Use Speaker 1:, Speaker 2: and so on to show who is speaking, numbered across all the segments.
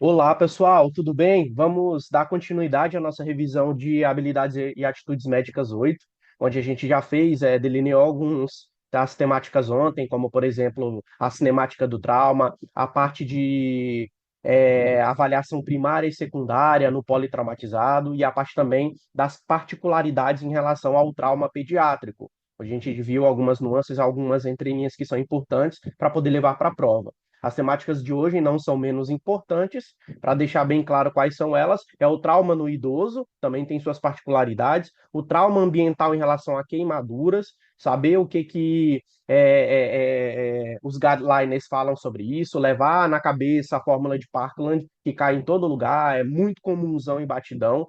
Speaker 1: Olá, pessoal, tudo bem? Vamos dar continuidade à nossa revisão de habilidades e atitudes médicas 8, onde a gente já fez, delineou alguns das temáticas ontem, como, por exemplo, a cinemática do trauma, a parte de avaliação primária e secundária no politraumatizado e a parte também das particularidades em relação ao trauma pediátrico. A gente viu algumas nuances, algumas entrelinhas que são importantes para poder levar para a prova. As temáticas de hoje não são menos importantes, para deixar bem claro quais são elas, é o trauma no idoso, também tem suas particularidades, o trauma ambiental em relação a queimaduras, saber o que os guidelines falam sobre isso, levar na cabeça a fórmula de Parkland, que cai em todo lugar, é muito comunzão em batidão,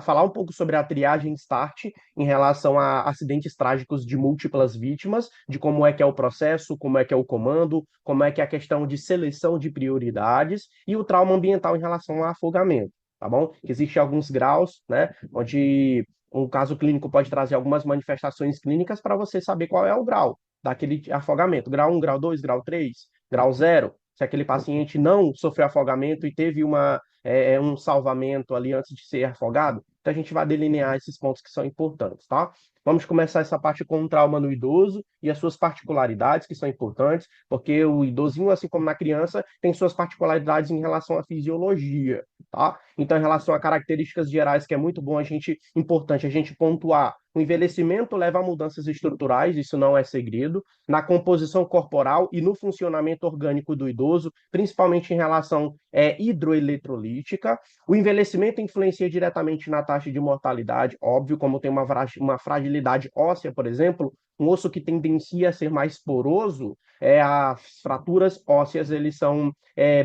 Speaker 1: falar um pouco sobre a triagem START em relação a acidentes trágicos de múltiplas vítimas, de como é que é o processo, como é que é o comando, como é que é a questão de seleção de prioridades e o trauma ambiental em relação ao afogamento, tá bom? Existem alguns graus, né, onde um caso clínico pode trazer algumas manifestações clínicas para você saber qual é o grau daquele afogamento, grau 1, grau 2, grau 3, grau 0. Se aquele paciente não sofreu afogamento e teve um salvamento ali antes de ser afogado, então a gente vai delinear esses pontos que são importantes, tá? Vamos começar essa parte com o trauma no idoso e as suas particularidades, que são importantes, porque o idosinho, assim como na criança, tem suas particularidades em relação à fisiologia, tá? Então, em relação a características gerais, que é muito bom importante a gente pontuar. O envelhecimento leva a mudanças estruturais, isso não é segredo, na composição corporal e no funcionamento orgânico do idoso, principalmente em relação hidroeletrolítica. O envelhecimento influencia diretamente na taxa de mortalidade, óbvio, como tem uma fragilidade óssea, por exemplo, um osso que tendencia a ser mais poroso, as fraturas ósseas eles são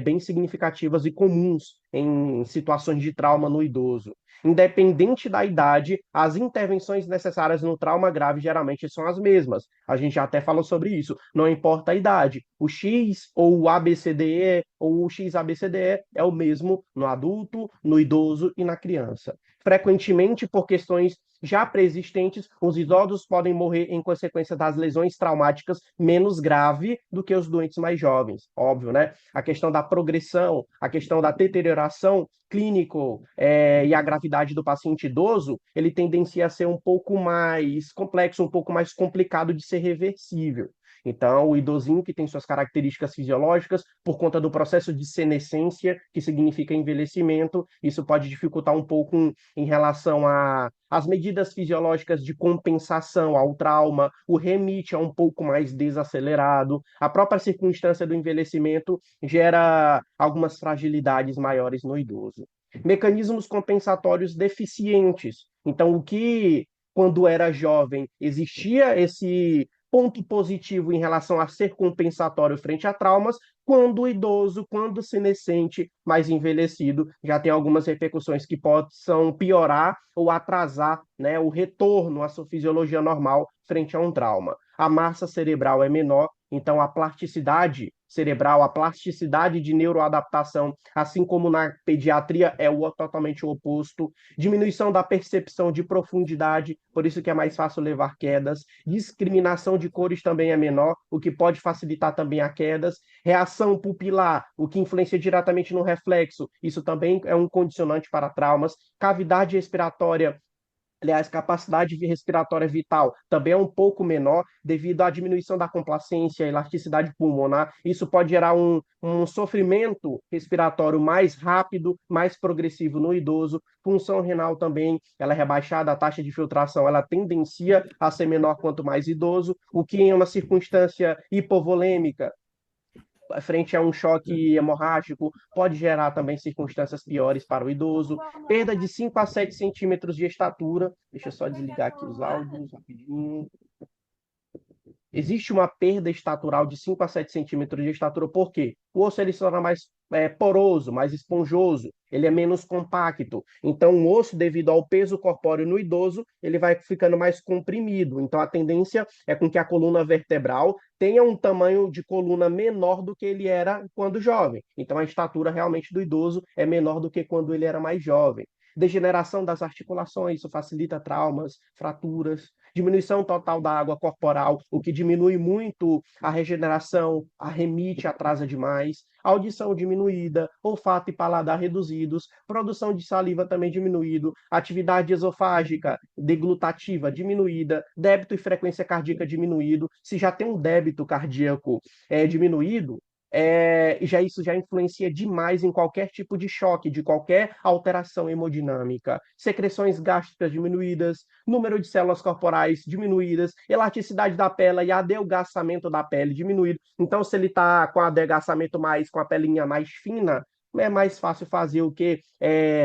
Speaker 1: bem significativas e comuns em situações de trauma no idoso. Independente da idade, as intervenções necessárias no trauma grave geralmente são as mesmas. A gente já até falou sobre isso. Não importa a idade. O X ou o ABCDE ou o XABCDE é o mesmo no adulto, no idoso e na criança. Frequentemente, por questões já preexistentes, os idosos podem morrer em consequência das lesões traumáticas menos grave do que os doentes mais jovens. Óbvio, né? A questão da progressão, a questão da deterioração clínico e a gravidade do paciente idoso, ele tendencia a ser um pouco mais complexo, um pouco mais complicado de ser reversível. Então, o idosinho que tem suas características fisiológicas, por conta do processo de senescência, que significa envelhecimento, isso pode dificultar um pouco em relação às medidas fisiológicas de compensação ao trauma, o remite é um pouco mais desacelerado, a própria circunstância do envelhecimento gera algumas fragilidades maiores no idoso. Mecanismos compensatórios deficientes. Então, o que, quando era jovem, existia esse ponto positivo em relação a ser compensatório frente a traumas, quando o idoso, quando senescente, mais envelhecido, já tem algumas repercussões que possam piorar ou atrasar, né, o retorno à sua fisiologia normal frente a um trauma. A massa cerebral é menor, então a plasticidade cerebral, a plasticidade de neuroadaptação, assim como na pediatria, é totalmente o oposto. Diminuição da percepção de profundidade, por isso que é mais fácil levar quedas. Discriminação de cores também é menor, o que pode facilitar também a quedas. Reação pupilar, o que influencia diretamente no reflexo, isso também é um condicionante para traumas. Cavidade respiratória, aliás, capacidade respiratória vital também é um pouco menor devido à diminuição da complacência, elasticidade pulmonar. Isso pode gerar um sofrimento respiratório mais rápido, mais progressivo no idoso. Função renal também, ela é rebaixada, a taxa de filtração, ela tendencia a ser menor quanto mais idoso, o que em uma circunstância hipovolêmica frente a um choque hemorrágico, pode gerar também circunstâncias piores para o idoso. Perda de 5 a 7 centímetros de estatura. Deixa eu só desligar aqui os áudios rapidinho. Existe uma perda estatural de 5 a 7 centímetros de estatura, por quê? O osso ele se torna mais poroso, mais esponjoso, ele é menos compacto. Então, o osso, devido ao peso corpóreo no idoso, ele vai ficando mais comprimido. Então, a tendência é com que a coluna vertebral tenha um tamanho de coluna menor do que ele era quando jovem. Então, a estatura realmente do idoso é menor do que quando ele era mais jovem. Degeneração das articulações, isso facilita traumas, fraturas. diminuição total da água corporal, o que diminui muito a regeneração, a remite, atrasa demais, audição diminuída, olfato e paladar reduzidos, produção de saliva também diminuído, atividade esofágica deglutativa diminuída, débito e frequência cardíaca diminuído. Se já tem um débito cardíaco diminuído, isso já influencia demais em qualquer tipo de choque, de qualquer alteração hemodinâmica. Secreções gástricas diminuídas, número de células corporais diminuídas, elasticidade da pele e adelgaçamento da pele diminuído. Então, se ele está com adelgaçamento mais, com a pelinha mais fina, é mais fácil fazer o que?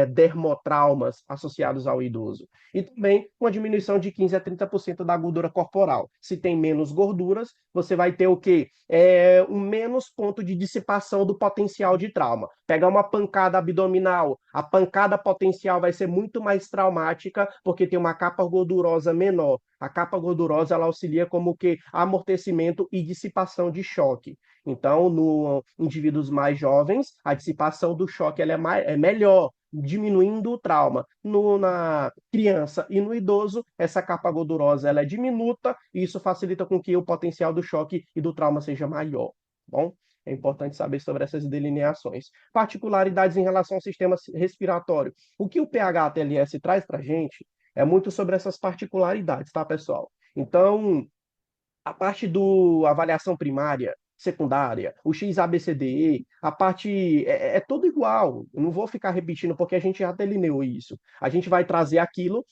Speaker 1: Dermotraumas associados ao idoso. E também uma diminuição de 15 a 30% da gordura corporal. Se tem menos gorduras, você vai ter o quê? Um menos ponto de dissipação do potencial de trauma. Pegar uma pancada abdominal, a pancada potencial vai ser muito mais traumática porque tem uma capa gordurosa menor. A capa gordurosa ela auxilia como que amortecimento e dissipação de choque. Então, no indivíduos mais jovens, a dissipação do choque ela é melhor, diminuindo o trauma. Na criança e no idoso, essa capa gordurosa ela é diminuta e isso facilita com que o potencial do choque e do trauma seja maior. Bom, é importante saber sobre essas delineações. Particularidades em relação ao sistema respiratório. O que o PH-TLS traz para a gente é muito sobre essas particularidades, tá, pessoal? Então, a parte do avaliação primária, secundária, o XABCDE, a parte é tudo igual. Eu não vou ficar repetindo porque a gente já delineou isso. A gente vai trazer aquilo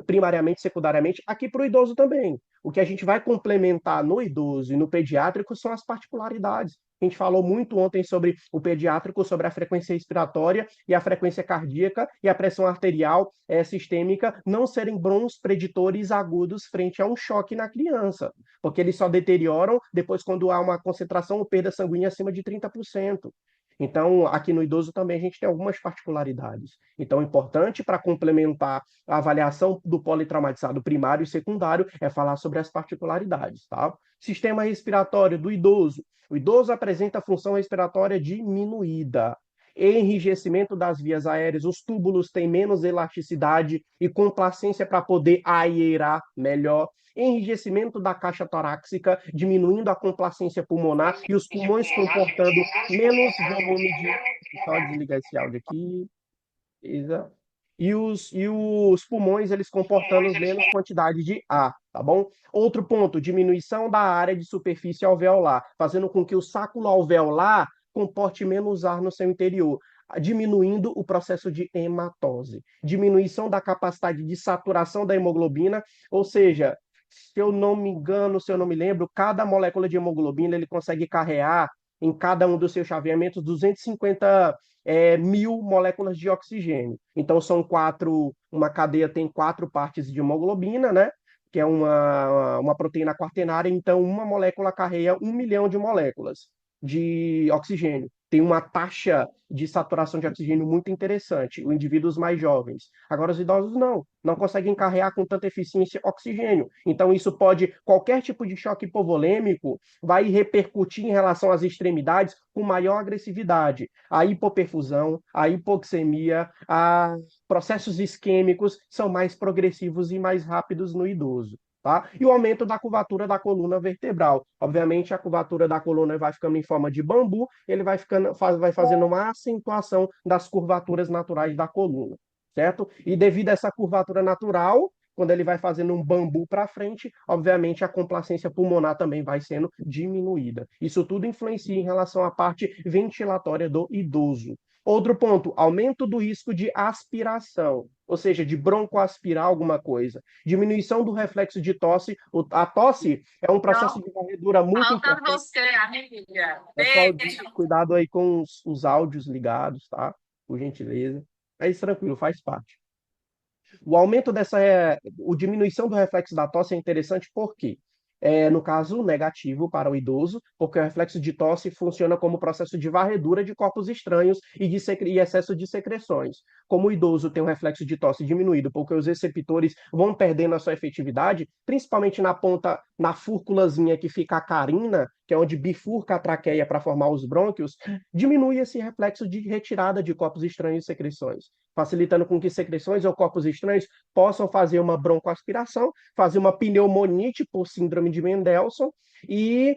Speaker 1: primariamente, secundariamente, aqui para o idoso também. O que a gente vai complementar no idoso e no pediátrico são as particularidades. A gente falou muito ontem sobre o pediátrico, sobre a frequência respiratória e a frequência cardíaca e a pressão arterial sistêmica não serem bons preditores agudos frente a um choque na criança, porque eles só deterioram depois quando há uma concentração ou perda sanguínea acima de 30%. Então, aqui no idoso também a gente tem algumas particularidades. Então, importante para complementar a avaliação do politraumatizado primário e secundário é falar sobre as particularidades, tá? Sistema respiratório do idoso. O idoso apresenta função respiratória diminuída. Enrijecimento das vias aéreas, os túbulos têm menos elasticidade e complacência para poder aerar melhor. Enrijecimento da caixa torácica, diminuindo a complacência pulmonar e os pulmões comportando menos volume de. Só desligar esse áudio aqui. Exato. E os pulmões, eles comportando menos quantidade de ar, tá bom? Outro ponto, diminuição da área de superfície alveolar, fazendo com que o sáculo alveolar comporte menos ar no seu interior, diminuindo o processo de hematose. Diminuição da capacidade de saturação da hemoglobina, ou seja, se eu não me engano, se eu não me lembro, cada molécula de hemoglobina ele consegue carregar em cada um dos seus chaveamentos 250 mil moléculas de oxigênio. Então, são quatro, uma cadeia tem quatro partes de hemoglobina, né? Que é uma proteína quaternária, então uma molécula carrega 1 milhão de moléculas de oxigênio. Tem uma taxa de saturação de oxigênio muito interessante, os indivíduos mais jovens. Agora, os idosos não conseguem carregar com tanta eficiência oxigênio. Então, isso pode, qualquer tipo de choque hipovolêmico vai repercutir em relação às extremidades com maior agressividade. A hipoperfusão, a hipoxemia, processos isquêmicos são mais progressivos e mais rápidos no idoso. Tá? E o aumento da curvatura da coluna vertebral. Obviamente, a curvatura da coluna vai ficando em forma de bambu, ele vai fazendo uma acentuação das curvaturas naturais da coluna, certo? E devido a essa curvatura natural, quando ele vai fazendo um bambu para frente, obviamente a complacência pulmonar também vai sendo diminuída. Isso tudo influencia em relação à parte ventilatória do idoso. Outro ponto, aumento do risco de aspiração, ou seja, de broncoaspirar alguma coisa. Diminuição do reflexo de tosse. A tosse é um processo de varredura muito
Speaker 2: Falta
Speaker 1: importante.
Speaker 2: você, amiga.
Speaker 1: Pessoal,
Speaker 2: Beijo.
Speaker 1: cuidado aí com os áudios ligados, tá? Por gentileza. Mas tranquilo, faz parte. O aumento o diminuição do reflexo da tosse é interessante porque, no caso negativo para o idoso, porque o reflexo de tosse funciona como processo de varredura de corpos estranhos e excesso de secreções. Como o idoso tem um reflexo de tosse diminuído, porque os receptores vão perdendo a sua efetividade, principalmente na ponta na fúrculazinha que fica a carina, que é onde bifurca a traqueia para formar os brônquios, diminui esse reflexo de retirada de corpos estranhos e secreções, facilitando com que secreções ou corpos estranhos possam fazer uma broncoaspiração, fazer uma pneumonite por síndrome de Mendelssohn e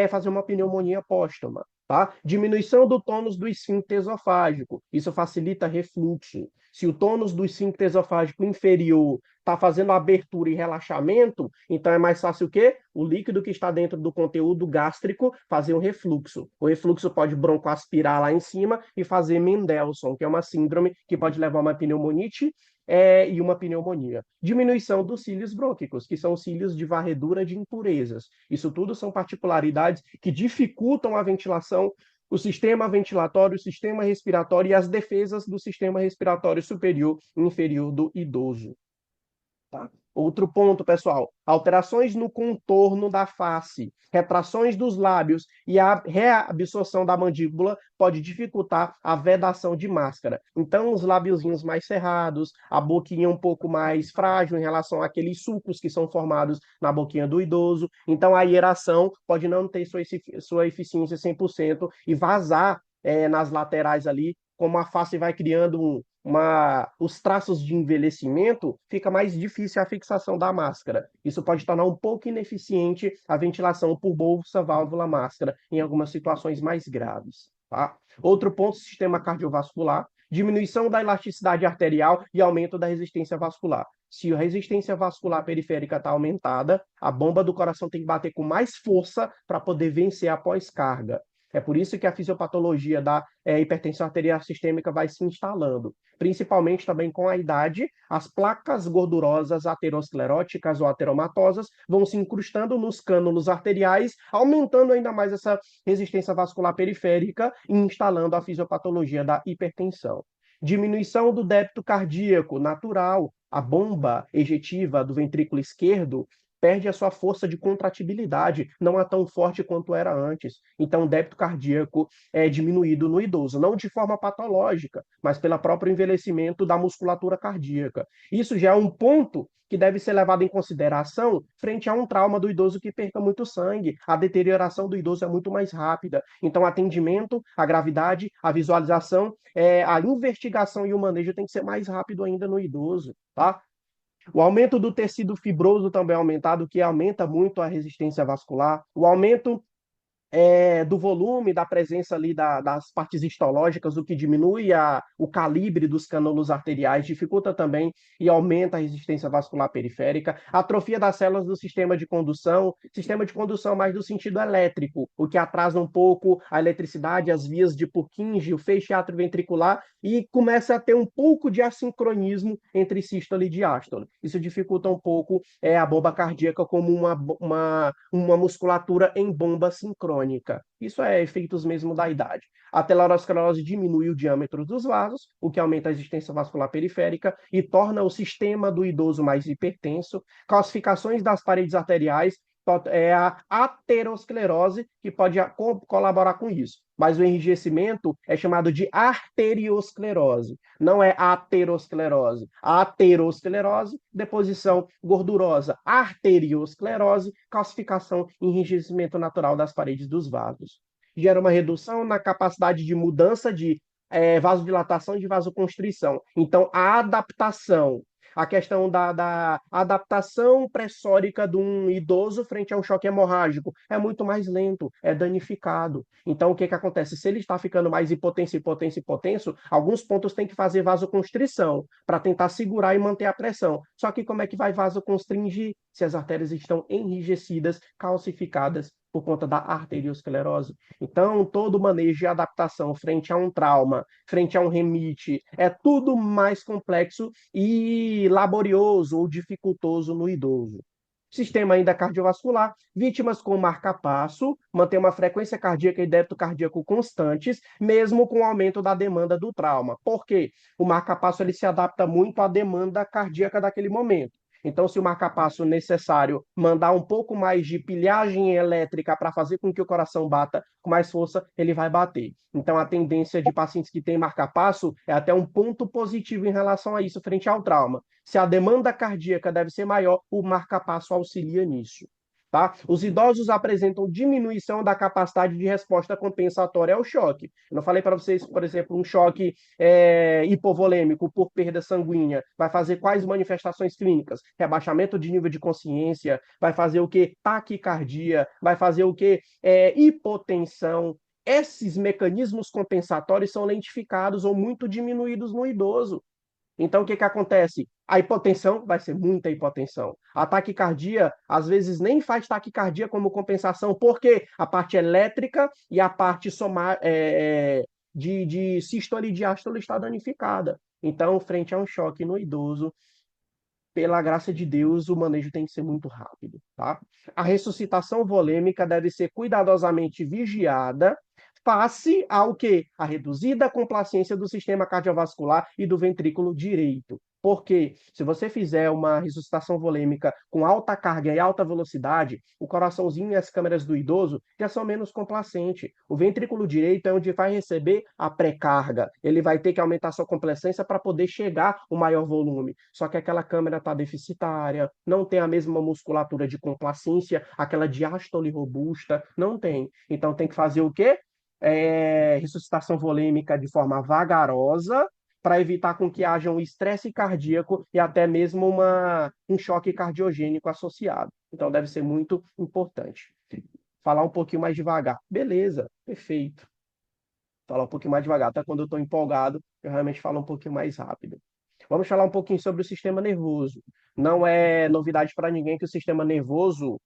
Speaker 1: fazer uma pneumonia póstuma. Tá? Diminuição do tônus do esfíncter esofágico. Isso facilita refluxo. Se o tônus do esfíncter esofágico inferior está fazendo abertura e relaxamento, então é mais fácil o quê? O líquido que está dentro do conteúdo gástrico fazer um refluxo. O refluxo pode broncoaspirar lá em cima e fazer Mendelssohn, que é uma síndrome que pode levar a uma pneumonite e uma pneumonia. Diminuição dos cílios brônquicos, que são cílios de varredura de impurezas. Isso tudo são particularidades que dificultam a ventilação, o sistema ventilatório, o sistema respiratório e as defesas do sistema respiratório superior e inferior do idoso. Tá? Outro ponto, pessoal: alterações no contorno da face, retrações dos lábios e a reabsorção da mandíbula pode dificultar a vedação de máscara. Então, os lábiozinhos mais cerrados, a boquinha um pouco mais frágil em relação àqueles sulcos que são formados na boquinha do idoso. Então, a aeração pode não ter sua eficiência 100% e vazar nas laterais ali, como a face vai criando os traços de envelhecimento, fica mais difícil a fixação da máscara. Isso pode tornar um pouco ineficiente a ventilação por bolsa, válvula, máscara, em algumas situações mais graves. Tá? Outro ponto, sistema cardiovascular, diminuição da elasticidade arterial e aumento da resistência vascular. Se a resistência vascular periférica está aumentada, a bomba do coração tem que bater com mais força para poder vencer a pós-carga. É por isso que a fisiopatologia da hipertensão arterial sistêmica vai se instalando. Principalmente também com a idade, as placas gordurosas ateroscleróticas ou ateromatosas vão se incrustando nos cânulos arteriais, aumentando ainda mais essa resistência vascular periférica e instalando a fisiopatologia da hipertensão. Diminuição do débito cardíaco natural, a bomba ejetiva do ventrículo esquerdo perde a sua força de contratibilidade, não é tão forte quanto era antes. Então, o débito cardíaco é diminuído no idoso, não de forma patológica, mas pelo próprio envelhecimento da musculatura cardíaca. Isso já é um ponto que deve ser levado em consideração frente a um trauma do idoso que perca muito sangue. A deterioração do idoso é muito mais rápida. Então, atendimento, a gravidade, a visualização, a investigação e o manejo tem que ser mais rápido ainda no idoso, tá? O aumento do tecido fibroso também é aumentado, que aumenta muito a resistência vascular. O aumento do volume, da presença ali das partes histológicas, o que diminui o calibre dos cânulos arteriais, dificulta também e aumenta a resistência vascular periférica. Atrofia das células do sistema de condução mais do sentido elétrico, o que atrasa um pouco a eletricidade, as vias de Purkinje, o feixe atrioventricular, e começa a ter um pouco de assincronismo entre sístole e diástole. Isso dificulta um pouco a bomba cardíaca como uma musculatura em bomba sincrônica. Isso é efeitos mesmo da idade. A aterosclerose diminui o diâmetro dos vasos, o que aumenta a resistência vascular periférica e torna o sistema do idoso mais hipertenso. Calcificações das paredes arteriais é a aterosclerose que pode colaborar com isso. Mas o enrijecimento é chamado de arteriosclerose, não é aterosclerose. A aterosclerose, deposição gordurosa, arteriosclerose, calcificação e enrijecimento natural das paredes dos vasos. Gera uma redução na capacidade de mudança de vasodilatação e de vasoconstrição. Então, a questão da adaptação pressórica de um idoso frente a um choque hemorrágico é muito mais lento, é danificado. Então, o que acontece? Se ele está ficando mais hipotenso, alguns pontos tem que fazer vasoconstrição para tentar segurar e manter a pressão. Só que como é que vai vasoconstringir se as artérias estão enrijecidas, calcificadas por conta da arteriosclerose? Então, todo o manejo de adaptação frente a um trauma, frente a um remite, é tudo mais complexo e laborioso ou dificultoso no idoso. Sistema ainda cardiovascular, vítimas com marca-passo, mantém uma frequência cardíaca e débito cardíaco constantes, mesmo com o aumento da demanda do trauma. Por quê? O marca-passo ele se adapta muito à demanda cardíaca daquele momento. Então, se o marca-passo necessário mandar um pouco mais de pilhagem elétrica para fazer com que o coração bata com mais força, ele vai bater. Então, a tendência de pacientes que têm marca-passo é até um ponto positivo em relação a isso frente ao trauma. Se a demanda cardíaca deve ser maior, o marca-passo auxilia nisso. Tá? Os idosos apresentam diminuição da capacidade de resposta compensatória ao choque. Eu não falei para vocês, por exemplo, um choque hipovolêmico por perda sanguínea vai fazer quais manifestações clínicas? Rebaixamento de nível de consciência, vai fazer o que? Taquicardia, vai fazer o que? Hipotensão. Esses mecanismos compensatórios são lentificados ou muito diminuídos no idoso. Então, o que que acontece? A hipotensão vai ser muita hipotensão. A taquicardia, às vezes, nem faz taquicardia como compensação, porque a parte elétrica e a parte de sístole e diástole está danificada. Então, frente a um choque no idoso, pela graça de Deus, o manejo tem que ser muito rápido, tá? A ressuscitação volêmica deve ser cuidadosamente vigiada face ao quê? A reduzida complacência do sistema cardiovascular e do ventrículo direito. Porque se você fizer uma ressuscitação volêmica com alta carga e alta velocidade, o coraçãozinho e as câmeras do idoso já são menos complacentes. O ventrículo direito é onde vai receber a pré-carga. Ele vai ter que aumentar sua complacência para poder chegar o maior volume. Só que aquela câmera está deficitária, não tem a mesma musculatura de complacência, aquela diástole robusta, não tem. Então tem que fazer o quê? Ressuscitação volêmica de forma vagarosa para evitar com que haja um estresse cardíaco e até mesmo um choque cardiogênico associado. Então deve ser muito importante. Falar um pouquinho mais devagar. Beleza, perfeito. Falar um pouquinho mais devagar. Até quando eu estou empolgado, eu realmente falo um pouquinho mais rápido. Vamos falar um pouquinho sobre o sistema nervoso. Não é novidade para ninguém que o sistema nervoso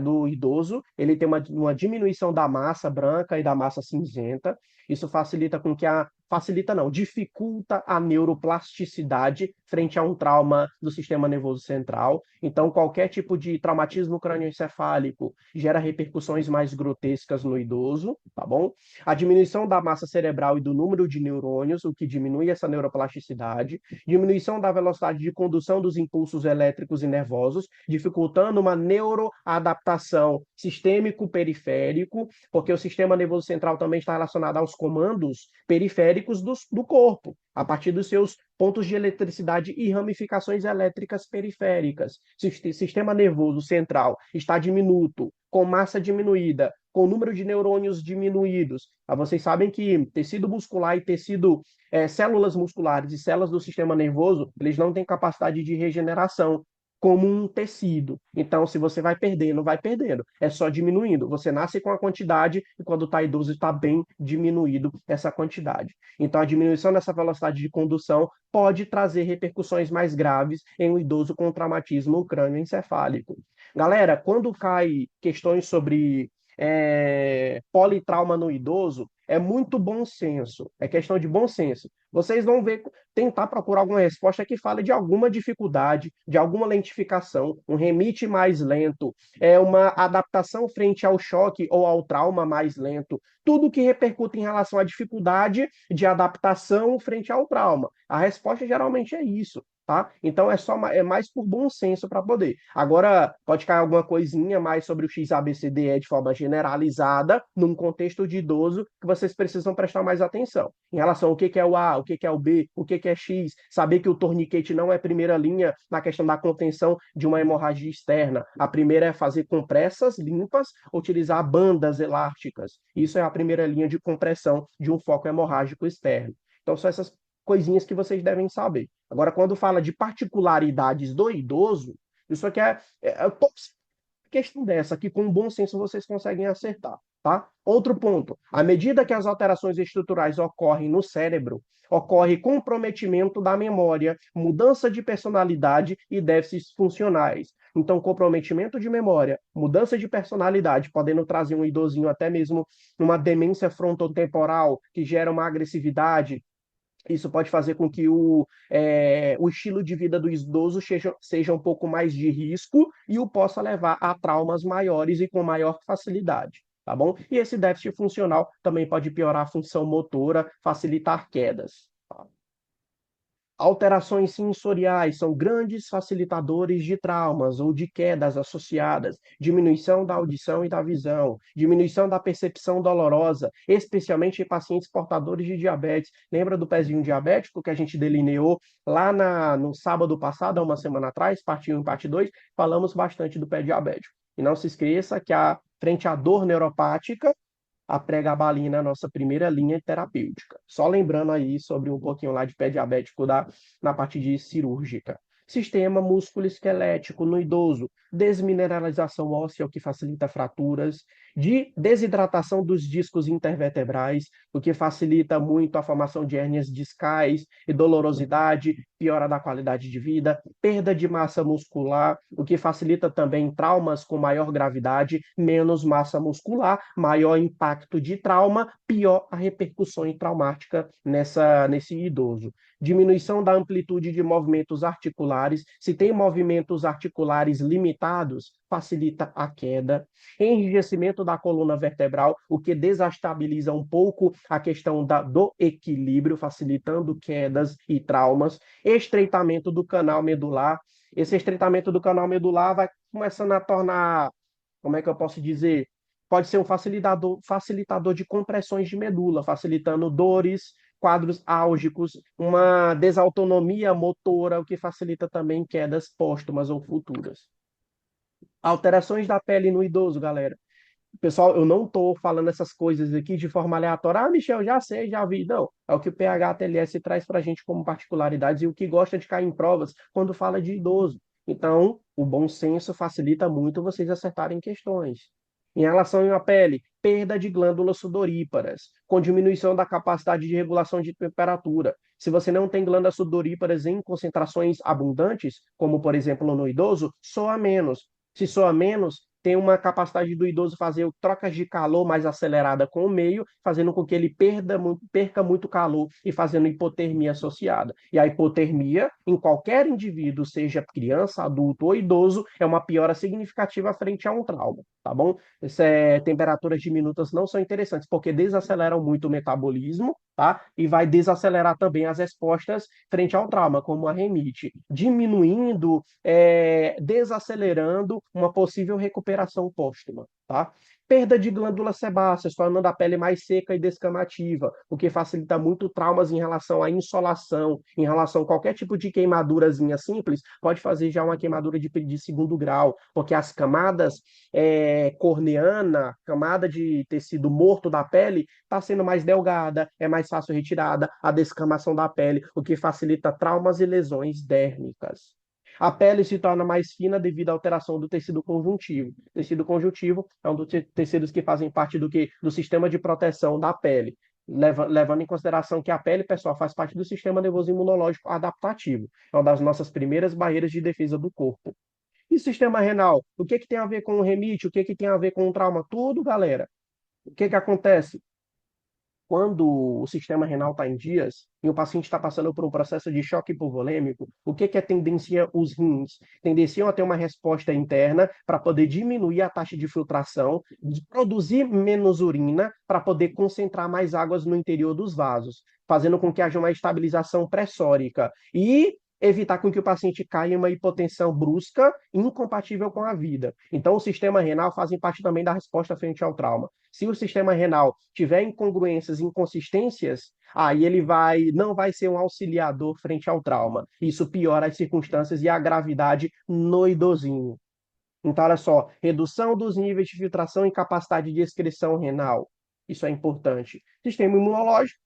Speaker 1: do idoso ele tem uma diminuição da massa branca e da massa cinzenta. Isso facilita com que a facilita não, dificulta a neuroplasticidade frente a um trauma do sistema nervoso central. Então, qualquer tipo de traumatismo crânioencefálico gera repercussões mais grotescas no idoso, tá bom? A diminuição da massa cerebral e do número de neurônios, o que diminui essa neuroplasticidade, diminuição da velocidade de condução dos impulsos elétricos e nervosos, dificultando uma neuroadaptação sistêmico-periférico, porque o sistema nervoso central também está relacionado aos comandos periféricos do corpo, a partir dos seus pontos de eletricidade e ramificações elétricas periféricas. Se o sistema nervoso central está diminuto, com massa diminuída, com o número de neurônios diminuídos. Vocês sabem que tecido muscular e células musculares e células do sistema nervoso, eles não têm capacidade de regeneração como um tecido. Então, se você vai perdendo, vai perdendo. É só diminuindo. Você nasce com a quantidade e quando está idoso está bem diminuído essa quantidade. Então, a diminuição dessa velocidade de condução pode trazer repercussões mais graves em um idoso com traumatismo crânioencefálico. Galera, quando cai questões sobre politrauma no idoso, é muito bom senso, é questão de bom senso. Vocês vão ver, tentar procurar alguma resposta que fale de alguma dificuldade, de alguma lentificação, um remite mais lento, uma adaptação frente ao choque ou ao trauma mais lento, tudo que repercute em relação à dificuldade de adaptação frente ao trauma. A resposta geralmente é isso. Tá? Então é mais por bom senso para poder. Agora pode cair alguma coisinha mais sobre o XABCDE de forma generalizada, num contexto de idoso, que vocês precisam prestar mais atenção. Em relação ao que é o A, o que é o B, o que é X, saber que o torniquete não é primeira linha na questão da contenção de uma hemorragia externa. A primeira é fazer compressas limpas, utilizar bandas elásticas. Isso é a primeira linha de compressão de um foco hemorrágico externo. Então, são essas coisinhas que vocês devem saber. Agora, quando fala de particularidades do idoso, isso aqui questão dessa, que com bom senso vocês conseguem acertar, tá? Outro ponto, à medida que as alterações estruturais ocorrem no cérebro, ocorre comprometimento da memória, mudança de personalidade e déficits funcionais. Então, comprometimento de memória, mudança de personalidade, podendo trazer um idosinho até mesmo uma demência frontotemporal, que gera uma agressividade. Isso pode fazer com que o estilo de vida do idoso seja um pouco mais de risco e o possa levar a traumas maiores e com maior facilidade, tá bom? E esse déficit funcional também pode piorar a função motora, facilitar quedas. Tá? Alterações sensoriais são grandes facilitadores de traumas ou de quedas associadas, diminuição da audição e da visão, diminuição da percepção dolorosa, especialmente em pacientes portadores de diabetes. Lembra do pezinho diabético que a gente delineou lá no sábado passado, há uma semana atrás, parte 1 e parte 2? Falamos bastante do pé diabético. E não se esqueça que, frente à dor neuropática, a pregabalina é a nossa primeira linha terapêutica. Só lembrando aí sobre um pouquinho lá de pé diabético na parte de cirúrgica. Sistema músculo-esquelético no idoso, desmineralização óssea, o que facilita fraturas, de desidratação dos discos intervertebrais, o que facilita muito a formação de hérnias discais e dolorosidade, piora da qualidade de vida, perda de massa muscular, o que facilita também traumas com maior gravidade, menos massa muscular, maior impacto de trauma, pior a repercussão traumática nesse idoso. Diminuição da amplitude de movimentos articulares. Se tem movimentos articulares limitados, facilita a queda. Enrijecimento da coluna vertebral, o que desestabiliza um pouco a questão do equilíbrio, facilitando quedas e traumas. Estreitamento do canal medular. Esse estreitamento do canal medular vai começando a tornar, como é que eu posso dizer? Pode ser um facilitador de compressões de medula, facilitando dores, quadros álgicos, uma desautonomia motora, o que facilita também quedas póstumas ou futuras. Alterações da pele no idoso, galera. Pessoal, eu não estou falando essas coisas aqui de forma aleatória. Ah, Michel, já sei, já vi. Não, é o que o PHTLS traz para a gente como particularidades e o que gosta de cair em provas quando fala de idoso. Então, o bom senso facilita muito vocês acertarem questões. Em relação à pele, perda de glândulas sudoríparas, com diminuição da capacidade de regulação de temperatura. Se você não tem glândulas sudoríparas em concentrações abundantes, como por exemplo no idoso, soa menos. Se soa menos, tem uma capacidade do idoso fazer trocas de calor mais acelerada com o meio, fazendo com que ele perca muito calor e fazendo hipotermia associada. E a hipotermia, em qualquer indivíduo, seja criança, adulto ou idoso, é uma piora significativa frente a um trauma, tá bom? Temperaturas diminutas não são interessantes, porque desaceleram muito o metabolismo, tá? E vai desacelerar também as respostas frente ao trauma, como a remite, diminuindo, desacelerando uma possível recuperação póstuma, tá? Perda de glândulas sebáceas, tornando a pele mais seca e descamativa, o que facilita muito traumas em relação à insolação, em relação a qualquer tipo de queimadurazinha simples, pode fazer já uma queimadura de segundo grau, porque as camadas corneana, camada de tecido morto da pele, está sendo mais delgada, é mais fácil retirada, a descamação da pele, o que facilita traumas e lesões dérmicas. A pele se torna mais fina devido à alteração do tecido conjuntivo. O tecido conjuntivo é um dos tecidos que fazem parte do sistema de proteção da pele. Levando em consideração que a pele, pessoal, faz parte do sistema nervoso imunológico adaptativo. É uma das nossas primeiras barreiras de defesa do corpo. E sistema renal? O que tem a ver com o remite? O que tem a ver com o trauma? Tudo, galera. O que acontece? Quando o sistema renal está em dias e o paciente está passando por um processo de choque hipovolêmico, o que tendencia os rins? Tendenciam a ter uma resposta interna para poder diminuir a taxa de filtração, de produzir menos urina para poder concentrar mais águas no interior dos vasos, fazendo com que haja uma estabilização pressórica e evitar com que o paciente caia em uma hipotensão brusca, incompatível com a vida. Então, o sistema renal faz parte também da resposta frente ao trauma. Se o sistema renal tiver incongruências, inconsistências, aí ele não vai ser um auxiliador frente ao trauma. Isso piora as circunstâncias e a gravidade no idosinho. Então, olha só, redução dos níveis de filtração e capacidade de excreção renal. Isso é importante. Sistema imunológico,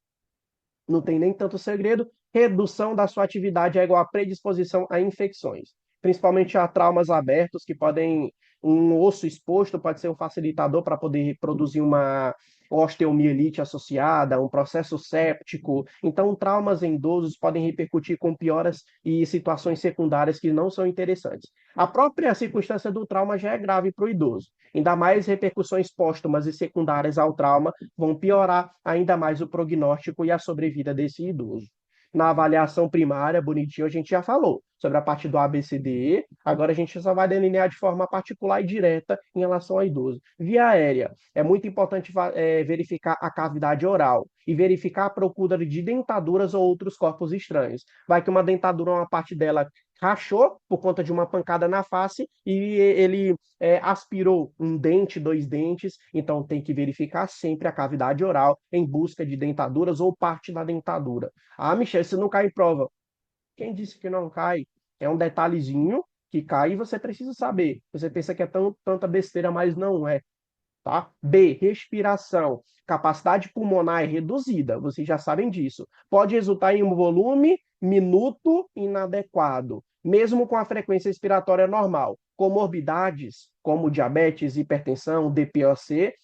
Speaker 1: não tem nem tanto segredo. Redução da sua atividade é igual a predisposição a infecções, principalmente a traumas abertos, que podem. Um osso exposto pode ser um facilitador para poder produzir uma osteomielite associada, um processo séptico. Então, traumas em idosos podem repercutir com pioras e situações secundárias que não são interessantes. A própria circunstância do trauma já é grave para o idoso. Ainda mais repercussões póstumas e secundárias ao trauma vão piorar ainda mais o prognóstico e a sobrevida desse idoso. Na avaliação primária, bonitinho, a gente já falou sobre a parte do ABCDE, agora a gente só vai delinear de forma particular e direta em relação ao idoso. Via aérea, é muito importante verificar a cavidade oral e verificar a procura de dentaduras ou outros corpos estranhos. Vai que uma dentadura, uma parte dela rachou por conta de uma pancada na face e ele aspirou um dente, dois dentes, então tem que verificar sempre a cavidade oral em busca de dentaduras ou parte da dentadura. Ah, Michel, isso não cai em prova. Quem disse que não cai? É um detalhezinho que cai e você precisa saber. Você pensa que é tanta besteira, mas não é. Tá? B, respiração. Capacidade pulmonar é reduzida, vocês já sabem disso. Pode resultar em um volume minuto inadequado, mesmo com a frequência respiratória normal. Comorbidades, como diabetes, hipertensão, DPOC,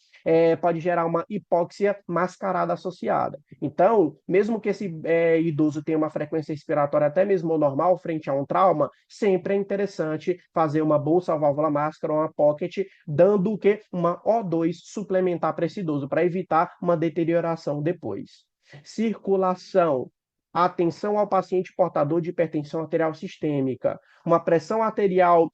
Speaker 1: pode gerar uma hipóxia mascarada associada. Então, mesmo que esse idoso tenha uma frequência respiratória até mesmo normal frente a um trauma, sempre é interessante fazer uma bolsa válvula máscara ou uma pocket, dando o quê? Uma O2 suplementar para esse idoso, para evitar uma deterioração depois. Circulação. Atenção ao paciente portador de hipertensão arterial sistêmica. Uma pressão arterial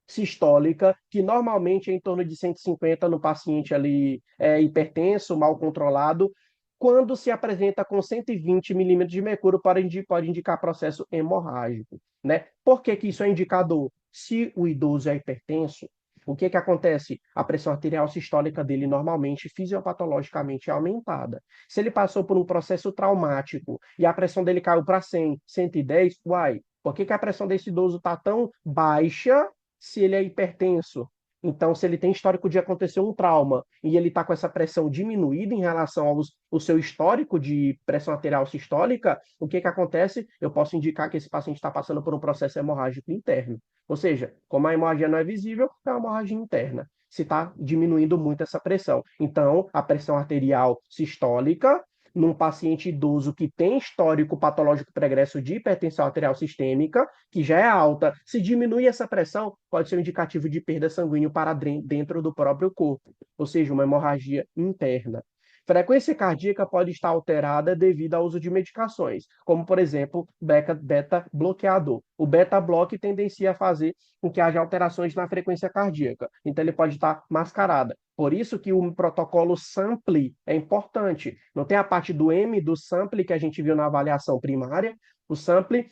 Speaker 1: sistólica, que normalmente é em torno de 150 no paciente ali hipertenso, mal controlado, quando se apresenta com 120 milímetros de mercúrio, pode indicar processo hemorrágico. Né? Por que, que isso é indicador? Se o idoso é hipertenso, o que, que acontece? A pressão arterial sistólica dele normalmente, fisiopatologicamente, é aumentada. Se ele passou por um processo traumático e a pressão dele caiu para 100, 110, uai, por que, que a pressão desse idoso está tão baixa se ele é hipertenso? Então, se ele tem histórico de acontecer um trauma e ele está com essa pressão diminuída em relação ao seu histórico de pressão arterial sistólica, o que, que acontece? Eu posso indicar que esse paciente está passando por um processo hemorrágico interno. Ou seja, como a hemorragia não é visível, é uma hemorragia interna. Se está diminuindo muito essa pressão. Então, a pressão arterial sistólica num paciente idoso que tem histórico patológico pregresso de hipertensão arterial sistêmica, que já é alta, se diminui essa pressão, pode ser um indicativo de perda sanguínea para dentro do próprio corpo, ou seja, uma hemorragia interna. Frequência cardíaca pode estar alterada devido ao uso de medicações, como, por exemplo, beta-bloqueador. O beta-bloque tendencia a fazer com que haja alterações na frequência cardíaca, então ele pode estar mascarada. Por isso que o protocolo SAMPLE é importante. Não tem a parte do M do SAMPLE que a gente viu na avaliação primária. O SAMPLE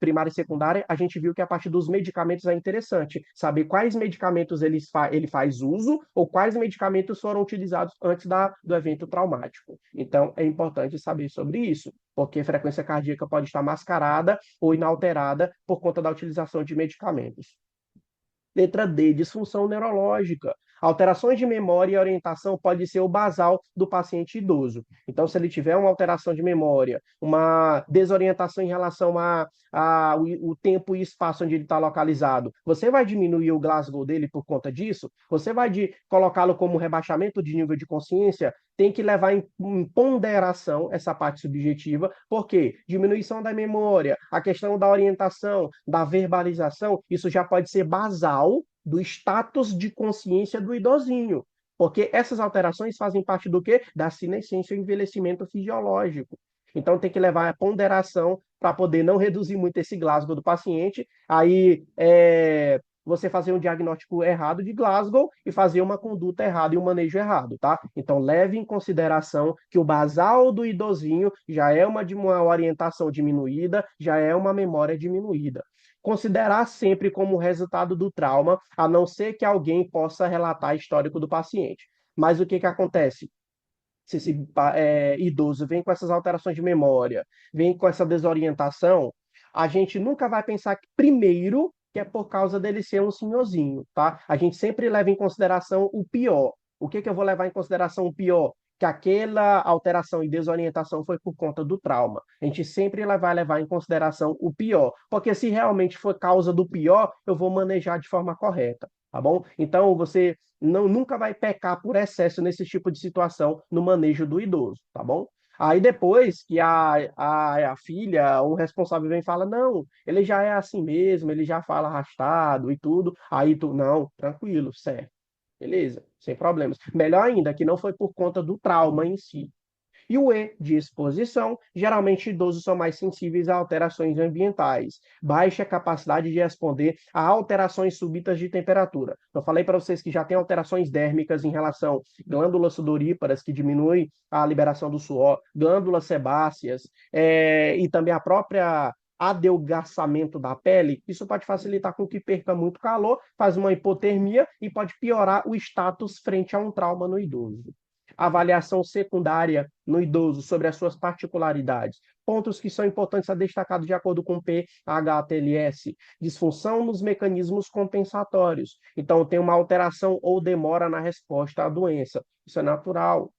Speaker 1: primária e secundária, a gente viu que a parte dos medicamentos é interessante. Saber quais medicamentos ele faz uso ou quais medicamentos foram utilizados antes do evento traumático. Então, é importante saber sobre isso, porque a frequência cardíaca pode estar mascarada ou inalterada por conta da utilização de medicamentos. Letra D, disfunção neurológica. Alterações de memória e orientação pode ser o basal do paciente idoso. Então, se ele tiver uma alteração de memória, uma desorientação em relação o tempo e espaço onde ele está localizado, você vai diminuir o Glasgow dele por conta disso? Você vai colocá-lo como rebaixamento de nível de consciência? Tem que levar em ponderação essa parte subjetiva, porque diminuição da memória, a questão da orientação, da verbalização, isso já pode ser basal do status de consciência do idosinho. Porque essas alterações fazem parte do quê? Da senescência e envelhecimento fisiológico. Então tem que levar a ponderação para poder não reduzir muito esse Glasgow do paciente. Aí você fazer um diagnóstico errado de Glasgow e fazer uma conduta errada e um manejo errado, tá? Então leve em consideração que o basal do idosinho já é uma orientação diminuída, já é uma memória diminuída. Considerar sempre como resultado do trauma, a não ser que alguém possa relatar histórico do paciente. Mas o que, que acontece? Se esse idoso vem com essas alterações de memória, vem com essa desorientação, a gente nunca vai pensar que, primeiro, que é por causa dele ser um senhorzinho, tá? A gente sempre leva em consideração o pior. O que, que eu vou levar em consideração o pior? Que aquela alteração e desorientação foi por conta do trauma. A gente sempre vai levar em consideração o pior, porque se realmente for causa do pior, eu vou manejar de forma correta, tá bom? Então, você nunca vai pecar por excesso nesse tipo de situação no manejo do idoso, tá bom? Aí depois que a filha, o responsável vem e fala, não, ele já é assim mesmo, ele já fala arrastado e tudo, aí tu, não, tranquilo, certo, beleza, sem problemas. Melhor ainda, que não foi por conta do trauma em si. E o E, de exposição, geralmente idosos são mais sensíveis a alterações ambientais, baixa capacidade de responder a alterações súbitas de temperatura. Eu falei para vocês que já tem alterações dérmicas em relação a glândulas sudoríparas, que diminui a liberação do suor, glândulas sebáceas, e também a própria adelgaçamento da pele, isso pode facilitar com que perca muito calor, faz uma hipotermia e pode piorar o status frente a um trauma no idoso. Avaliação secundária no idoso sobre as suas particularidades. Pontos que são importantes a destacar de acordo com o PHTLS. Disfunção nos mecanismos compensatórios. Então, tem uma alteração ou demora na resposta à doença. Isso é natural.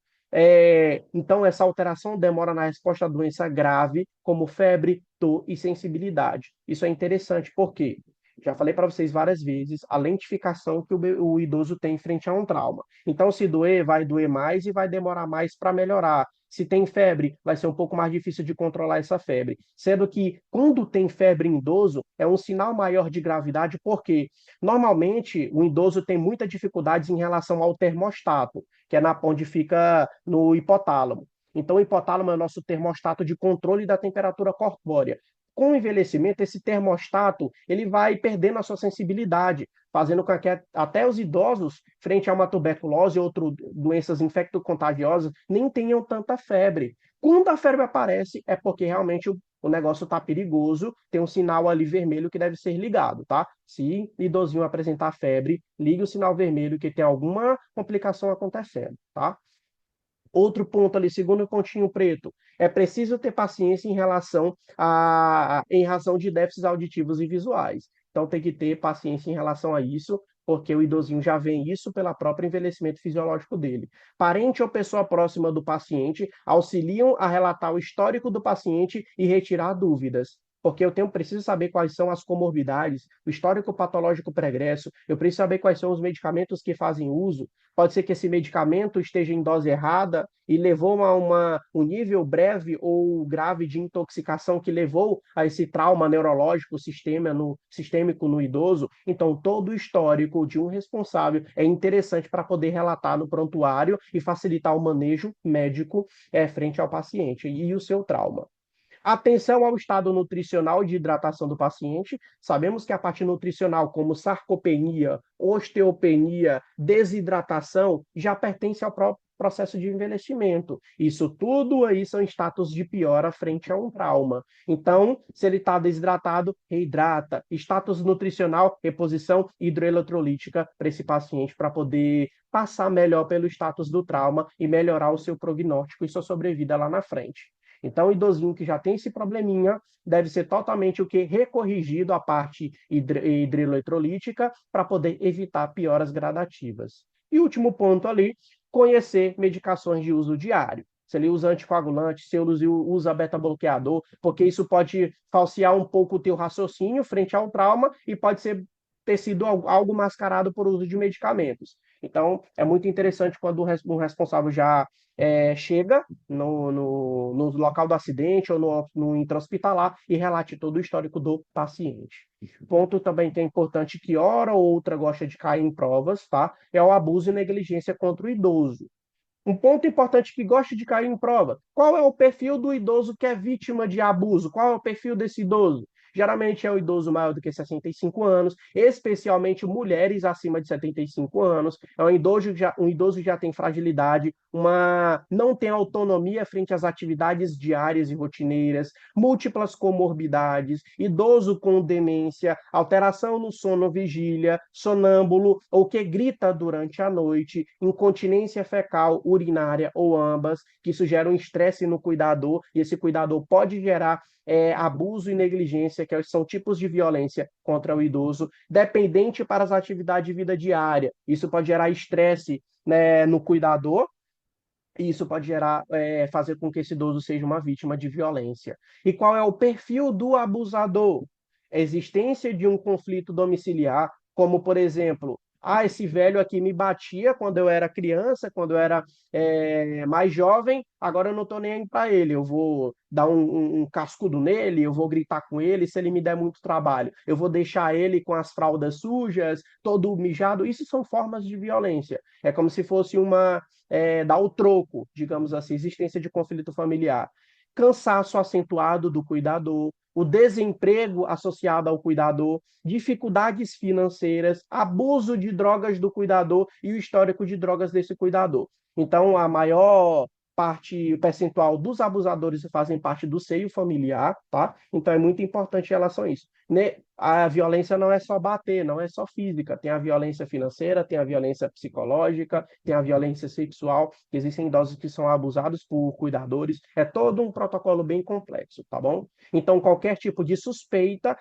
Speaker 1: Então, essa alteração demora na resposta à doença grave, como febre, dor e sensibilidade. Isso é interessante, porque já falei para vocês várias vezes a lentificação que o idoso tem frente a um trauma. Então, se doer, vai doer mais e vai demorar mais para melhorar. Se tem febre, vai ser um pouco mais difícil de controlar essa febre. Sendo que quando tem febre em idoso, é um sinal maior de gravidade, porque normalmente o idoso tem muita dificuldade em relação ao termostato, que é onde fica no hipotálamo. Então, o hipotálamo é o nosso termostato de controle da temperatura corpórea. Com o envelhecimento, esse termostato ele vai perdendo a sua sensibilidade, fazendo com que até os idosos, frente a uma tuberculose e outras doenças infecto-contagiosas, nem tenham tanta febre. Quando a febre aparece, é porque realmente o negócio está perigoso, tem um sinal ali vermelho que deve ser ligado, tá? Se idosinho apresentar febre, ligue o sinal vermelho que tem alguma complicação acontecendo, tá? Outro ponto ali, segundo pontinho preto, é preciso ter paciência em razão de déficits auditivos e visuais. Então tem que ter paciência em relação a isso, porque o idosinho já vê isso pelo próprio envelhecimento fisiológico dele. Parente ou pessoa próxima do paciente auxiliam a relatar o histórico do paciente e retirar dúvidas. Porque preciso saber quais são as comorbidades, o histórico patológico pregresso, eu preciso saber quais são os medicamentos que fazem uso. Pode ser que esse medicamento esteja em dose errada e levou a um nível breve ou grave de intoxicação que levou a esse trauma neurológico sistêmico no idoso. Então, todo o histórico de um responsável é interessante para poder relatar no prontuário e facilitar o manejo médico frente ao paciente e o seu trauma. Atenção ao estado nutricional de hidratação do paciente. Sabemos que a parte nutricional, como sarcopenia, osteopenia, desidratação, já pertence ao próprio processo de envelhecimento. Isso tudo aí são status de piora frente a um trauma. Então, se ele está desidratado, reidrata. Status nutricional, reposição hidroeletrolítica para esse paciente, para poder passar melhor pelo status do trauma e melhorar o seu prognóstico e sua sobrevida lá na frente. Então, o idosinho que já tem esse probleminha deve ser totalmente o que recorrigido a parte hidroeletrolítica para poder evitar pioras gradativas. E último ponto ali, conhecer medicações de uso diário. Se ele usa anticoagulante, se ele usa beta-bloqueador, porque isso pode falsear um pouco o teu raciocínio frente ao trauma e pode ter sido algo mascarado por uso de medicamentos. Então, é muito interessante quando o responsável já chega no local do acidente ou no intra-hospitalar e relate todo o histórico do paciente. Ponto também que é importante que hora ou outra gosta de cair em provas, tá? É o abuso e negligência contra o idoso. Um ponto importante que gosta de cair em prova. Qual é o perfil do idoso que é vítima de abuso? Qual é o perfil desse idoso? Geralmente é o idoso maior do que 65 anos, especialmente mulheres acima de 75 anos. É um idoso que já tem fragilidade, não tem autonomia frente às atividades diárias e rotineiras, múltiplas comorbidades, idoso com demência, alteração no sono vigília, sonâmbulo ou que grita durante a noite, incontinência fecal, urinária ou ambas, que isso gera um estresse no cuidador e esse cuidador pode gerar abuso e negligência, que são tipos de violência contra o idoso, dependente para as atividades de vida diária. Isso pode gerar estresse, né, no cuidador, e isso pode fazer com que esse idoso seja uma vítima de violência. E qual é o perfil do abusador? A existência de um conflito domiciliar, como, por exemplo, esse velho aqui me batia quando eu era criança, quando eu era mais jovem, agora eu não estou nem aí para ele. Eu vou dar um cascudo nele, eu vou gritar com ele se ele me der muito trabalho. Eu vou deixar ele com as fraldas sujas, todo mijado. Isso são formas de violência. É como se fosse dar o troco, digamos assim, existência de conflito familiar. Cansaço acentuado do cuidador, o desemprego associado ao cuidador, dificuldades financeiras, abuso de drogas do cuidador e o histórico de drogas desse cuidador. Então, a maior parte, o percentual dos abusadores fazem parte do seio familiar, tá? Então é muito importante em relação a isso. A violência não é só bater, não é só física, tem a violência financeira, tem a violência psicológica, tem a violência sexual, existem idosos que são abusados por cuidadores, é todo um protocolo bem complexo, tá bom? Então, qualquer tipo de suspeita,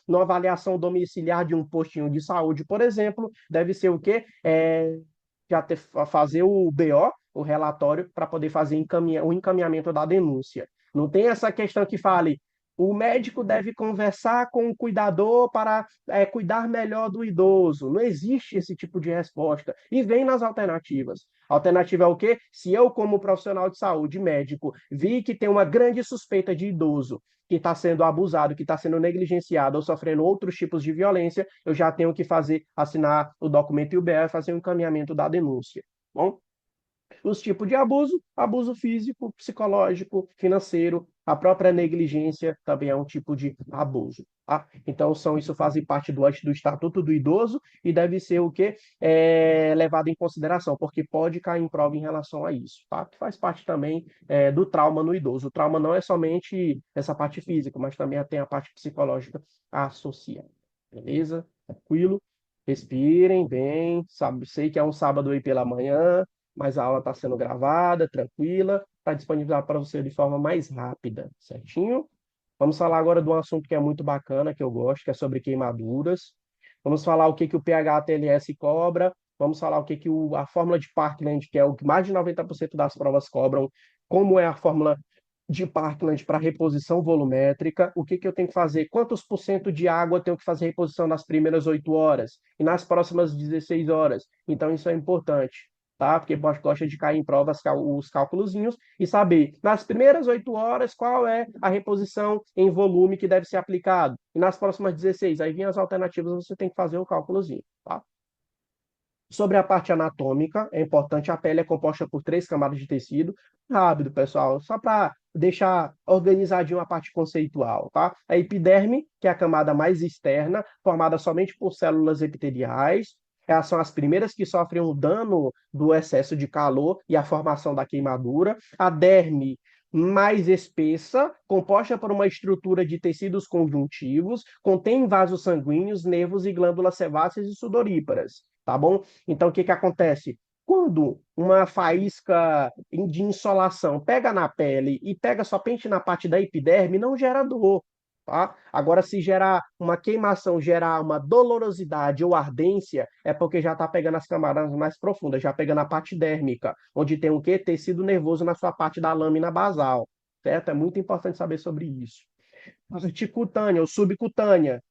Speaker 1: na avaliação domiciliar de um postinho de saúde, por exemplo, deve ser o quê? Fazer o BO, o relatório, para poder fazer o encaminhamento da denúncia. Não tem essa questão que fale, o médico deve conversar com o cuidador para cuidar melhor do idoso. Não existe esse tipo de resposta. E vem nas alternativas. A alternativa é o quê? Se eu, como profissional de saúde, médico, vi que tem uma grande suspeita de idoso que está sendo abusado, que está sendo negligenciado ou sofrendo outros tipos de violência, eu já tenho que assinar o documento IUBR e fazer o encaminhamento da denúncia. Bom, os tipos de abuso, abuso físico, psicológico, financeiro, a própria negligência também é um tipo de abuso. Tá? Então, isso fazem parte do Estatuto do Idoso e deve ser o que levado em consideração, porque pode cair em prova em relação a isso. Tá? Que faz parte também do trauma no idoso. O trauma não é somente essa parte física, mas também tem a parte psicológica associada. Beleza? Tranquilo? Respirem bem. Sabe, sei que é um sábado aí pela manhã, mas a aula está sendo gravada, tranquila, está disponibilizada para você de forma mais rápida, certinho? Vamos falar agora de um assunto que é muito bacana, que eu gosto, que é sobre queimaduras. Vamos falar o que, que o PH-TLS cobra, vamos falar o que, que a fórmula de Parkland, que é o que mais de 90% das provas cobram, como é a fórmula de Parkland para reposição volumétrica, o que, que eu tenho que fazer, quantos por cento de água eu tenho que fazer reposição nas primeiras 8 horas e nas próximas 16 horas. Então, isso é importante, tá? Porque gosta de cair em provas os cálculozinhos e saber, nas primeiras 8 horas, qual é a reposição em volume que deve ser aplicado. E nas próximas 16, aí vem as alternativas, você tem que fazer o cálculozinho, tá? Sobre a parte anatômica, é importante, a pele é composta por 3 camadas de tecido. Rápido, pessoal, só para deixar organizadinho a parte conceitual, tá? A epiderme, que é a camada mais externa, formada somente por células epiteliais. Elas são as primeiras que sofrem o dano do excesso de calor e a formação da queimadura. A derme, mais espessa, composta por uma estrutura de tecidos conjuntivos, contém vasos sanguíneos, nervos e glândulas sebáceas e sudoríparas, tá bom? Então, o que que acontece? Quando uma faísca de insolação pega na pele e pega somente na parte da epiderme, não gera dor, tá? Agora, se gerar uma queimação, gerar uma dolorosidade ou ardência, é porque já está pegando as camadas mais profundas, já pega na parte dérmica, onde tem o quê? Tecido nervoso na sua parte da lâmina basal, certo? É muito importante saber sobre isso. A parte cutânea ou subcutânea,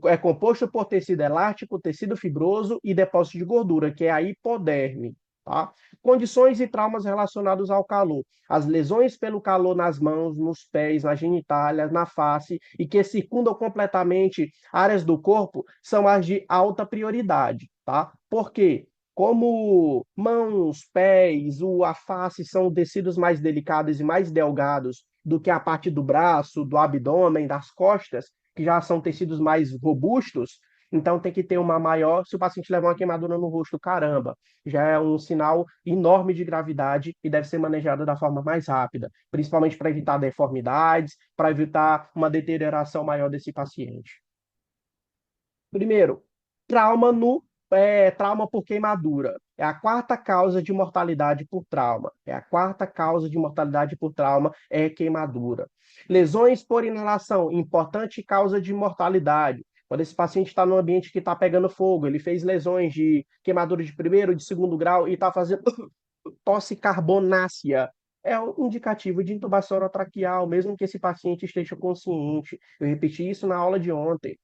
Speaker 1: é composto por tecido elástico, tecido fibroso e depósito de gordura, que é a hipoderme. Tá? Condições e traumas relacionados ao calor. As lesões pelo calor nas mãos, nos pés, na genitália, na face e que circundam completamente áreas do corpo são as de alta prioridade. Tá? Por quê? Como mãos, pés, a face são tecidos mais delicados e mais delgados do que a parte do braço, do abdômen, das costas, que já são tecidos mais robustos, então tem que ter uma maior. Se o paciente levar uma queimadura no rosto, caramba, já é um sinal enorme de gravidade e deve ser manejada da forma mais rápida, principalmente para evitar deformidades, para evitar uma deterioração maior desse paciente. Primeiro, trauma por queimadura. É a quarta causa de mortalidade por trauma. É a quarta causa de mortalidade por trauma é queimadura. Lesões por inalação, importante causa de mortalidade. Quando esse paciente está no ambiente que está pegando fogo, ele fez lesões de queimadura de primeiro, de segundo grau e está fazendo tosse carbonácea. É um indicativo de intubação orotraqueal, mesmo que esse paciente esteja consciente. Eu repeti isso na aula de ontem.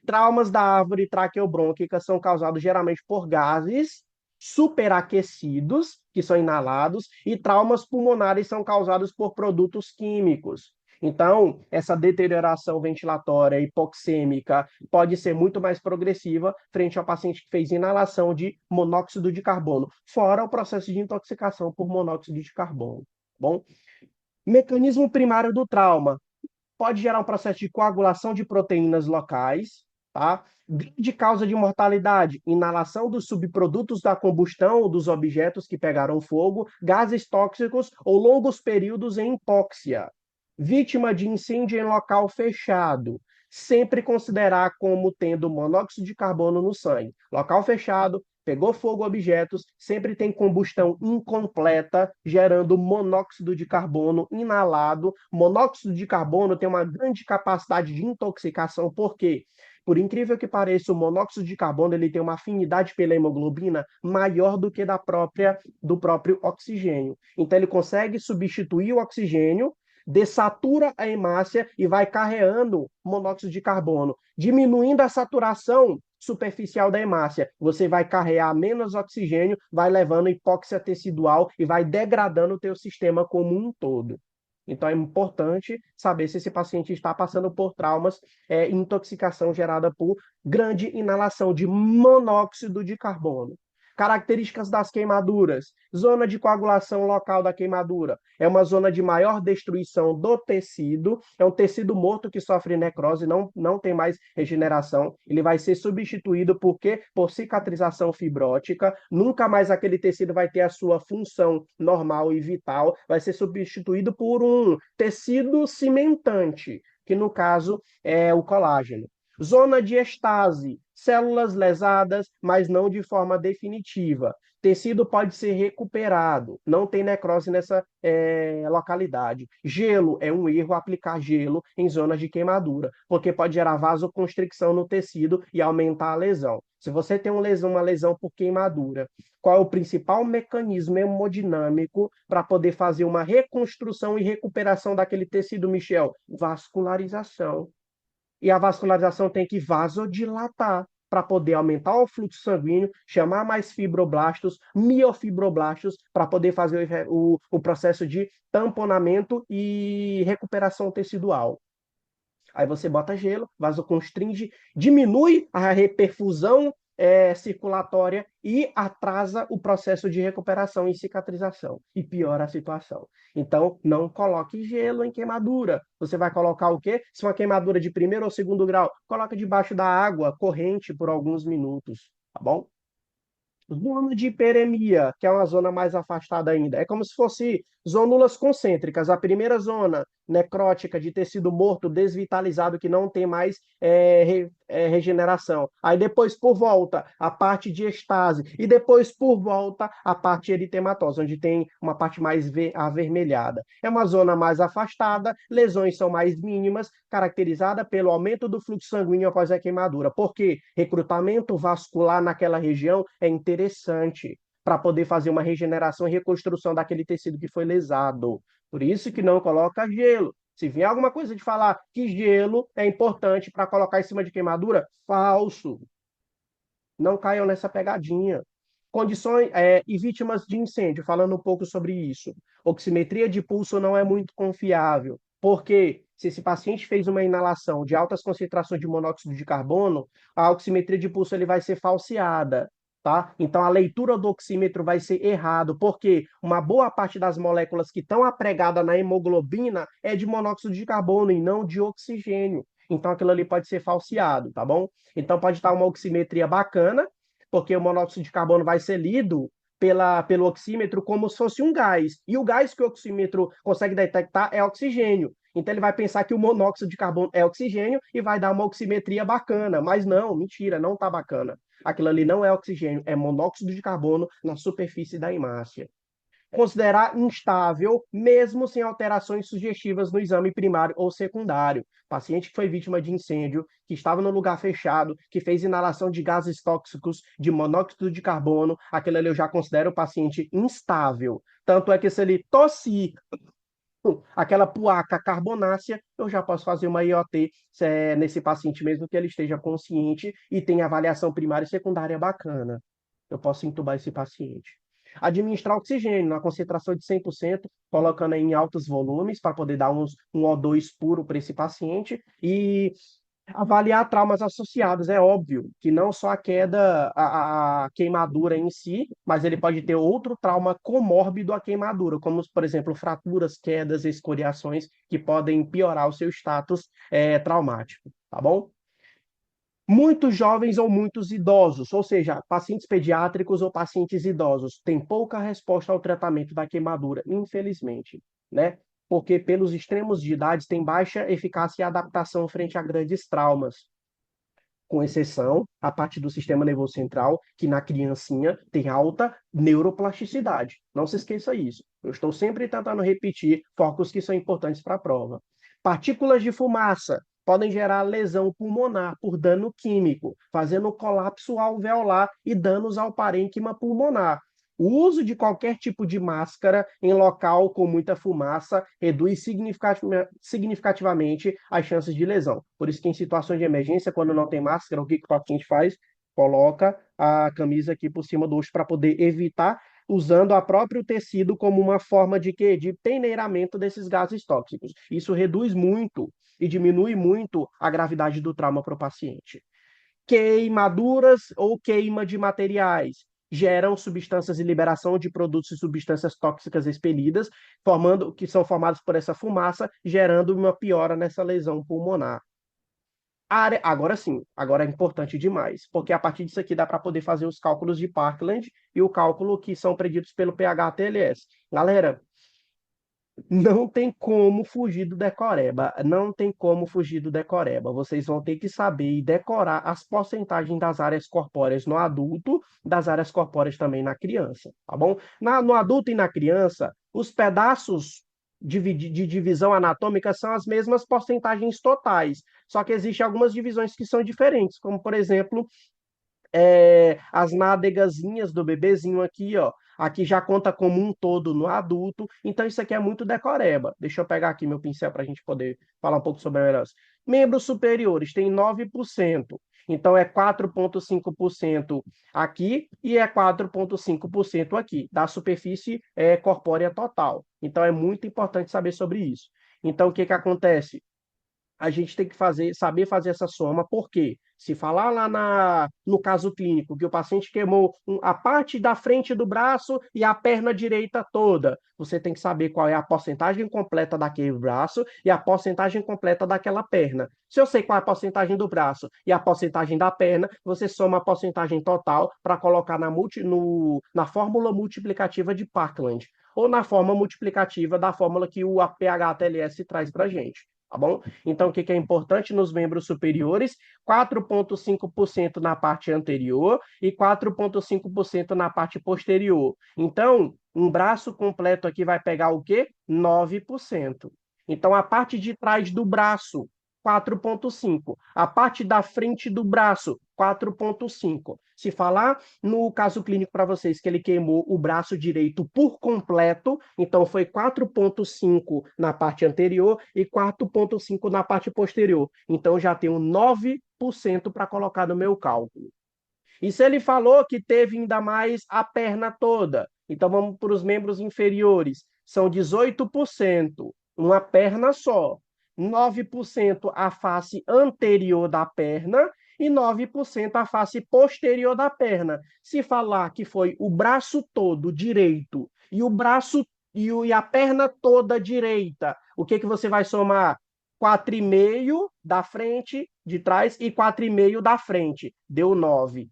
Speaker 1: Traumas da árvore traqueobrônquica são causados geralmente por gases superaquecidos, que são inalados, e traumas pulmonares são causados por produtos químicos. Então, essa deterioração ventilatória hipoxêmica pode ser muito mais progressiva frente ao paciente que fez inalação de monóxido de carbono, fora o processo de intoxicação por monóxido de carbono. Bom, mecanismo primário do trauma pode gerar um processo de coagulação de proteínas locais, tá? Grande causa de mortalidade, inalação dos subprodutos da combustão dos objetos que pegaram fogo, gases tóxicos ou longos períodos em hipóxia. Vítima de incêndio em local fechado, sempre considerar como tendo monóxido de carbono no sangue. Local fechado, pegou fogo objetos, sempre tem combustão incompleta, gerando monóxido de carbono inalado. Monóxido de carbono tem uma grande capacidade de intoxicação, por quê? Por incrível que pareça, o monóxido de carbono ele tem uma afinidade pela hemoglobina maior do que do próprio oxigênio. Então, ele consegue substituir o oxigênio, dessatura a hemácia e vai carreando monóxido de carbono, diminuindo a saturação superficial da hemácia. Você vai carregar menos oxigênio, vai levando hipóxia tecidual e vai degradando o teu sistema como um todo. Então é importante saber se esse paciente está passando por traumas, intoxicação gerada por grande inalação de monóxido de carbono. Características das queimaduras. Zona de coagulação local da queimadura. É uma zona de maior destruição do tecido. É um tecido morto que sofre necrose, não tem mais regeneração. Ele vai ser substituído por quê? Por cicatrização fibrótica. Nunca mais aquele tecido vai ter a sua função normal e vital. Vai ser substituído por um tecido cimentante, que no caso é o colágeno. Zona de estase, células lesadas, mas não de forma definitiva. Tecido pode ser recuperado, não tem necrose nessa localidade. Gelo é um erro aplicar gelo em zonas de queimadura, porque pode gerar vasoconstricção no tecido e aumentar a lesão. Se você tem uma lesão por queimadura, qual é o principal mecanismo hemodinâmico para poder fazer uma reconstrução e recuperação daquele tecido, Michel? Vascularização. E a vascularização tem que vasodilatar para poder aumentar o fluxo sanguíneo, chamar mais fibroblastos, miofibroblastos, para poder fazer o processo de tamponamento e recuperação tecidual. Aí você bota gelo, vasoconstringe, diminui a reperfusão circulatória e atrasa o processo de recuperação e cicatrização e piora a situação. Então, não coloque gelo em queimadura. Você vai colocar o quê? Se uma queimadura de primeiro ou segundo grau, coloca debaixo da água corrente por alguns minutos, tá bom? Zona de hiperemia, que é uma zona mais afastada ainda. É como se fosse zonulas concêntricas. A primeira zona necrótica de tecido morto, desvitalizado, que não tem mais regeneração. Aí depois, por volta, a parte de estase. E depois, por volta, a parte eritematosa, onde tem uma parte mais avermelhada. É uma zona mais afastada, lesões são mais mínimas, caracterizada pelo aumento do fluxo sanguíneo após a queimadura. Por quê? Recrutamento vascular naquela região é interessante para poder fazer uma regeneração e reconstrução daquele tecido que foi lesado. Por isso que não coloca gelo. Se vier alguma coisa de falar que gelo é importante para colocar em cima de queimadura, falso. Não caiam nessa pegadinha. Condições e vítimas de incêndio, falando um pouco sobre isso. Oximetria de pulso não é muito confiável, porque se esse paciente fez uma inalação de altas concentrações de monóxido de carbono, a oximetria de pulso ele vai ser falseada, tá? Então a leitura do oxímetro vai ser errado, porque uma boa parte das moléculas que estão apregadas na hemoglobina é de monóxido de carbono e não de oxigênio. Então aquilo ali pode ser falseado, tá bom? Então pode estar uma oximetria bacana, porque o monóxido de carbono vai ser lido pelo oxímetro como se fosse um gás. E o gás que o oxímetro consegue detectar é oxigênio. Então ele vai pensar que o monóxido de carbono é oxigênio e vai dar uma oximetria bacana. Mas não, mentira, não está bacana. Aquilo ali não é oxigênio, é monóxido de carbono na superfície da hemácia. Considerar instável, mesmo sem alterações sugestivas no exame primário ou secundário. Paciente que foi vítima de incêndio, que estava no lugar fechado, que fez inalação de gases tóxicos, de monóxido de carbono, aquele ali eu já considero o paciente instável. Tanto é que se ele tossir aquela placa carbonácea, eu já posso fazer uma IOT nesse paciente mesmo que ele esteja consciente e tenha avaliação primária e secundária bacana. Eu posso intubar esse paciente. Administrar oxigênio na concentração de 100%, colocando em altos volumes para poder dar um O2 puro para esse paciente e avaliar traumas associados. É óbvio que não só a queda, a queimadura em si, mas ele pode ter outro trauma comórbido à queimadura, como, por exemplo, fraturas, quedas, escoriações, que podem piorar o seu status traumático, tá bom? Muitos jovens ou muitos idosos, ou seja, pacientes pediátricos ou pacientes idosos, têm pouca resposta ao tratamento da queimadura, infelizmente, né? Porque pelos extremos de idade tem baixa eficácia e adaptação frente a grandes traumas, com exceção a parte do sistema nervoso central, que na criancinha tem alta neuroplasticidade. Não se esqueça isso. Eu estou sempre tentando repetir focos que são importantes para a prova. Partículas de fumaça podem gerar lesão pulmonar por dano químico, fazendo colapso alveolar e danos ao parênquima pulmonar. O uso de qualquer tipo de máscara em local com muita fumaça reduz significativamente as chances de lesão. Por isso que em situações de emergência, quando não tem máscara, o que o paciente faz? Coloca a camisa aqui por cima do rosto para poder evitar, usando o próprio tecido como uma forma de quê? De peneiramento desses gases tóxicos. Isso reduz muito e diminui muito a gravidade do trauma para o paciente. Queimaduras ou queima de materiais geram substâncias e liberação de produtos e substâncias tóxicas expelidas, que são formados por essa fumaça, gerando uma piora nessa lesão pulmonar. Agora sim, agora é importante demais, porque a partir disso aqui dá para poder fazer os cálculos de Parkland e o cálculo que são preditos pelo PH-TLS. Galera, não tem como fugir do decoreba. Não tem como fugir do decoreba. Vocês vão ter que saber e decorar as porcentagens das áreas corpóreas no adulto, das áreas corpóreas também na criança, tá bom? No adulto e na criança, os pedaços de divisão anatômica são as mesmas porcentagens totais. Só que existem algumas divisões que são diferentes, como, por exemplo, as nádegazinhas do bebezinho aqui, ó. Aqui já conta como um todo no adulto. Então, isso aqui é muito decoreba. Deixa eu pegar aqui meu pincel para a gente poder falar um pouco sobre a melhor. Membros superiores tem 9%. Então, é 4,5% aqui e é 4,5% aqui, da superfície corpórea total. Então, é muito importante saber sobre isso. Então, o que que acontece? A gente tem que saber fazer essa soma, porque se falar lá no caso clínico que o paciente queimou a parte da frente do braço e a perna direita toda, você tem que saber qual é a porcentagem completa daquele braço e a porcentagem completa daquela perna. Se eu sei qual é a porcentagem do braço e a porcentagem da perna, você soma a porcentagem total para colocar na fórmula multiplicativa de Parkland, ou na forma multiplicativa da fórmula que o PH-TLS traz para a gente. Tá bom? Então, o que é importante nos membros superiores? 4,5% na parte anterior e 4,5% na parte posterior. Então, um braço completo aqui vai pegar o quê? 9%. Então, a parte de trás do braço, 4,5%. A parte da frente do braço, 4,5%. Se falar no caso clínico para vocês que ele queimou o braço direito por completo, então foi 4,5 na parte anterior e 4,5 na parte posterior. Então já tenho 9% para colocar no meu cálculo. E se ele falou que teve ainda mais a perna toda, então vamos para os membros inferiores, são 18%, uma perna só. 9% a face anterior da perna e 9% a face posterior da perna. Se falar que foi o braço todo direito e o braço e a perna toda direita, o que que você vai somar? 4,5 da frente, de trás, e 4,5 da frente. Deu 9.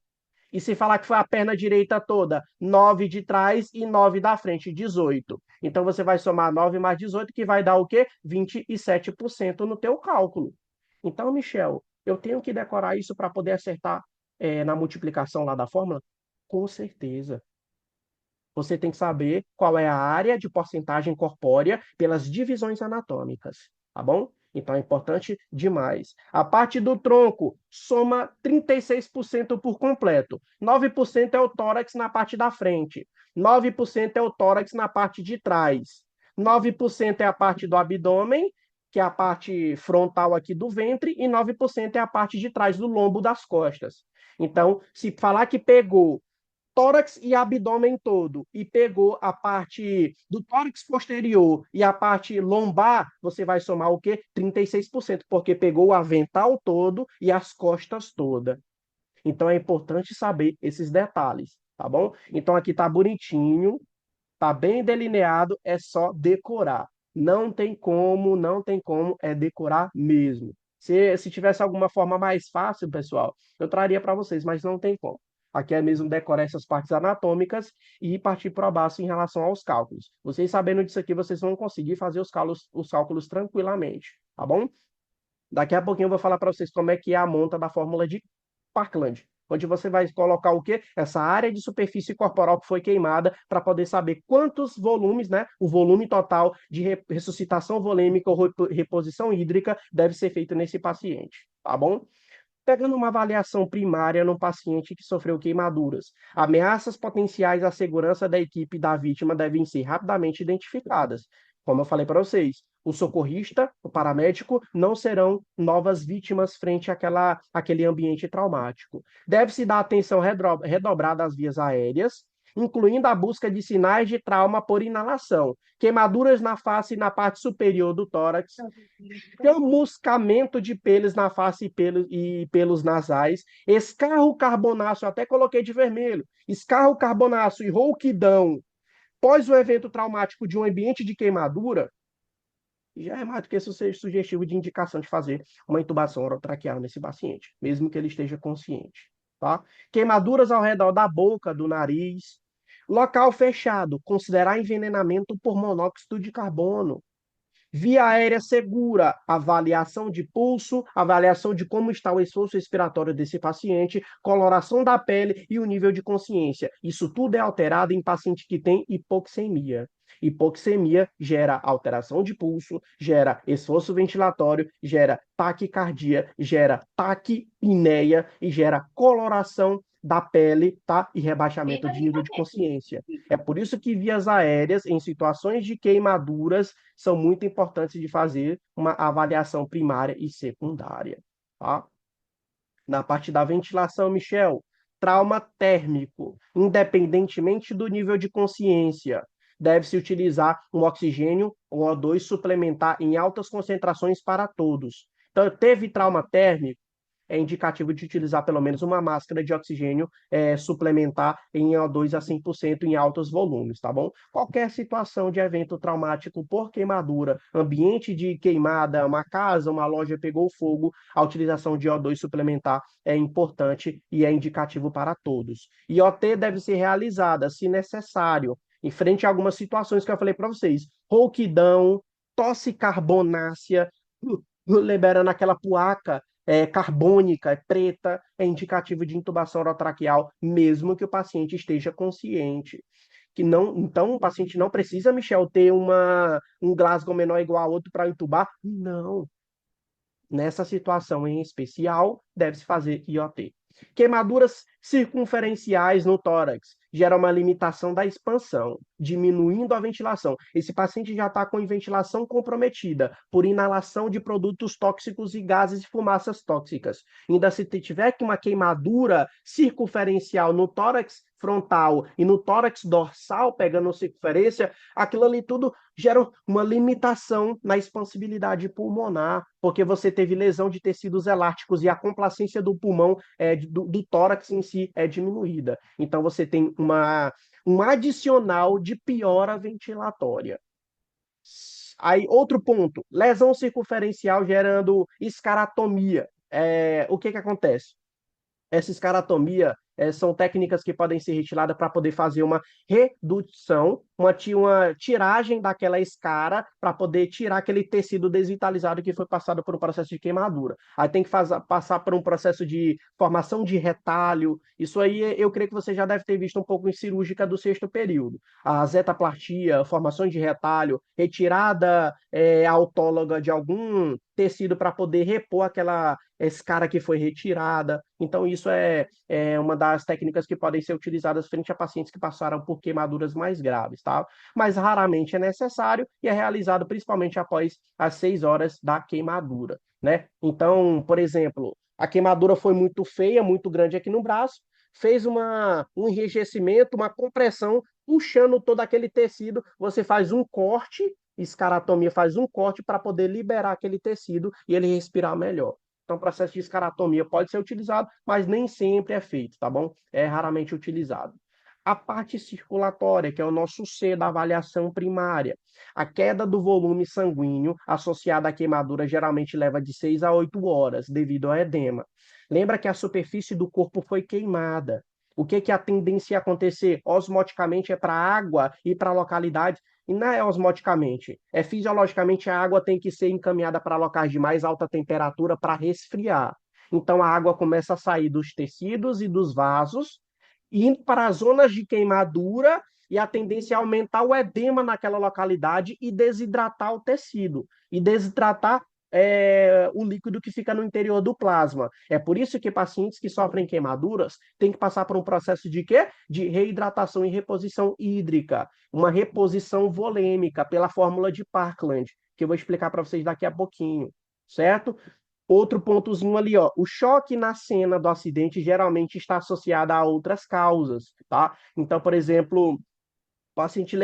Speaker 1: E se falar que foi a perna direita toda, 9 de trás e 9 da frente, 18. Então você vai somar 9 mais 18, que vai dar o quê? 27% no teu cálculo. Então, Michel, eu tenho que decorar isso para poder acertar na multiplicação lá da fórmula? Com certeza. Você tem que saber qual é a área de porcentagem corpórea pelas divisões anatômicas, tá bom? Então é importante demais. A parte do tronco soma 36% por completo. 9% é o tórax na parte da frente. 9% é o tórax na parte de trás. 9% é a parte do abdômen, que é a parte frontal aqui do ventre, e 9% é a parte de trás do lombo das costas. Então, se falar que pegou tórax e abdômen todo e pegou a parte do tórax posterior e a parte lombar, você vai somar o quê? 36%, porque pegou o avental todo e as costas todas. Então é importante saber esses detalhes, tá bom? Então aqui tá bonitinho, tá bem delineado, é só decorar. Não tem como, é decorar mesmo. Se tivesse alguma forma mais fácil, pessoal, eu traria para vocês, mas não tem como. Aqui é mesmo decorar essas partes anatômicas e partir para baixo em relação aos cálculos. Vocês sabendo disso aqui, vocês vão conseguir fazer os cálculos tranquilamente, tá bom? Daqui a pouquinho eu vou falar para vocês como é que é a monta da fórmula de Parkland, onde você vai colocar o quê? Essa área de superfície corporal que foi queimada para poder saber quantos volumes, né? O volume total de ressuscitação volêmica ou reposição hídrica deve ser feito nesse paciente, tá bom? Pegando uma avaliação primária num paciente que sofreu queimaduras, ameaças potenciais à segurança da equipe da vítima devem ser rapidamente identificadas. Como eu falei para vocês, o socorrista, o paramédico, não serão novas vítimas frente àquele ambiente traumático. Deve-se dar atenção redobrada às vias aéreas, incluindo a busca de sinais de trauma por inalação, queimaduras na face e na parte superior do tórax, chamuscamento de pelos na face e pelos nasais, escarro carbonáceo, até coloquei de vermelho, escarro carbonáceo e rouquidão pós o evento traumático de um ambiente de queimadura, já é mais do que sugestivo de indicação de fazer uma intubação orotraqueal nesse paciente, mesmo que ele esteja consciente. Tá? Queimaduras ao redor da boca, do nariz. Local fechado, considerar envenenamento por monóxido de carbono. Via aérea segura, avaliação de pulso, avaliação de como está o esforço respiratório desse paciente, coloração da pele e o nível de consciência. Isso tudo é alterado em paciente que tem hipoxemia. Hipoxemia gera alteração de pulso, gera esforço ventilatório, gera taquicardia, gera taquipneia e gera coloração da pele, tá? E rebaixamento de nível de consciência. É por isso que vias aéreas, em situações de queimaduras, são muito importantes de fazer uma avaliação primária e secundária. Tá? Na parte da ventilação, Michel, trauma térmico, independentemente do nível de consciência, deve-se utilizar um oxigênio ou O2 suplementar em altas concentrações para todos. Então, teve trauma térmico, é indicativo de utilizar pelo menos uma máscara de oxigênio suplementar em O2 a 100% em altos volumes, tá bom? Qualquer situação de evento traumático por queimadura, ambiente de queimada, uma casa, uma loja pegou fogo, a utilização de O2 suplementar é importante e é indicativo para todos. E OT deve ser realizada, se necessário, em frente a algumas situações que eu falei para vocês, rouquidão, tosse carbonácea, liberando aquela puaca carbônica, preta, é indicativo de intubação orotraqueal, mesmo que o paciente esteja consciente. Que não, então, o paciente não precisa, Michel, ter um Glasgow menor ou igual a outro para intubar? Não. Nessa situação em especial, deve-se fazer IOT. Queimaduras circunferenciais no tórax gera uma limitação da expansão, diminuindo a ventilação. Esse paciente já está com ventilação comprometida por inalação de produtos tóxicos e gases e fumaças tóxicas. Ainda se tiver uma queimadura circunferencial no tórax frontal e no tórax dorsal, pegando circunferência, aquilo ali tudo gera uma limitação na expansibilidade pulmonar, porque você teve lesão de tecidos elásticos e a complacência do pulmão, do tórax em si, é diminuída. Então, você tem um adicional de piora ventilatória. Aí, outro ponto, lesão circunferencial gerando escaratomia. O que acontece? Essa escaratomia são técnicas que podem ser retiradas para poder fazer uma redução, uma tiragem daquela escara para poder tirar aquele tecido desvitalizado que foi passado por um processo de queimadura. Aí tem que passar por um processo de formação de retalho. Isso aí eu creio que você já deve ter visto um pouco em cirúrgica do sexto período. A zetaplastia, formações de retalho, retirada autóloga de algum tecido para poder repor aquela escara que foi retirada. Então, isso é uma das técnicas que podem ser utilizadas frente a pacientes que passaram por queimaduras mais graves, tá? Mas raramente é necessário e é realizado principalmente após as 6 horas da queimadura, né? Então, por exemplo, a queimadura foi muito feia, muito grande aqui no braço, fez um enrijecimento, uma compressão, puxando todo aquele tecido, você faz um corte, escaratomia faz um corte para poder liberar aquele tecido e ele respirar melhor. Então, o processo de escaratomia pode ser utilizado, mas nem sempre é feito, tá bom? É raramente utilizado. A parte circulatória, que é o nosso C da avaliação primária. A queda do volume sanguíneo associada à queimadura geralmente leva de 6 a 8 horas, devido ao edema. Lembra que a superfície do corpo foi queimada. O que, que a tendência a acontecer? Osmoticamente é para a água e para a localidade. E não é osmoticamente. É fisiologicamente a água tem que ser encaminhada para locais de mais alta temperatura para resfriar. Então a água começa a sair dos tecidos e dos vasos indo para as zonas de queimadura e a tendência é aumentar o edema naquela localidade e desidratar o tecido, e desidratar o líquido que fica no interior do plasma. É por isso que pacientes que sofrem queimaduras têm que passar por um processo de quê? De reidratação e reposição hídrica, uma reposição volêmica pela fórmula de Parkland, que eu vou explicar para vocês daqui a pouquinho, certo? Outro pontozinho ali, ó. O choque na cena do acidente geralmente está associado a outras causas, tá? Então, por exemplo, o paciente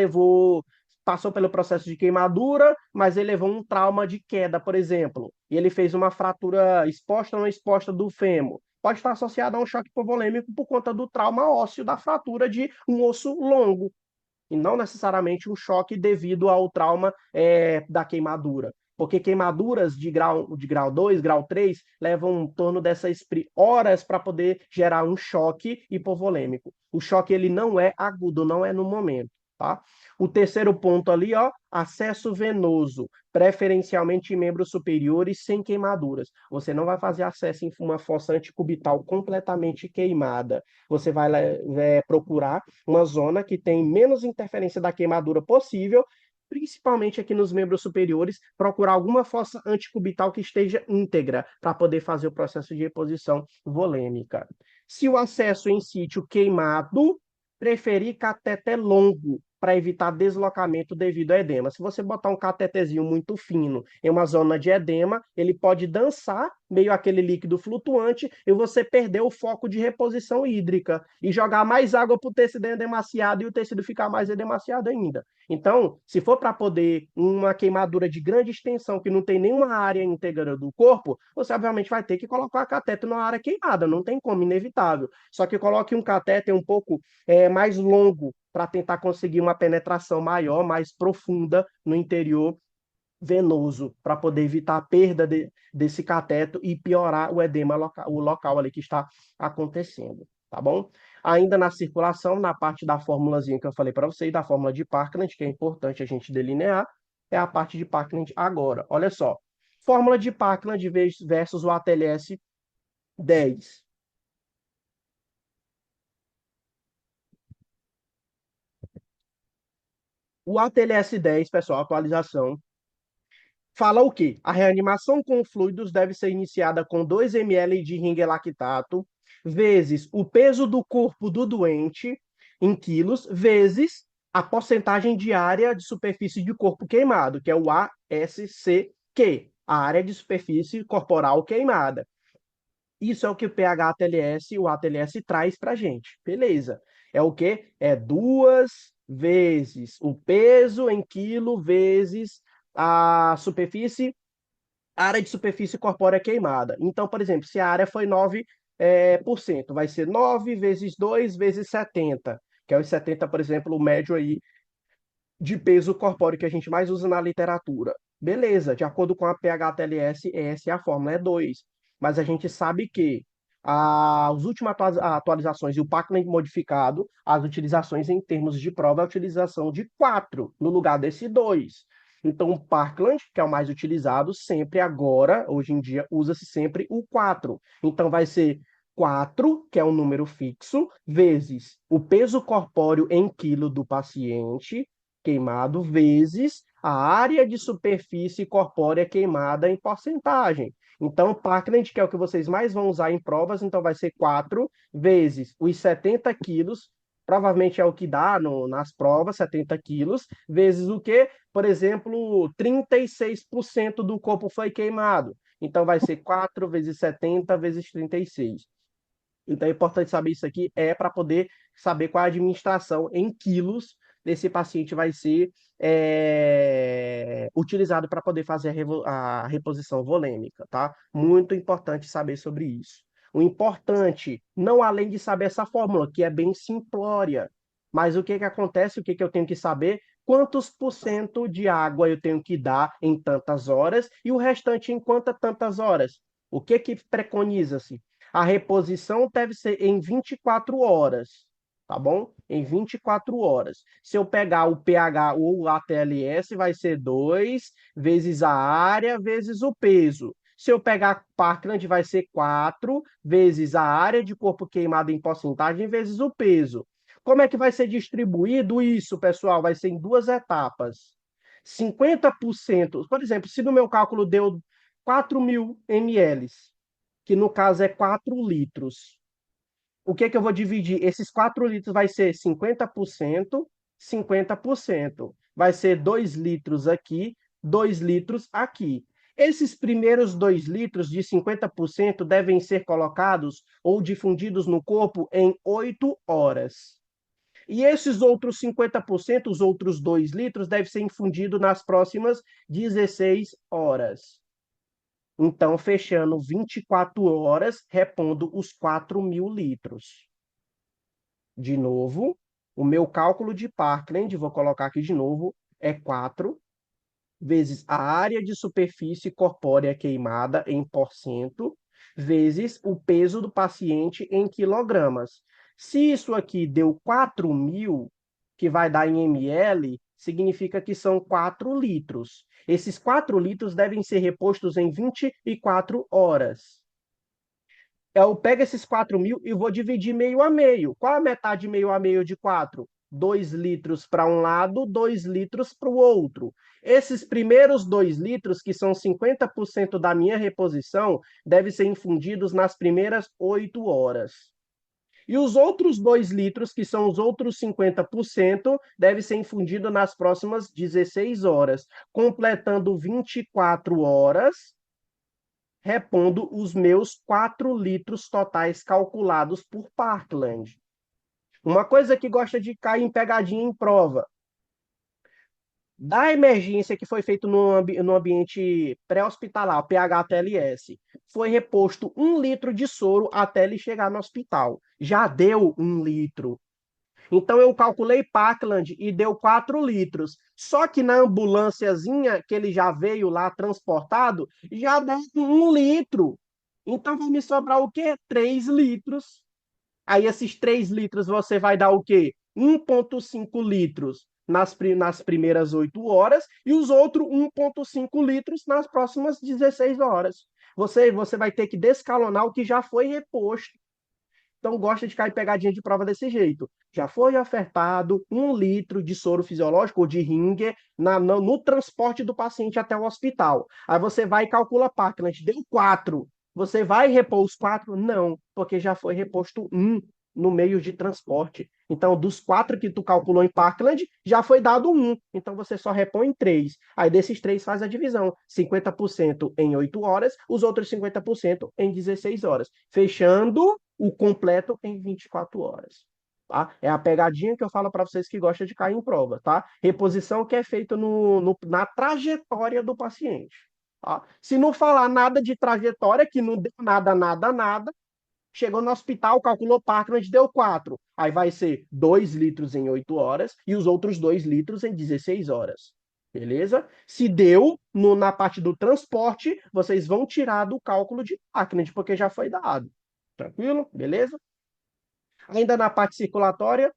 Speaker 1: passou pelo processo de queimadura, mas ele levou um trauma de queda, por exemplo, e ele fez uma fratura exposta ou não exposta do fêmur. Pode estar associado a um choque hipovolêmico por conta do trauma ósseo da fratura de um osso longo, e não necessariamente um choque devido ao trauma da queimadura. Porque queimaduras de grau 2, grau 3, levam em torno dessas horas para poder gerar um choque hipovolêmico. O choque ele não é agudo, não é no momento. Tá? O terceiro ponto ali, ó, acesso venoso, preferencialmente em membros superiores sem queimaduras. Você não vai fazer acesso em uma fossa anticubital completamente queimada. Você vai procurar uma zona que tem menos interferência da queimadura possível, principalmente aqui nos membros superiores, procurar alguma fossa anticubital que esteja íntegra para poder fazer o processo de reposição volêmica. Se o acesso em sítio queimado, preferir cateter longo para evitar deslocamento devido ao edema. Se você botar um catetezinho muito fino em uma zona de edema, ele pode dançar meio aquele líquido flutuante e você perder o foco de reposição hídrica e jogar mais água para o tecido edemaciado e o tecido ficar mais edemaciado ainda. Então, se for para poder uma queimadura de grande extensão que não tem nenhuma área íntegra do corpo, você obviamente vai ter que colocar a catéter na área queimada, não tem como, inevitável. Só que coloque um catéter um pouco mais longo para tentar conseguir uma penetração maior, mais profunda no interior venoso, para poder evitar a perda desse cateto e piorar o edema local, o local ali que está acontecendo, tá bom? Ainda na circulação, na parte da formulazinha que eu falei para vocês, da fórmula de Parkland, que é importante a gente delinear, é a parte de Parkland agora. Olha só, fórmula de Parkland versus o ATLS 10. O ATLS 10, pessoal, atualização, fala o quê? A reanimação com fluidos deve ser iniciada com 2 ml de ringue lactato, vezes o peso do corpo do doente, em quilos, vezes a porcentagem diária de superfície de corpo queimado, que é o ASCQ, a área de superfície corporal queimada. Isso é o que o PH-ATLS, o ATLS traz para a gente. Beleza. É o quê? É 2 vezes o peso em quilo vezes a superfície, área de superfície corpórea queimada. Então, por exemplo, se a área foi 9%, vai ser 9 vezes 2 vezes 70, que é os 70, por exemplo, o médio aí de peso corpóreo que a gente mais usa na literatura. Beleza, de acordo com a PHTLS, essa é a fórmula, é 2. Mas a gente sabe que as últimas atualizações e o Parkland modificado, as utilizações em termos de prova, é a utilização de 4 no lugar desse 2. Então, o Parkland, que é o mais utilizado, sempre agora, hoje em dia, usa-se sempre o 4. Então, vai ser 4, que é um número fixo, vezes o peso corpóreo em quilo do paciente, queimado vezes a área de superfície corpórea queimada em porcentagem. Então, Parkland, que é o que vocês mais vão usar em provas, então vai ser 4 vezes os 70 quilos, provavelmente é o que dá nas provas, 70 quilos, vezes o que? Por exemplo, 36% do corpo foi queimado. Então, vai ser 4 vezes 70 vezes 36. Então é importante saber isso aqui, para poder saber qual a administração em quilos desse paciente vai ser utilizado para poder fazer a reposição volêmica, tá? Muito importante saber sobre isso. O importante, não além de saber essa fórmula, que é bem simplória, Mas o que que acontece? O que que eu tenho que saber? Quantos por cento de água eu tenho que dar em tantas horas e o restante em quantas tantas horas? O que que preconiza-se? A reposição deve ser em 24 horas, tá bom? Em 24 horas. Se eu pegar o pH ou o ATLS, vai ser 2 vezes a área vezes o peso. Se eu pegar Parkland, vai ser 4 vezes a área de corpo queimado em porcentagem vezes o peso. Como é que vai ser distribuído isso, pessoal? Vai ser em duas etapas. 50%, por exemplo, se no meu cálculo deu 4.000 ml, que no caso é 4 litros, o que que eu vou dividir? Esses 4 litros vai ser 50%, 50%. Vai ser 2 litros aqui, 2 litros aqui. Esses primeiros 2 litros de 50% devem ser colocados ou difundidos no corpo em 8 horas. E esses outros 50%, os outros 2 litros, devem ser infundidos nas próximas 16 horas. Então, fechando 24 horas, repondo os 4.000 litros. De novo, o meu cálculo de Parkland, vou colocar aqui de novo, é 4 vezes a área de superfície corpórea queimada em porcento, vezes o peso do paciente em quilogramas. Se isso aqui deu 4.000, que vai dar em ml, significa que são 4 litros. Esses 4 litros devem ser repostos em 24 horas. Eu pego esses 4.000 e vou dividir meio a meio. Qual a metade meio a meio de 4? 2 litros para um lado, 2 litros para o outro. Esses primeiros 2 litros, que são 50% da minha reposição, devem ser infundidos nas primeiras 8 horas. E os outros 2 litros, que são os outros 50%, devem ser infundidos nas próximas 16 horas, completando 24 horas, repondo os meus 4 litros totais calculados por Parkland. Uma coisa que gosta de cair em pegadinha em prova. Da emergência que foi feito no ambiente pré-hospitalar, PH-TLS, foi reposto 1 litro de soro até ele chegar no hospital. Já deu 1 litro. Então eu calculei Parkland e deu 4 litros. Só que na ambulânciazinha que ele já veio lá transportado, já deu 1 litro. Então vai me sobrar o quê? 3 litros. Aí esses 3 litros você vai dar o quê? 1,5 litros nas primeiras 8 horas e os outros 1,5 litros nas próximas 16 horas. Você vai ter que descalonar o que já foi reposto. Então, gosta de cair pegadinha de prova desse jeito. Já foi ofertado 1 litro de soro fisiológico ou de Ringer no transporte do paciente até o hospital. Aí você vai e calcula Parkland, deu 4. Você vai repor os 4? Não, porque já foi reposto 1 no meio de transporte. Então, dos 4 que tu calculou em Parkland, já foi dado 1. Então, você só repõe 3. Aí, desses 3, faz a divisão. 50% em 8 horas, os outros 50% em 16 horas. Fechando o completo em 24 horas. Tá? É a pegadinha que eu falo para vocês que gostam de cair em prova. Tá? Reposição que é feita na trajetória do paciente. Tá? Se não falar nada de trajetória, que não deu nada, nada, nada, chegou no hospital, calculou Parkland, deu 4. Aí vai ser 2 litros em 8 horas e os outros 2 litros em 16 horas. Beleza? Se deu na parte do transporte, vocês vão tirar do cálculo de Parkland, porque já foi dado. Tranquilo? Beleza? Ainda na parte circulatória,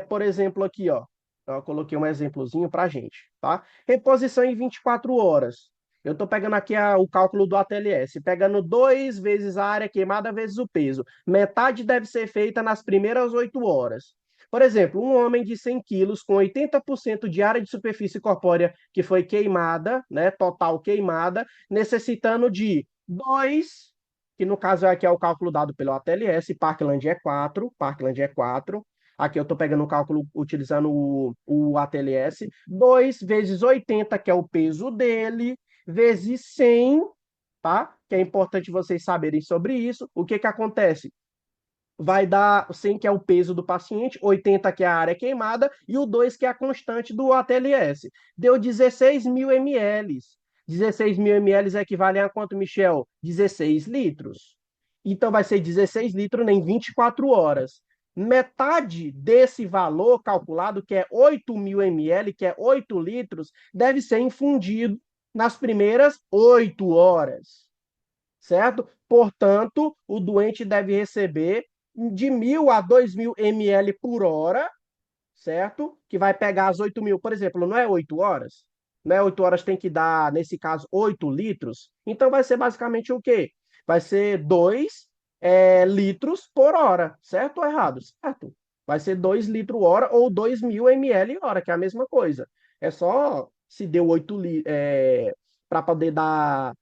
Speaker 1: por exemplo, aqui, ó, eu coloquei um exemplozinho para a gente, tá? Reposição em 24 horas. Eu estou pegando aqui o cálculo do ATLS, pegando 2 vezes a área queimada vezes o peso. Metade deve ser feita nas primeiras 8 horas. Por exemplo, um homem de 100 quilos com 80% de área de superfície corpórea que foi queimada, né, total queimada, necessitando de 2, que no caso aqui é o cálculo dado pelo ATLS, Parkland é 4, Parkland é 4. Aqui eu estou pegando o cálculo utilizando o ATLS. 2 vezes 80, que é o peso dele, vezes 100, tá? Que é importante vocês saberem sobre isso. O que que acontece? Vai dar 100, que é o peso do paciente, 80, que é a área queimada, e o 2, que é a constante do ATLS. Deu 16.000 ml. 16.000 ml equivalem a quanto, Michel? 16 litros. Então vai ser 16 litros em 24 horas. metade desse valor calculado, que é 8.000 ml, que é 8 litros, deve ser infundido nas primeiras 8 horas, certo? Portanto, o doente deve receber de 1.000 a 2.000 ml por hora, certo? Que vai pegar as 8.000, por exemplo, não é 8 horas? Não é 8 horas, tem que dar, nesse caso, 8 litros. Então vai ser basicamente o quê? Vai ser 2 litros por hora, certo ou errado? Certo. Vai ser 2 litros hora ou 2.000 ml hora, que é a mesma coisa. É só se deu 8 litros, para poder dar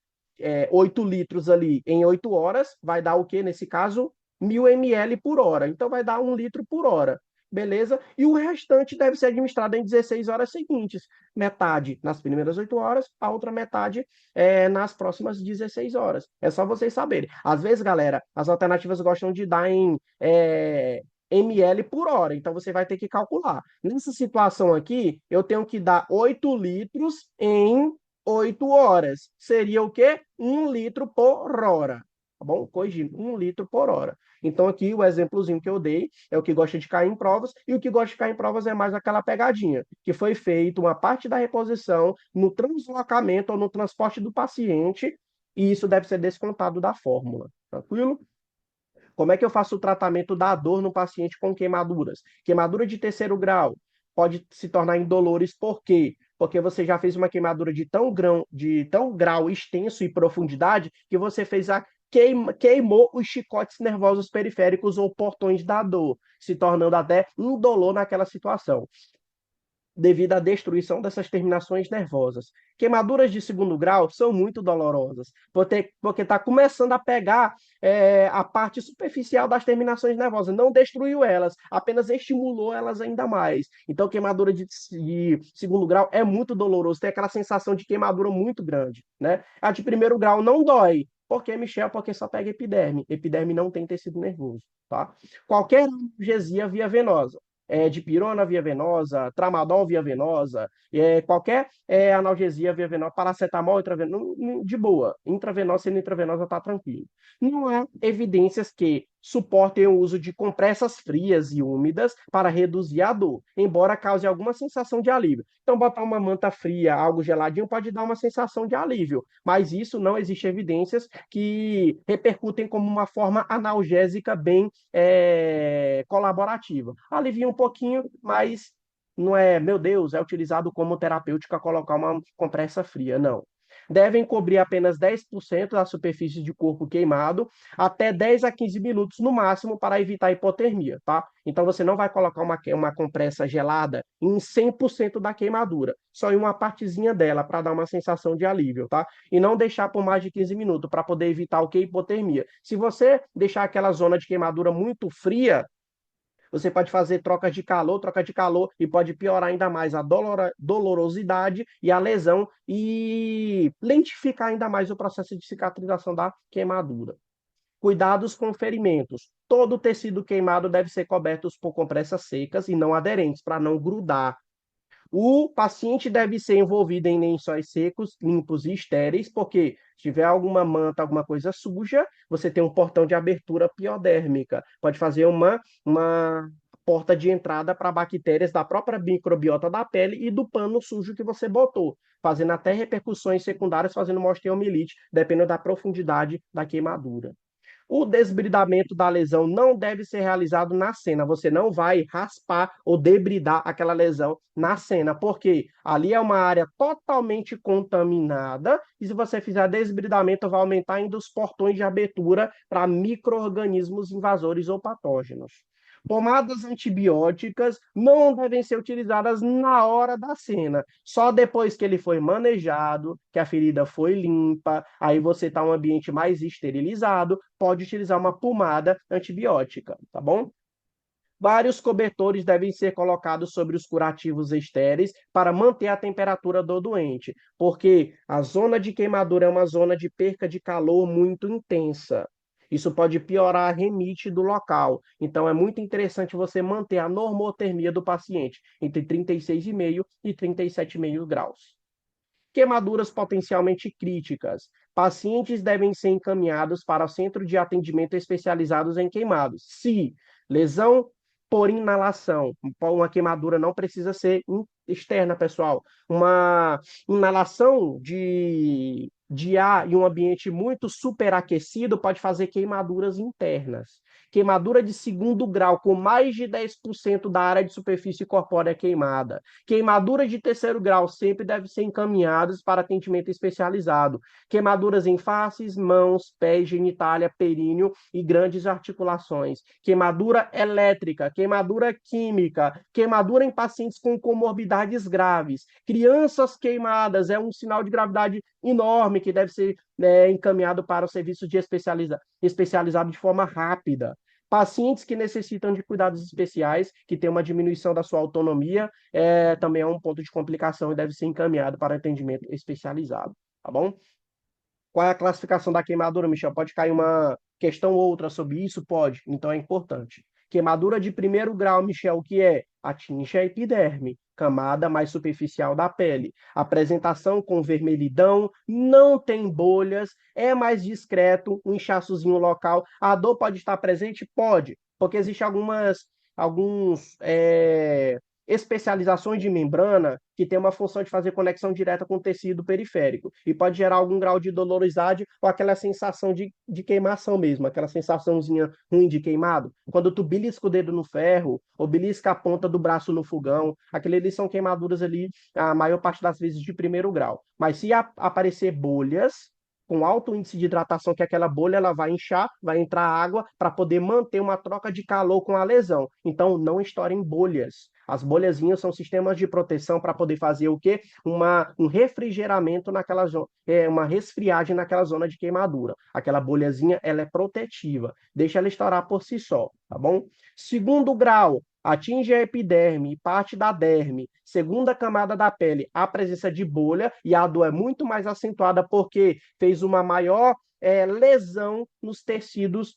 Speaker 1: 8 litros ali em 8 horas, vai dar o quê? Nesse caso, 1.000 ml por hora. Então vai dar 1 litro por hora. Beleza? E o restante deve ser administrado em 16 horas seguintes. Metade nas primeiras 8 horas, a outra metade nas próximas 16 horas. É só vocês saberem. Às vezes, galera, as alternativas gostam de dar em ml por hora, então você vai ter que calcular. Nessa situação aqui, eu tenho que dar 8 litros em 8 horas. Seria o quê? 1 litro por hora. Tá bom? Corrigindo, 1 litro por hora. Então, aqui o exemplozinho que eu dei é o que gosta de cair em provas, e o que gosta de cair em provas é mais aquela pegadinha, que foi feito uma parte da reposição no translocamento ou no transporte do paciente, e isso deve ser descontado da fórmula. Tranquilo? Como é que eu faço o tratamento da dor no paciente com queimaduras? Queimadura de terceiro grau pode se tornar indolores, por quê? Porque você já fez uma queimadura de tão grau extenso e profundidade que você fez queimou os chicotes nervosos periféricos ou portões da dor, se tornando até indolor naquela situação devido à destruição dessas terminações nervosas. Queimaduras de segundo grau são muito dolorosas, porque está começando a pegar a parte superficial das terminações nervosas, não destruiu elas, apenas estimulou elas ainda mais. Então, queimadura de segundo grau é muito doloroso, tem aquela sensação de queimadura muito grande, né? A de primeiro grau não dói. Por que, Michel? Porque só pega epiderme. Epiderme não tem tecido nervoso, tá? Qualquer analgesia via venosa, dipirona via venosa, tramadol via venosa, qualquer analgesia via venosa, paracetamol intravenosa, de boa, intravenosa, sendo intravenosa, está tranquilo. Não há evidências que suportem o uso de compressas frias e úmidas para reduzir a dor, embora cause alguma sensação de alívio. Então, botar uma manta fria, algo geladinho, pode dar uma sensação de alívio, mas isso não existe evidências que repercutem como uma forma analgésica bem colaborativa. Alivia um pouquinho, mas não é, meu Deus, é utilizado como terapêutica colocar uma compressa fria, não. Devem cobrir apenas 10% da superfície de corpo queimado, até 10 a 15 minutos no máximo, para evitar hipotermia, tá? Então você não vai colocar uma compressa gelada em 100% da queimadura, só em uma partezinha dela, para dar uma sensação de alívio, tá? E não deixar por mais de 15 minutos, para poder evitar o que? Hipotermia. Se você deixar aquela zona de queimadura muito fria, você pode fazer troca de calor, e pode piorar ainda mais a dolorosidade e a lesão e lentificar ainda mais o processo de cicatrização da queimadura. Cuidados com ferimentos. Todo o tecido queimado deve ser coberto por compressas secas e não aderentes, para não grudar. O paciente deve ser envolvido em lençóis secos, limpos e estéreis, porque se tiver alguma manta, alguma coisa suja, você tem um portão de abertura piodérmica. Pode fazer uma porta de entrada para bactérias da própria microbiota da pele e do pano sujo que você botou, fazendo até repercussões secundárias, fazendo uma osteomielite, dependendo da profundidade da queimadura. O desbridamento da lesão não deve ser realizado na cena. Você não vai raspar ou debridar aquela lesão na cena, porque ali é uma área totalmente contaminada, e se você fizer desbridamento, vai aumentar ainda os portões de abertura para micro-organismos invasores ou patógenos. Pomadas antibióticas não devem ser utilizadas na hora da cena, só depois que ele foi manejado, que a ferida foi limpa, aí você está em um ambiente mais esterilizado, pode utilizar uma pomada antibiótica, tá bom? Vários cobertores devem ser colocados sobre os curativos estéreis para manter a temperatura do doente, porque a zona de queimadura é uma zona de perca de calor muito intensa. Isso pode piorar a remite do local. Então, é muito interessante você manter a normotermia do paciente entre 36,5 e 37,5 graus. Queimaduras potencialmente críticas. Pacientes devem ser encaminhados para o centro de atendimento especializados em queimados. Se lesão por inalação. Uma queimadura não precisa ser externa, pessoal. Uma inalação de ar em um ambiente muito superaquecido pode fazer queimaduras internas. Queimadura de segundo grau, com mais de 10% da área de superfície corpórea queimada. Queimadura de terceiro grau sempre devem ser encaminhadas para atendimento especializado. Queimaduras em faces, mãos, pés, genitália, períneo e grandes articulações. Queimadura elétrica, queimadura química, queimadura em pacientes com comorbidades graves. Crianças queimadas é um sinal de gravidade enorme que deve ser encaminhado para o serviço de especializado de forma rápida. Pacientes que necessitam de cuidados especiais, que têm uma diminuição da sua autonomia, também é um ponto de complicação e deve ser encaminhado para atendimento especializado, tá bom? Qual é a classificação da queimadura, Michel? Pode cair uma questão ou outra sobre isso? Pode, então é importante. Queimadura de primeiro grau, Michel, o que é? Atinge a epiderme, camada mais superficial da pele. Apresentação com vermelhidão, não tem bolhas, é mais discreto, um inchaçozinho local. A dor pode estar presente? Pode, porque existem alguns especializações de membrana que tem uma função de fazer conexão direta com o tecido periférico e pode gerar algum grau de dolorosidade ou aquela sensação de queimação mesmo, aquela sensaçãozinha ruim de queimado. Quando tu belisca o dedo no ferro ou belisca a ponta do braço no fogão, aqueles ali são queimaduras ali, a maior parte das vezes de primeiro grau. Mas se aparecer bolhas, com alto índice de hidratação, que aquela bolha ela vai inchar, vai entrar água para poder manter uma troca de calor com a lesão. Então, não estourem bolhas. As bolhazinhas são sistemas de proteção para poder fazer o quê? Um refrigeramento naquela zona, uma resfriagem naquela zona de queimadura. Aquela bolhazinha, ela é protetiva. Deixa ela estourar por si só, tá bom? Segundo grau, atinge a epiderme e parte da derme, segunda camada da pele, a presença de bolha e a dor é muito mais acentuada porque fez uma maior lesão nos tecidos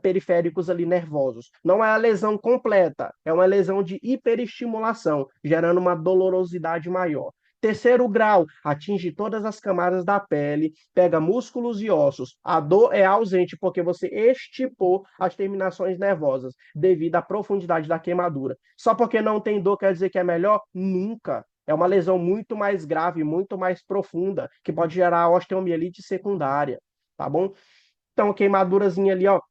Speaker 1: periféricos ali nervosos. Não é a lesão completa, é uma lesão de hiperestimulação, gerando uma dolorosidade maior. Terceiro grau, atinge todas as camadas da pele, pega músculos e ossos. A dor é ausente porque você estipou as terminações nervosas devido à profundidade da queimadura. Só porque não tem dor quer dizer que é melhor? Nunca. É uma lesão muito mais grave, muito mais profunda, que pode gerar osteomielite secundária, tá bom? Então, queimadurazinha ali, ó,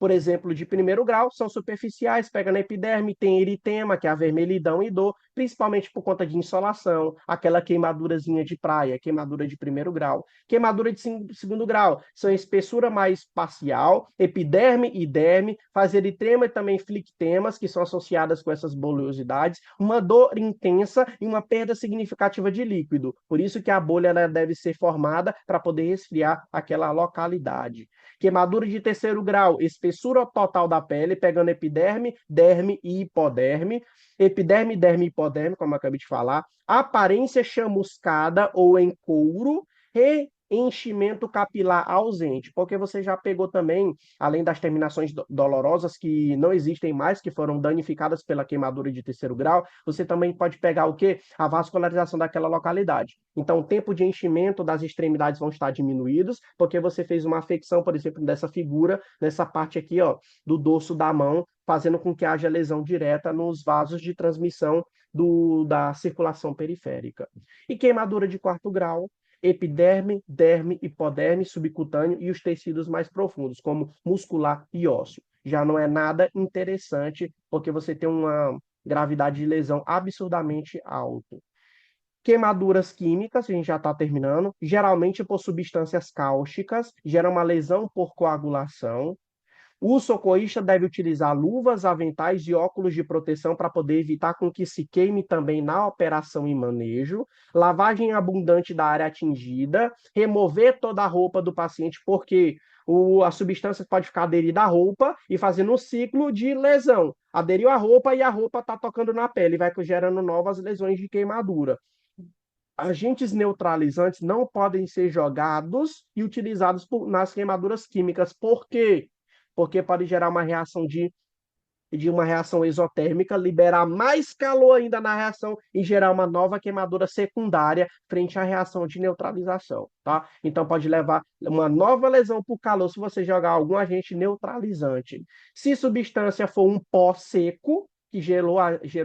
Speaker 1: por exemplo, de primeiro grau, são superficiais, pega na epiderme, tem eritema, que é a vermelhidão e dor, principalmente por conta de insolação, aquela queimadurazinha de praia, queimadura de primeiro grau. Queimadura de segundo grau, são espessura mais parcial, epiderme e derme, faz eritema e também flictemas, que são associadas com essas boliosidades, uma dor intensa e uma perda significativa de líquido. Por isso que a bolha ela deve ser formada para poder resfriar aquela localidade. Queimadura de terceiro grau, espessura total da pele, pegando epiderme, derme e hipoderme. Epiderme, derme e hipoderme, como eu acabei de falar. Aparência chamuscada ou em couro. Enchimento capilar ausente, porque você já pegou também, além das terminações dolorosas que não existem mais, que foram danificadas pela queimadura de terceiro grau, você também pode pegar o quê? A vascularização daquela localidade. Então, o tempo de enchimento das extremidades vão estar diminuídos, porque você fez uma afecção, por exemplo, dessa figura, nessa parte aqui, ó, do dorso da mão, fazendo com que haja lesão direta nos vasos de transmissão da circulação periférica. E queimadura de quarto grau, epiderme, derme, hipoderme, subcutâneo e os tecidos mais profundos, como muscular e ósseo. Já não é nada interessante, porque você tem uma gravidade de lesão absurdamente alta. Queimaduras químicas, a gente já está terminando, geralmente por substâncias cáusticas, gera uma lesão por coagulação. O socorrista deve utilizar luvas, aventais e óculos de proteção para poder evitar com que se queime também na operação e manejo. Lavagem abundante da área atingida. Remover toda a roupa do paciente, porque a substância pode ficar aderida à roupa e fazendo um ciclo de lesão. Aderiu à roupa e a roupa está tocando na pele, vai gerando novas lesões de queimadura. Agentes neutralizantes não podem ser jogados e utilizados nas queimaduras químicas. Por quê? Porque pode gerar uma reação de de uma reação exotérmica, liberar mais calor ainda na reação e gerar uma nova queimadura secundária frente à reação de neutralização, tá? Então pode levar uma nova lesão por calor se você jogar algum agente neutralizante. Se substância for um pó seco, que gerou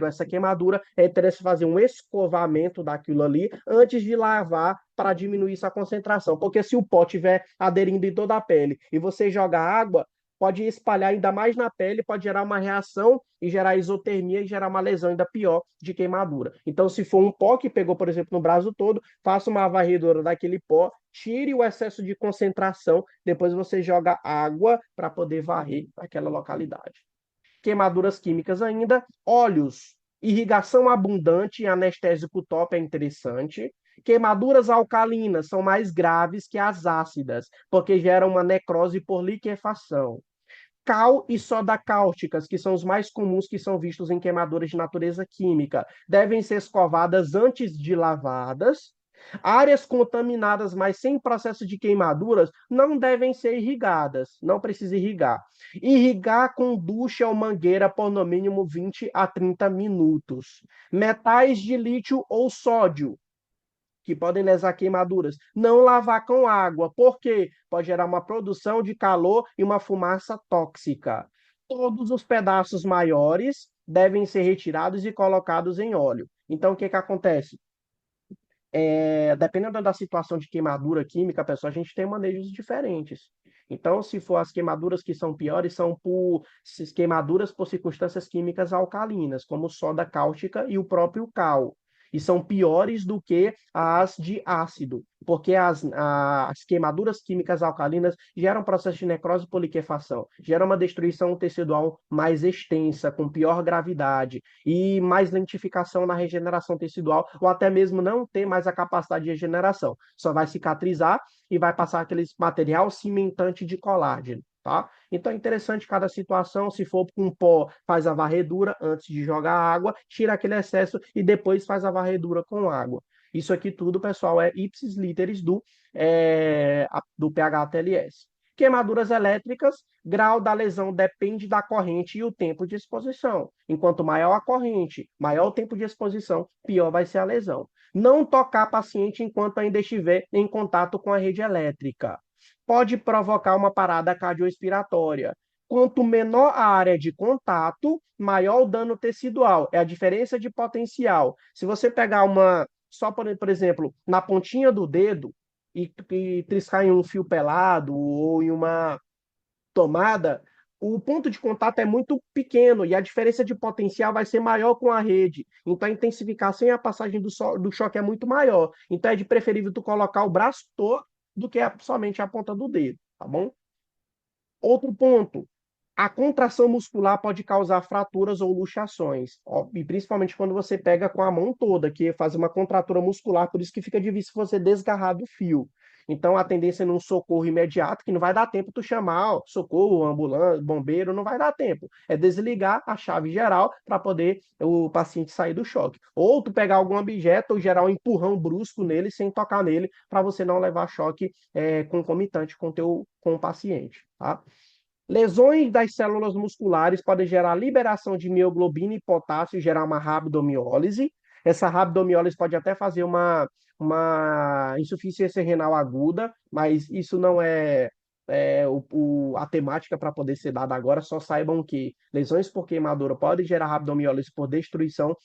Speaker 1: essa queimadura, é interessante fazer um escovamento daquilo ali antes de lavar para diminuir essa concentração. Porque se o pó estiver aderindo em toda a pele e você joga água, pode espalhar ainda mais na pele, pode gerar uma reação e gerar isotermia e gerar uma lesão ainda pior de queimadura. Então, se for um pó que pegou, por exemplo, no braço todo, faça uma varredura daquele pó, tire o excesso de concentração, depois você joga água para poder varrer aquela localidade. Queimaduras químicas ainda, óleos, irrigação abundante e anestésico top é interessante. Queimaduras alcalinas são mais graves que as ácidas, porque geram uma necrose por liquefação. Cal e soda cáusticas, que são os mais comuns que são vistos em queimaduras de natureza química, devem ser escovadas antes de lavadas. Áreas contaminadas, mas sem processo de queimaduras, não devem ser irrigadas, não precisa irrigar. Irrigar com ducha ou mangueira por no mínimo 20 a 30 minutos. Metais de lítio ou sódio, que podem lesar queimaduras. Não lavar com água, porque pode gerar uma produção de calor e uma fumaça tóxica. Todos os pedaços maiores devem ser retirados e colocados em óleo. Então, o que que acontece? Dependendo da situação de queimadura química, pessoal, a gente tem manejos diferentes. Então, se for as queimaduras que são piores, são por queimaduras por circunstâncias químicas alcalinas, como soda cáustica e o próprio cal. E são piores do que as de ácido, porque as queimaduras químicas alcalinas geram processo de necrose por liquefação, geram uma destruição tecidual mais extensa, com pior gravidade e mais lentificação na regeneração tecidual, ou até mesmo não ter mais a capacidade de regeneração. Só vai cicatrizar e vai passar aquele material cimentante de colágeno. Tá? Então é interessante cada situação. Se for com pó, faz a varredura antes de jogar água, tira aquele excesso e depois faz a varredura com água. Isso aqui tudo, pessoal, é ipsis literis do PHTLS. Queimaduras elétricas, grau da lesão depende da corrente e o tempo de exposição. Enquanto maior a corrente, maior o tempo de exposição, pior vai ser a lesão. Não tocar paciente enquanto ainda estiver em contato com a rede elétrica. Pode provocar uma parada cardiorrespiratória. Quanto menor a área de contato, maior o dano tecidual. É a diferença de potencial. Se você pegar só por exemplo, na pontinha do dedo, e triscar em um fio pelado ou em uma tomada, o ponto de contato é muito pequeno e a diferença de potencial vai ser maior com a rede. Então a intensificação e a passagem do choque é muito maior. Então é de preferível tu colocar o braço todo do que somente a ponta do dedo, tá bom? Outro ponto, a contração muscular pode causar fraturas ou luxações, ó, e principalmente quando você pega com a mão toda, que faz uma contratura muscular, por isso que fica difícil você desgarrar do fio. Então, a tendência é num socorro imediato, que não vai dar tempo tu chamar, ó, socorro, ambulância, bombeiro, não vai dar tempo. É desligar a chave geral para poder o paciente sair do choque. Ou tu pegar algum objeto ou gerar um empurrão brusco nele sem tocar nele, para você não levar choque concomitante com o paciente, tá? Lesões das células musculares podem gerar liberação de mioglobina e potássio, gerar uma rabdomiólise. Essa rabdomiólise pode até fazer uma insuficiência renal aguda, mas isso não a temática para poder ser dada agora. Só saibam que lesões por queimadura podem gerar rabdomiólise por destruição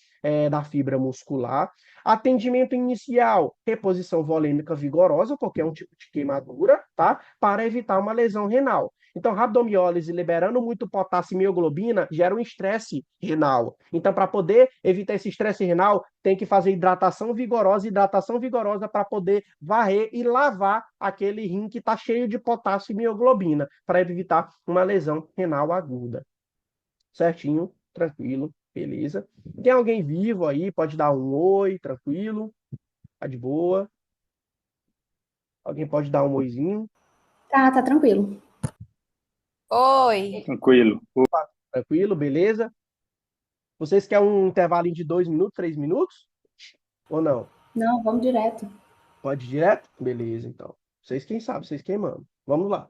Speaker 1: da fibra muscular. Atendimento inicial, reposição volêmica vigorosa, porque é um tipo de queimadura, tá? Para evitar uma lesão renal. Então, rabdomiólise liberando muito potássio e mioglobina gera um estresse renal. Então, para poder evitar esse estresse renal, tem que fazer hidratação vigorosa para poder varrer e lavar aquele rim que está cheio de potássio e mioglobina, para evitar uma lesão renal aguda. Certinho, tranquilo, beleza. Tem alguém vivo aí? Pode dar um oi, tranquilo, tá de boa. Alguém pode dar um oizinho?
Speaker 2: Tá tranquilo.
Speaker 3: Oi.
Speaker 4: Tranquilo.
Speaker 1: Tranquilo, beleza? Vocês querem um intervalo de 2 minutos, 3 minutos? Ou não?
Speaker 2: Não, vamos direto.
Speaker 1: Pode ir direto? Beleza, então. Vocês quem sabe, vocês quem mandam. Vamos lá.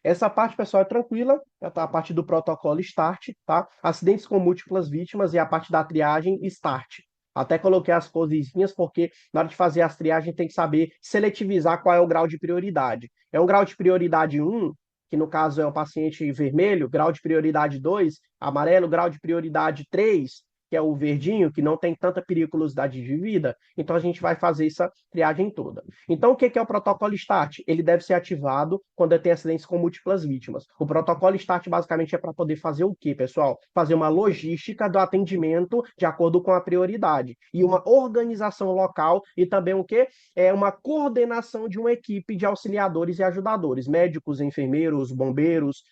Speaker 1: Essa parte, pessoal, é tranquila, tá? A parte do protocolo START, tá? Acidentes com múltiplas vítimas e a parte da triagem START. Até coloquei as coisinhas, porque na hora de fazer as triagens tem que saber seletivizar qual é o grau de prioridade. É um grau de prioridade 1, que no caso é o paciente vermelho, grau de prioridade 2, amarelo, grau de prioridade 3, que é o verdinho, que não tem tanta periculosidade de vida, então a gente vai fazer essa triagem toda. Então, o que é o protocolo START? Ele deve ser ativado quando tem acidentes com múltiplas vítimas. O protocolo START basicamente é para poder fazer o quê, pessoal? Fazer uma logística do atendimento de acordo com a prioridade e uma organização local e também o quê? É uma coordenação de uma equipe de auxiliadores e ajudadores, médicos, enfermeiros, bombeiros,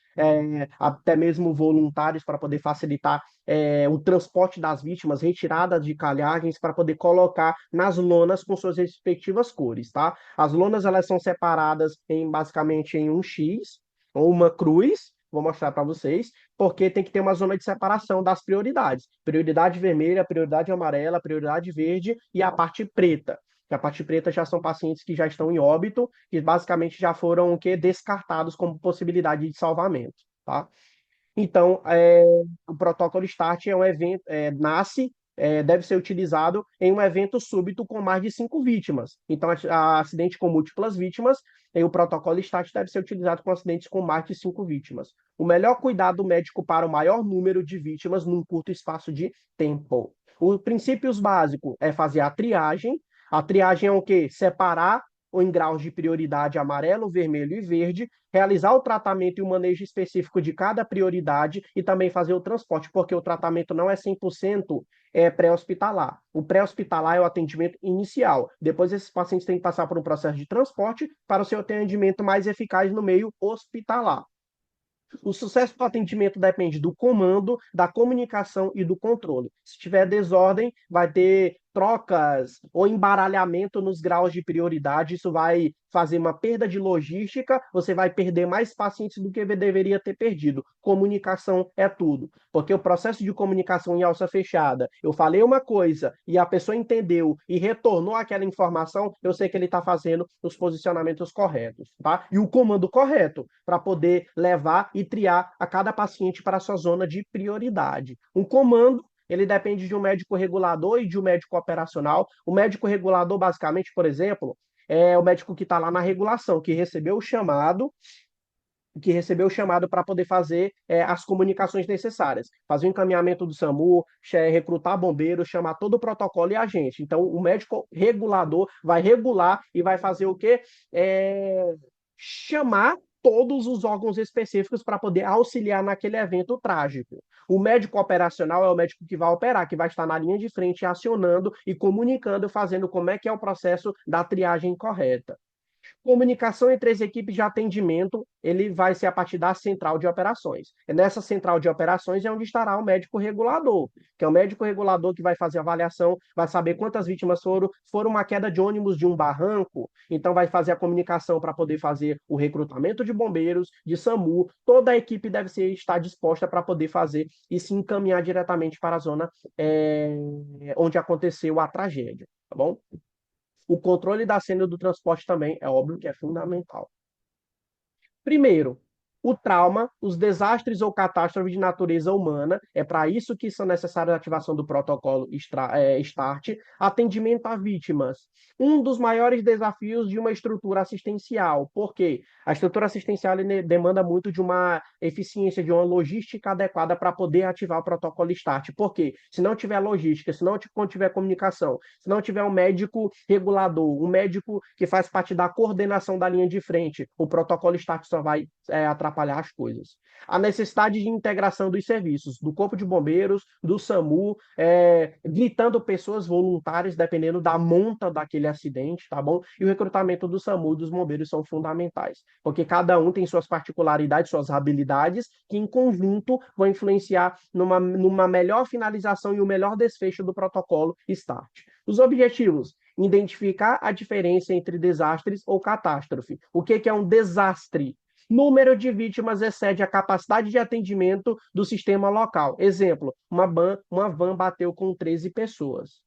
Speaker 1: até mesmo voluntários para poder facilitar o transporte das vítimas, retirada de calhagens para poder colocar nas lonas com suas respectivas cores, tá? As lonas elas são separadas basicamente em um X ou uma cruz. Vou mostrar para vocês, porque tem que ter uma zona de separação das prioridades. Prioridade vermelha, prioridade amarela, prioridade verde e a parte preta. Que a parte preta já são pacientes que já estão em óbito e basicamente já foram descartados como possibilidade de salvamento, tá? Então, o protocolo START é um evento, deve ser utilizado em um evento súbito com mais de 5 vítimas. Então, acidente com múltiplas vítimas, o protocolo START deve ser utilizado com acidentes com mais de 5 vítimas. O melhor cuidado médico para o maior número de vítimas num curto espaço de tempo. Os princípios básicos é fazer a triagem. A triagem é o quê? Separar em graus de prioridade amarelo, vermelho e verde, realizar o tratamento e o manejo específico de cada prioridade e também fazer o transporte, porque o tratamento não é 100% pré-hospitalar. O pré-hospitalar é o atendimento inicial. Depois, esses pacientes têm que passar por um processo de transporte para o seu atendimento mais eficaz no meio hospitalar. O sucesso do atendimento depende do comando, da comunicação e do controle. Se tiver desordem, vai ter trocas ou embaralhamento nos graus de prioridade. Isso vai fazer uma perda de logística, você vai perder mais pacientes do que deveria ter perdido. Comunicação é tudo. Porque o processo de comunicação em alça fechada, eu falei uma coisa e a pessoa entendeu e retornou aquela informação, eu sei que ele está fazendo os posicionamentos corretos, tá? E o comando correto para poder levar e triar a cada paciente para a sua zona de prioridade. Um comando ele depende de um médico regulador e de um médico operacional. O médico regulador, basicamente, por exemplo, é o médico que está lá na regulação, que recebeu o chamado para poder fazer as comunicações necessárias, fazer o encaminhamento do SAMU, recrutar bombeiros, chamar todo o protocolo e a gente. Então, o médico regulador vai regular e vai fazer o quê? Chamar todos os órgãos específicos para poder auxiliar naquele evento trágico. O médico operacional é o médico que vai operar, que vai estar na linha de frente acionando e comunicando, fazendo como é que é o processo da triagem correta. Comunicação entre as equipes de atendimento, ele vai ser a partir da central de operações. E nessa central de operações é onde estará o médico regulador, que é o médico regulador que vai fazer a avaliação, vai saber quantas vítimas foram, foram uma queda de ônibus de um barranco, então vai fazer a comunicação para poder fazer o recrutamento de bombeiros, de SAMU, toda a equipe deve estar disposta para poder fazer e se encaminhar diretamente para a zona onde aconteceu a tragédia, tá bom? O controle da cena do transporte também é óbvio que é fundamental. Primeiro, o trauma, os desastres ou catástrofes de natureza humana, é para isso que são necessárias a ativação do protocolo START, atendimento a vítimas. Um dos maiores desafios de uma estrutura assistencial, porque a estrutura assistencial demanda muito de uma eficiência, de uma logística adequada para poder ativar o protocolo START. Porque se não tiver logística, se não tiver comunicação, se não tiver um médico regulador, um médico que faz parte da coordenação da linha de frente, o protocolo START só vai atrapalhar as coisas. A necessidade de integração dos serviços, do Corpo de Bombeiros, do SAMU, gritando pessoas voluntárias, dependendo da monta daquele acidente, tá bom? E o recrutamento do SAMU, dos bombeiros, são fundamentais, porque cada um tem suas particularidades, suas habilidades, que em conjunto vão influenciar numa melhor finalização e o melhor desfecho do protocolo START. Os objetivos: identificar a diferença entre desastres ou catástrofe. O que é um desastre? Número de vítimas excede a capacidade de atendimento do sistema local. Exemplo, uma van bateu com 13 pessoas.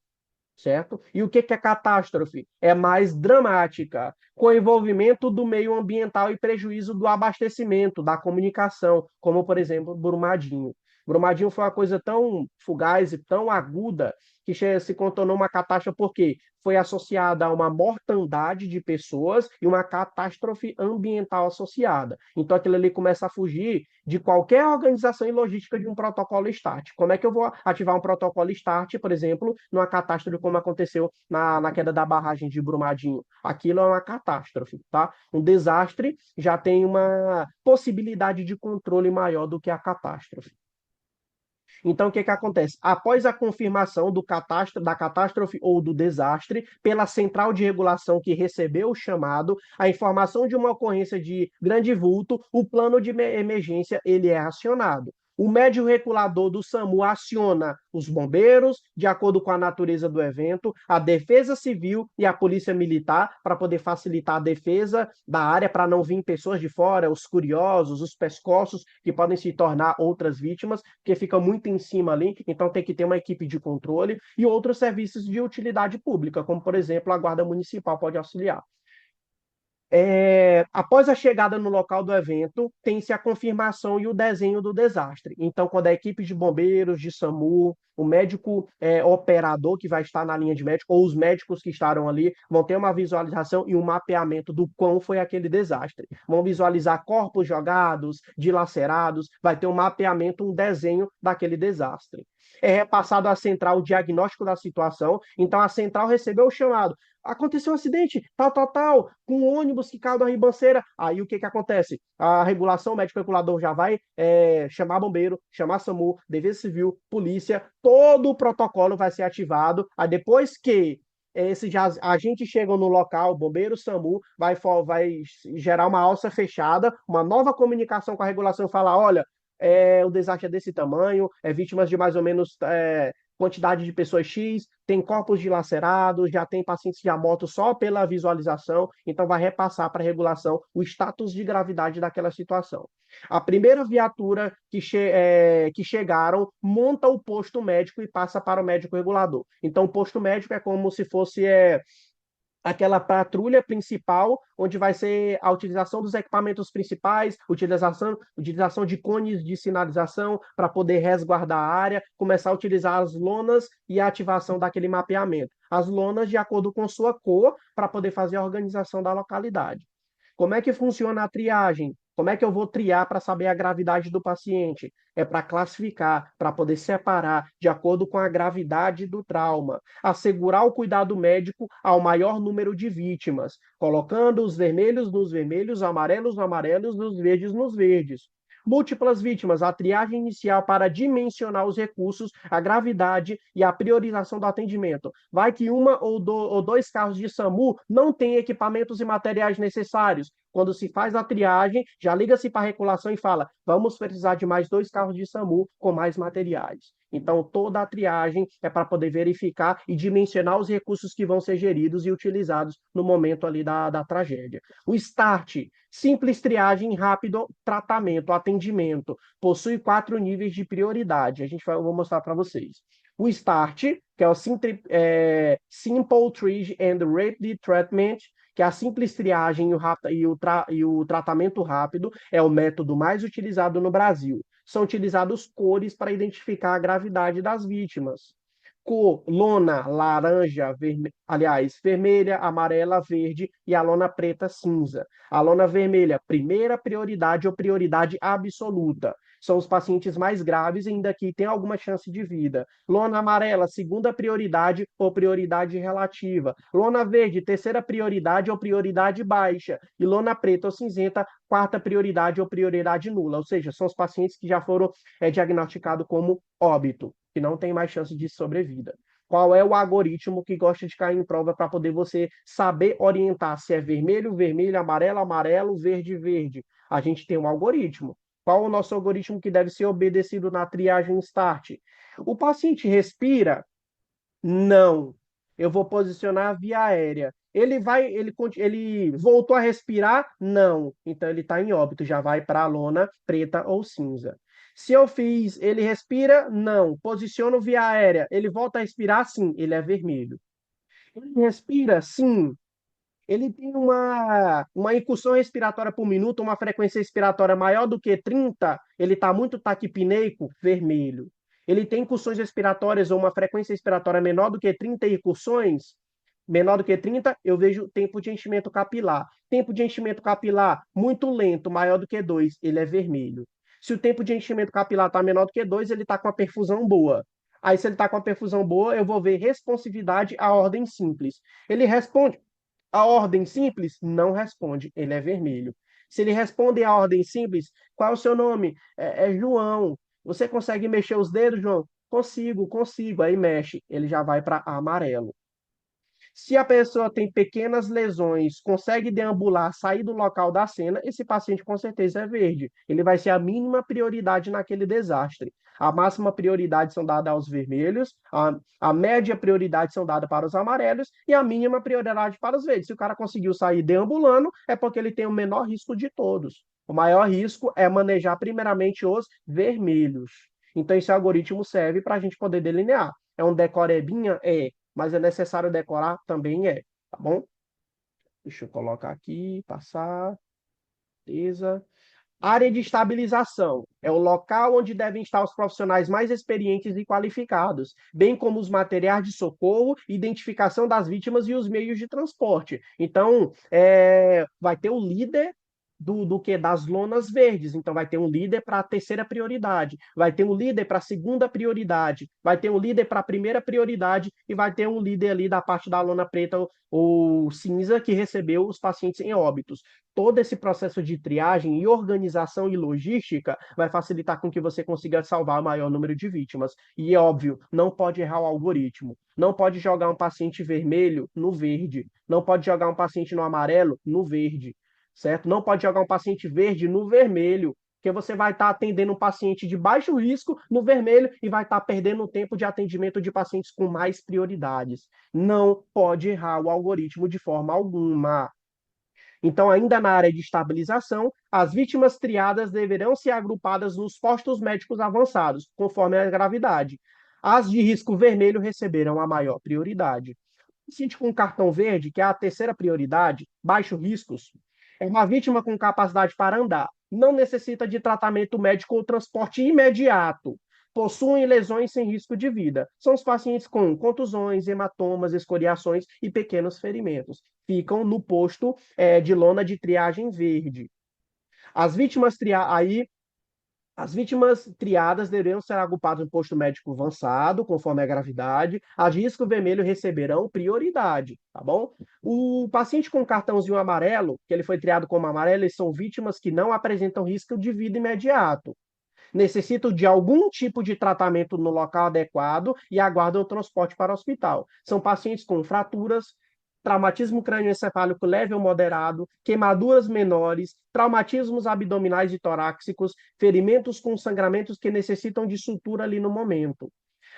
Speaker 1: certo? E o que é catástrofe? É mais dramática, com envolvimento do meio ambiental e prejuízo do abastecimento, da comunicação, como, por exemplo, Brumadinho. Brumadinho foi uma coisa tão fugaz e tão aguda que se contornou uma catástrofe porque foi associada a uma mortandade de pessoas e uma catástrofe ambiental associada. Então aquilo ali começa a fugir de qualquer organização e logística de um protocolo START. Como é que eu vou ativar um protocolo START, por exemplo, numa catástrofe como aconteceu na queda da barragem de Brumadinho? Aquilo é uma catástrofe, tá? Um desastre já tem uma possibilidade de controle maior do que a catástrofe. Então, o que que acontece? Após a confirmação da catástrofe ou do desastre pela central de regulação que recebeu o chamado, a informação de uma ocorrência de grande vulto, o plano de emergência ele é acionado. O médio regulador do SAMU aciona os bombeiros, de acordo com a natureza do evento, a Defesa Civil e a Polícia Militar, para poder facilitar a defesa da área, para não vir pessoas de fora, os curiosos, os pescoços, que podem se tornar outras vítimas, porque fica muito em cima ali, então tem que ter uma equipe de controle, e outros serviços de utilidade pública, como, por exemplo, a Guarda Municipal pode auxiliar. Após a chegada no local do evento, tem-se a confirmação e o desenho do desastre. Então, quando a equipe de bombeiros, de SAMU, o médico operador que vai estar na linha de médico, ou os médicos que estarão ali, vão ter uma visualização e um mapeamento do quão foi aquele desastre. Vão visualizar corpos jogados, dilacerados, vai ter um mapeamento, um desenho daquele desastre. É repassado à central o diagnóstico da situação, então a central recebeu o chamado. Aconteceu um acidente, tal, tal, tal, com um ônibus que caiu da ribanceira. Aí o que que acontece? A regulação, o médico regulador já vai chamar bombeiro, chamar SAMU, Defesa Civil, polícia, todo o protocolo vai ser ativado. Aí depois que esses agentes chegam no local, bombeiro, SAMU, vai gerar uma alça fechada, uma nova comunicação com a regulação, falar, olha, o desastre é desse tamanho, vítimas de mais ou menos quantidade de pessoas X, tem corpos dilacerados, já tem pacientes já mortos só pela visualização, então vai repassar para a regulação o status de gravidade daquela situação. A primeira viatura que chegaram monta o posto médico e passa para o médico regulador. Então, o posto médico é como se fosse aquela patrulha principal, onde vai ser a utilização dos equipamentos principais, utilização de cones de sinalização para poder resguardar a área, começar a utilizar as lonas e a ativação daquele mapeamento. As lonas de acordo com sua cor, para poder fazer a organização da localidade. Como é que funciona a triagem? Como é que eu vou triar para saber a gravidade do paciente? É para classificar, para poder separar de acordo com a gravidade do trauma, assegurar o cuidado médico ao maior número de vítimas, colocando os vermelhos nos vermelhos, amarelos nos amarelos, os verdes nos verdes. Múltiplas vítimas, a triagem inicial para dimensionar os recursos, a gravidade e a priorização do atendimento. Vai que uma ou dois carros de SAMU não têm equipamentos e materiais necessários. Quando se faz a triagem, já liga-se para a regulação e fala: vamos precisar de mais 2 carros de SAMU com mais materiais. Então, toda a triagem é para poder verificar e dimensionar os recursos que vão ser geridos e utilizados no momento ali da tragédia. O START, simples triagem, rápido tratamento, atendimento, possui 4 níveis de prioridade. Vou mostrar para vocês. O START, que é o Simple Triage and Rapid Treatment, que é a simples triagem e o tratamento rápido, é o método mais utilizado no Brasil. São utilizados cores para identificar a gravidade das vítimas. Cor, lona, laranja, vermelha, amarela, verde e a lona preta, cinza. A lona vermelha, primeira prioridade ou prioridade absoluta. São os pacientes mais graves e ainda que tem alguma chance de vida. Lona amarela, segunda prioridade ou prioridade relativa. Lona verde, terceira prioridade ou prioridade baixa. E lona preta ou cinzenta, quarta prioridade ou prioridade nula. Ou seja, são os pacientes que já foram diagnosticados como óbito, que não tem mais chance de sobrevida. Qual é o algoritmo que gosta de cair em prova para poder você saber orientar se é vermelho, vermelho, amarelo, amarelo, verde, verde? A gente tem um algoritmo. Qual o nosso algoritmo que deve ser obedecido na triagem START? O paciente respira? Não. Eu vou posicionar a via aérea. Ele voltou a respirar? Não. Então ele está em óbito, já vai para a lona preta ou cinza. Se eu fiz, ele respira? Não. Posiciono via aérea. Ele volta a respirar? Sim, ele é vermelho. Ele respira? Sim. Ele tem uma incursão respiratória por minuto, uma frequência respiratória maior do que 30, ele está muito taquipneico, vermelho. Ele tem incursões respiratórias ou uma frequência respiratória menor do que 30 incursões, menor do que 30, eu vejo tempo de enchimento capilar. Tempo de enchimento capilar muito lento, maior do que 2, ele é vermelho. Se o tempo de enchimento capilar está menor do que 2, ele está com a perfusão boa. Aí, se ele está com a perfusão boa, eu vou ver responsividade à ordem simples. Ele responde a ordem simples? Não responde, ele é vermelho. Se ele responde a ordem simples, qual é o seu nome? É João. Você consegue mexer os dedos, João? Consigo, consigo. Aí mexe, ele já vai para amarelo. Se a pessoa tem pequenas lesões, consegue deambular, sair do local da cena, esse paciente com certeza é verde. Ele vai ser a mínima prioridade naquele desastre. A máxima prioridade são dadas aos vermelhos, a média prioridade são dadas para os amarelos e a mínima prioridade para os verdes. Se o cara conseguiu sair deambulando, é porque ele tem o menor risco de todos. O maior risco é manejar primeiramente os vermelhos. Então, esse algoritmo serve para a gente poder delinear. É um decorebinha? É, mas é necessário decorar? Também é, tá bom? Deixa eu colocar aqui, passar, beleza. Área de estabilização é o local onde devem estar os profissionais mais experientes e qualificados, bem como os materiais de socorro, identificação das vítimas e os meios de transporte. Então, vai ter o líder do que das lonas verdes. Então, vai ter um líder para a terceira prioridade, vai ter um líder para a segunda prioridade, vai ter um líder para a primeira prioridade e vai ter um líder ali da parte da lona preta ou cinza que recebeu os pacientes em óbitos. Todo esse processo de triagem e organização e logística vai facilitar com que você consiga salvar o maior número de vítimas. E é óbvio, não pode errar o algoritmo. Não pode jogar um paciente vermelho no verde. Não pode jogar um paciente no amarelo no verde. Certo? Não pode jogar um paciente verde no vermelho, porque você vai estar atendendo um paciente de baixo risco no vermelho e vai estar perdendo o tempo de atendimento de pacientes com mais prioridades. Não pode errar o algoritmo de forma alguma. Então, ainda na área de estabilização, as vítimas triadas deverão ser agrupadas nos postos médicos avançados, conforme a gravidade. As de risco vermelho receberão a maior prioridade. O paciente com cartão verde, que é a terceira prioridade, baixo riscos, é uma vítima com capacidade para andar, não necessita de tratamento médico ou transporte imediato, possuem lesões sem risco de vida. São os pacientes com contusões, hematomas, escoriações e pequenos ferimentos. Ficam no posto de lona de triagem verde. As vítimas aí as vítimas triadas deveriam ser agrupadas no posto médico avançado, conforme a gravidade. As de risco vermelho receberão prioridade, tá bom? O paciente com cartãozinho amarelo, que ele foi triado como amarelo, eles são vítimas que não apresentam risco de vida imediato. Necessitam de algum tipo de tratamento no local adequado e aguardam o transporte para o hospital. São pacientes com fraturas, traumatismo crânioencefálico leve ou moderado, queimaduras menores, traumatismos abdominais e torácicos, ferimentos com sangramentos que necessitam de sutura ali no momento.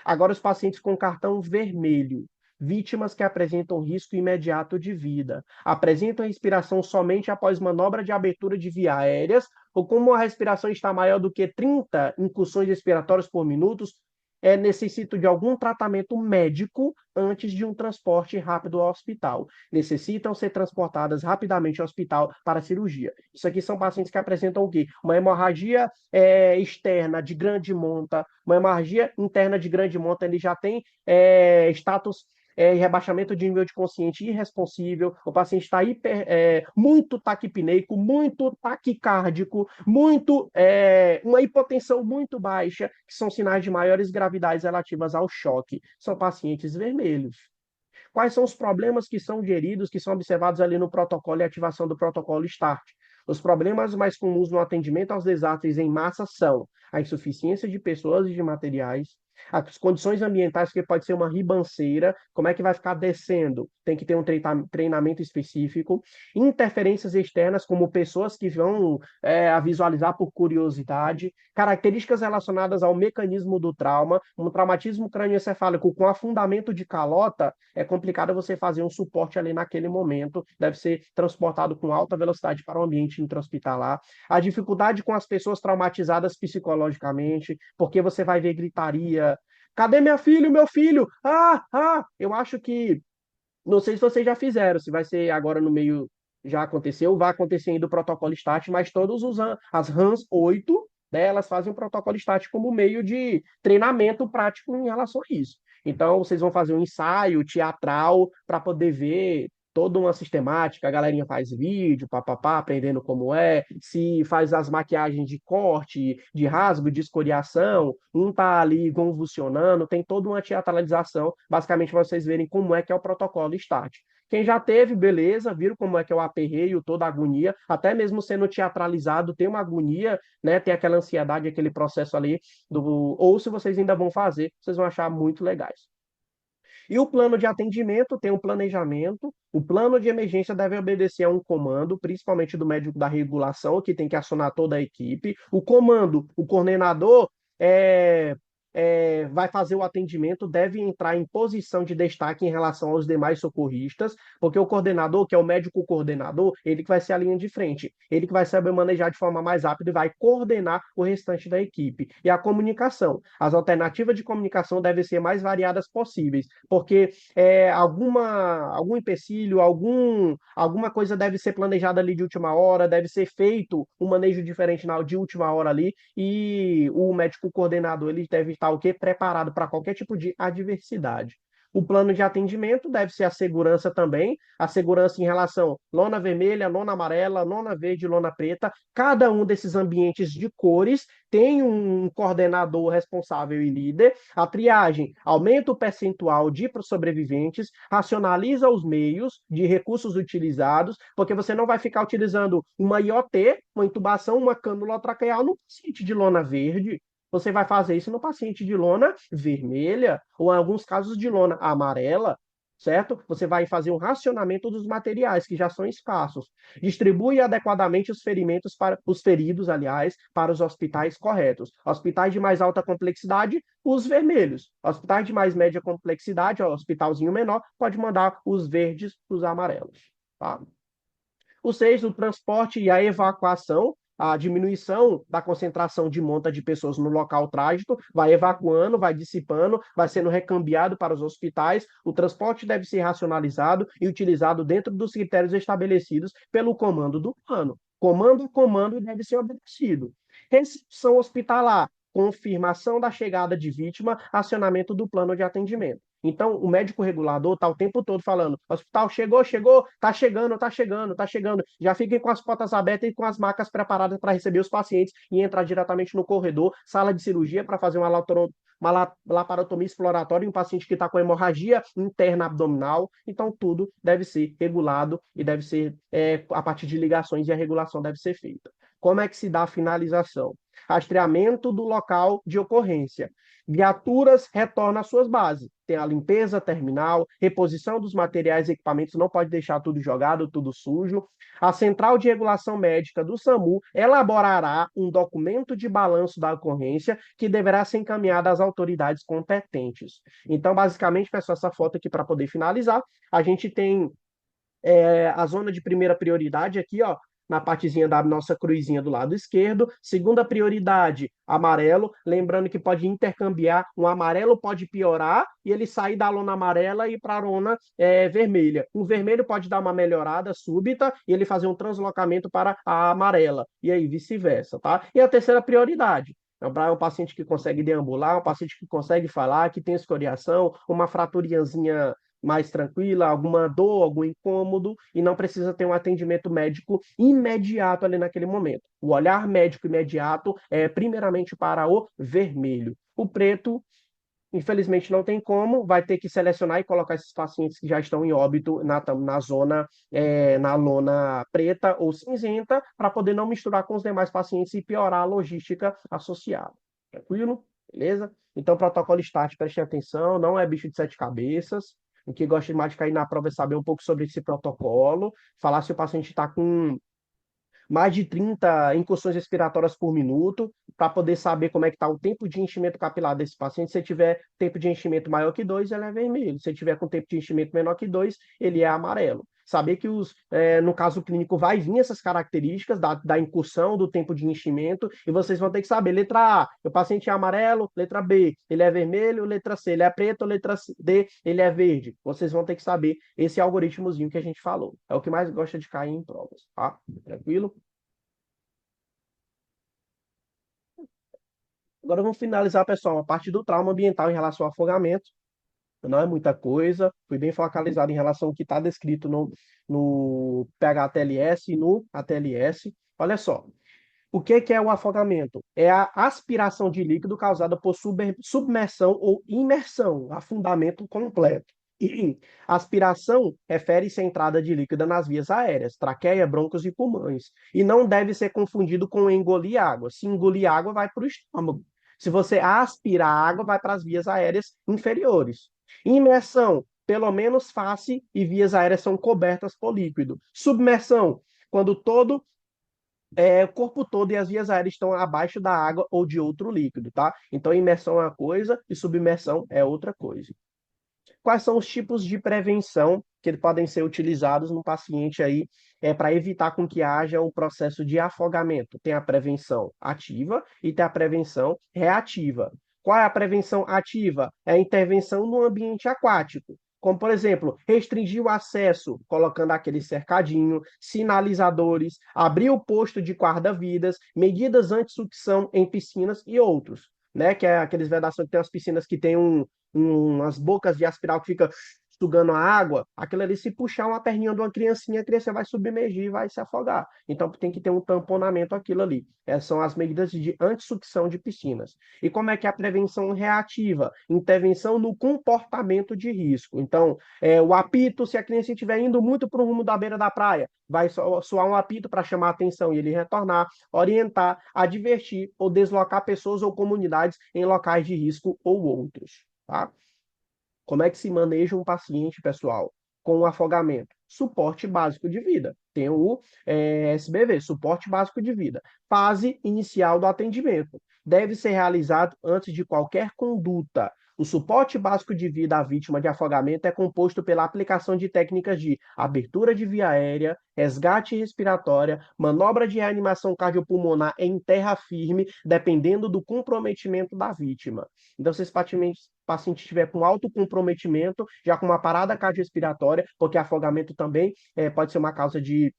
Speaker 1: Agora, os pacientes com cartão vermelho, vítimas que apresentam risco imediato de vida, apresentam respiração somente após manobra de abertura de via aéreas, ou como a respiração está maior do que 30 incursões respiratórias por minuto, necessito de algum tratamento médico antes de um transporte rápido ao hospital. Necessitam ser transportadas rapidamente ao hospital para cirurgia. Isso aqui são pacientes que apresentam o quê? Uma hemorragia externa de grande monta, uma hemorragia interna de grande monta, ele já tem status rebaixamento de nível de consciente irresponsível, o paciente está muito taquipneico, muito taquicárdico, uma hipotensão muito baixa, que são sinais de maiores gravidades relativas ao choque. São pacientes vermelhos. Quais são os problemas que são geridos, que são observados ali no protocolo e ativação do protocolo START? Os problemas mais comuns no atendimento aos desastres em massa são a insuficiência de pessoas e de materiais, as condições ambientais, que pode ser uma ribanceira, como é que vai ficar descendo? Tem que ter um treinamento específico. Interferências externas, como pessoas que vão a visualizar por curiosidade. Características relacionadas ao mecanismo do trauma. Um traumatismo crânioencefálico com afundamento de calota, é complicado você fazer um suporte ali naquele momento. Deve ser transportado com alta velocidade para o ambiente intra-hospitalar. A dificuldade com as pessoas traumatizadas psicologicamente, porque você vai ver gritaria. Cadê minha filha, meu filho? Eu acho que Não sei se vocês já fizeram, se vai ser agora no meio, já aconteceu, vai acontecer ainda o protocolo STAT, mas as RAMs 8, né, elas fazem o protocolo STAT como meio de treinamento prático em relação a isso. Então, vocês vão fazer um ensaio teatral para poder ver toda uma sistemática, a galerinha faz vídeo, papapá, aprendendo como é, se faz as maquiagens de corte, de rasgo, de escoriação, um tá ali convulsionando, tem toda uma teatralização, basicamente para vocês verem como é que é o protocolo STAT. Quem já teve, beleza, viram como é que é o aperreio, toda a agonia, até mesmo sendo teatralizado, tem uma agonia, né? Tem aquela ansiedade, aquele processo ali ou se vocês ainda vão fazer, vocês vão achar muito legais. E o plano de atendimento tem um planejamento. O plano de emergência deve obedecer a um comando, principalmente do médico da regulação, que tem que acionar toda a equipe. O comando, o coordenador, é, vai fazer o atendimento, deve entrar em posição de destaque em relação aos demais socorristas, porque o coordenador, que é o médico coordenador, ele que vai ser a linha de frente, ele que vai saber manejar de forma mais rápida e vai coordenar o restante da equipe. E a comunicação, as alternativas de comunicação devem ser mais variadas possíveis, porque algum empecilho, alguma coisa deve ser planejada ali de última hora, deve ser feito um manejo diferente de última hora ali, e o médico coordenador ele deve estar o quê? Preparado para qualquer tipo de adversidade. O plano de atendimento deve ser a segurança também, a segurança em relação lona vermelha, lona amarela, lona verde, lona preta. Cada um desses ambientes de cores tem um coordenador responsável e líder. A triagem aumenta o percentual de sobreviventes, racionaliza os meios de recursos utilizados, porque você não vai ficar utilizando uma IOT, uma intubação, uma cânula traqueal no paciente de lona verde. Você vai fazer isso no paciente de lona vermelha, ou em alguns casos de lona amarela, certo? Você vai fazer um racionamento dos materiais que já são escassos. Distribui adequadamente os feridos, aliás, para os hospitais corretos. Hospitais de mais alta complexidade, os vermelhos. Hospitais de mais média complexidade, ó, hospitalzinho menor, pode mandar os verdes para os amarelos, tá? O 6, o transporte e a evacuação, a diminuição da concentração de monta de pessoas no local trágico, vai evacuando, vai dissipando, vai sendo recambiado para os hospitais. O transporte deve ser racionalizado e utilizado dentro dos critérios estabelecidos pelo comando do plano. Comando a comando deve ser obedecido. Recepção hospitalar, confirmação da chegada de vítima, acionamento do plano de atendimento. Então, o médico regulador está o tempo todo falando: hospital chegou, chegou, está chegando, está chegando, está chegando. Já fiquem com as portas abertas e com as macas preparadas para receber os pacientes e entrar diretamente no corredor, sala de cirurgia para fazer uma laparotomia exploratória em um paciente que está com hemorragia interna abdominal. Então, tudo deve ser regulado e deve ser a partir de ligações e a regulação deve ser feita. Como é que se dá a finalização? Rastreamento do local de ocorrência. Viaturas retornam às suas bases. Tem a limpeza terminal, reposição dos materiais e equipamentos, não pode deixar tudo jogado, tudo sujo. A Central de Regulação Médica do SAMU elaborará um documento de balanço da ocorrência que deverá ser encaminhado às autoridades competentes. Então, basicamente, pessoal, essa foto aqui para poder finalizar, a gente tem a zona de primeira prioridade aqui, ó, na partezinha da nossa cruzinha do lado esquerdo. Segunda prioridade, amarelo. Lembrando que pode intercambiar, um amarelo pode piorar e ele sair da lona amarela e ir para a lona vermelha. O vermelho pode dar uma melhorada súbita e ele fazer um translocamento para a amarela. E aí vice-versa, tá? E a terceira prioridade, é um paciente que consegue deambular, um paciente que consegue falar, que tem escoriação, uma fraturiazinha mais tranquila, alguma dor, algum incômodo, e não precisa ter um atendimento médico imediato ali naquele momento. O olhar médico imediato é primeiramente para o vermelho. O preto, infelizmente, não tem como, vai ter que selecionar e colocar esses pacientes que já estão em óbito na zona, na lona preta ou cinzenta, para poder não misturar com os demais pacientes e piorar a logística associada. Tranquilo? Beleza? Então, protocolo START, preste atenção, não é bicho de sete cabeças. O que gosta mais de cair na prova é saber um pouco sobre esse protocolo, falar se o paciente está com mais de 30 incursões respiratórias por minuto, para poder saber como é que está o tempo de enchimento capilar desse paciente. Se tiver tempo de enchimento maior que 2, ele é vermelho. Se tiver com tempo de enchimento menor que 2, ele é amarelo. saber que no caso clínico vai vir essas características da incursão, do tempo de enchimento, e vocês vão ter que saber, letra A, o paciente é amarelo, letra B, ele é vermelho, letra C, ele é preto, letra D, ele é verde. Vocês vão ter que saber esse algoritmozinho que a gente falou. É o que mais gosta de cair em provas, tá? Tranquilo? Agora vamos finalizar, pessoal, a parte do trauma ambiental em relação ao afogamento. Não é muita coisa, fui bem focalizado em relação ao que está descrito no PHTLS e no ATLS. Olha só, o que é o afogamento? É a aspiração de líquido causada por submersão ou imersão, afundamento completo. E aspiração refere-se à entrada de líquido nas vias aéreas, traqueia, brônquios e pulmões. E não deve ser confundido com engolir água. Se engolir água, vai para o estômago. Se você aspirar água, vai para as vias aéreas inferiores. Imersão, pelo menos face e vias aéreas são cobertas por líquido. Submersão, quando o corpo todo e as vias aéreas estão abaixo da água ou de outro líquido, tá? Então, imersão é uma coisa e submersão é outra coisa. Quais são os tipos de prevenção que podem ser utilizados no paciente aí para evitar com que haja um processo de afogamento? Tem a prevenção ativa e tem a prevenção reativa. Qual é a prevenção ativa? É a intervenção no ambiente aquático. Como, por exemplo, restringir o acesso, colocando aquele cercadinho, sinalizadores, abrir o posto de guarda-vidas, medidas anti-sucção em piscinas e outros. Né? Que é aqueles vedações que tem as piscinas que tem umas bocas de aspiral que fica sugando a água, aquilo ali, se puxar uma perninha de uma criancinha, a criança vai submergir e vai se afogar. Então tem que ter um tamponamento aquilo ali. Essas são as medidas de antissucção de piscinas. E como é que é a prevenção reativa? Intervenção no comportamento de risco. Então, o apito, se a criança estiver indo muito para o rumo da beira da praia, vai soar um apito para chamar a atenção e ele retornar, orientar, advertir ou deslocar pessoas ou comunidades em locais de risco ou outros. Tá? Como é que se maneja um paciente, pessoal, com afogamento? Suporte básico de vida. Tem o SBV, suporte básico de vida. Fase inicial do atendimento. Deve ser realizado antes de qualquer conduta. O suporte básico de vida à vítima de afogamento é composto pela aplicação de técnicas de abertura de via aérea, resgate respiratória, manobra de reanimação cardiopulmonar em terra firme, dependendo do comprometimento da vítima. Então, se esse paciente estiver com alto comprometimento, já com uma parada cardiorrespiratória, porque afogamento também pode ser uma causa de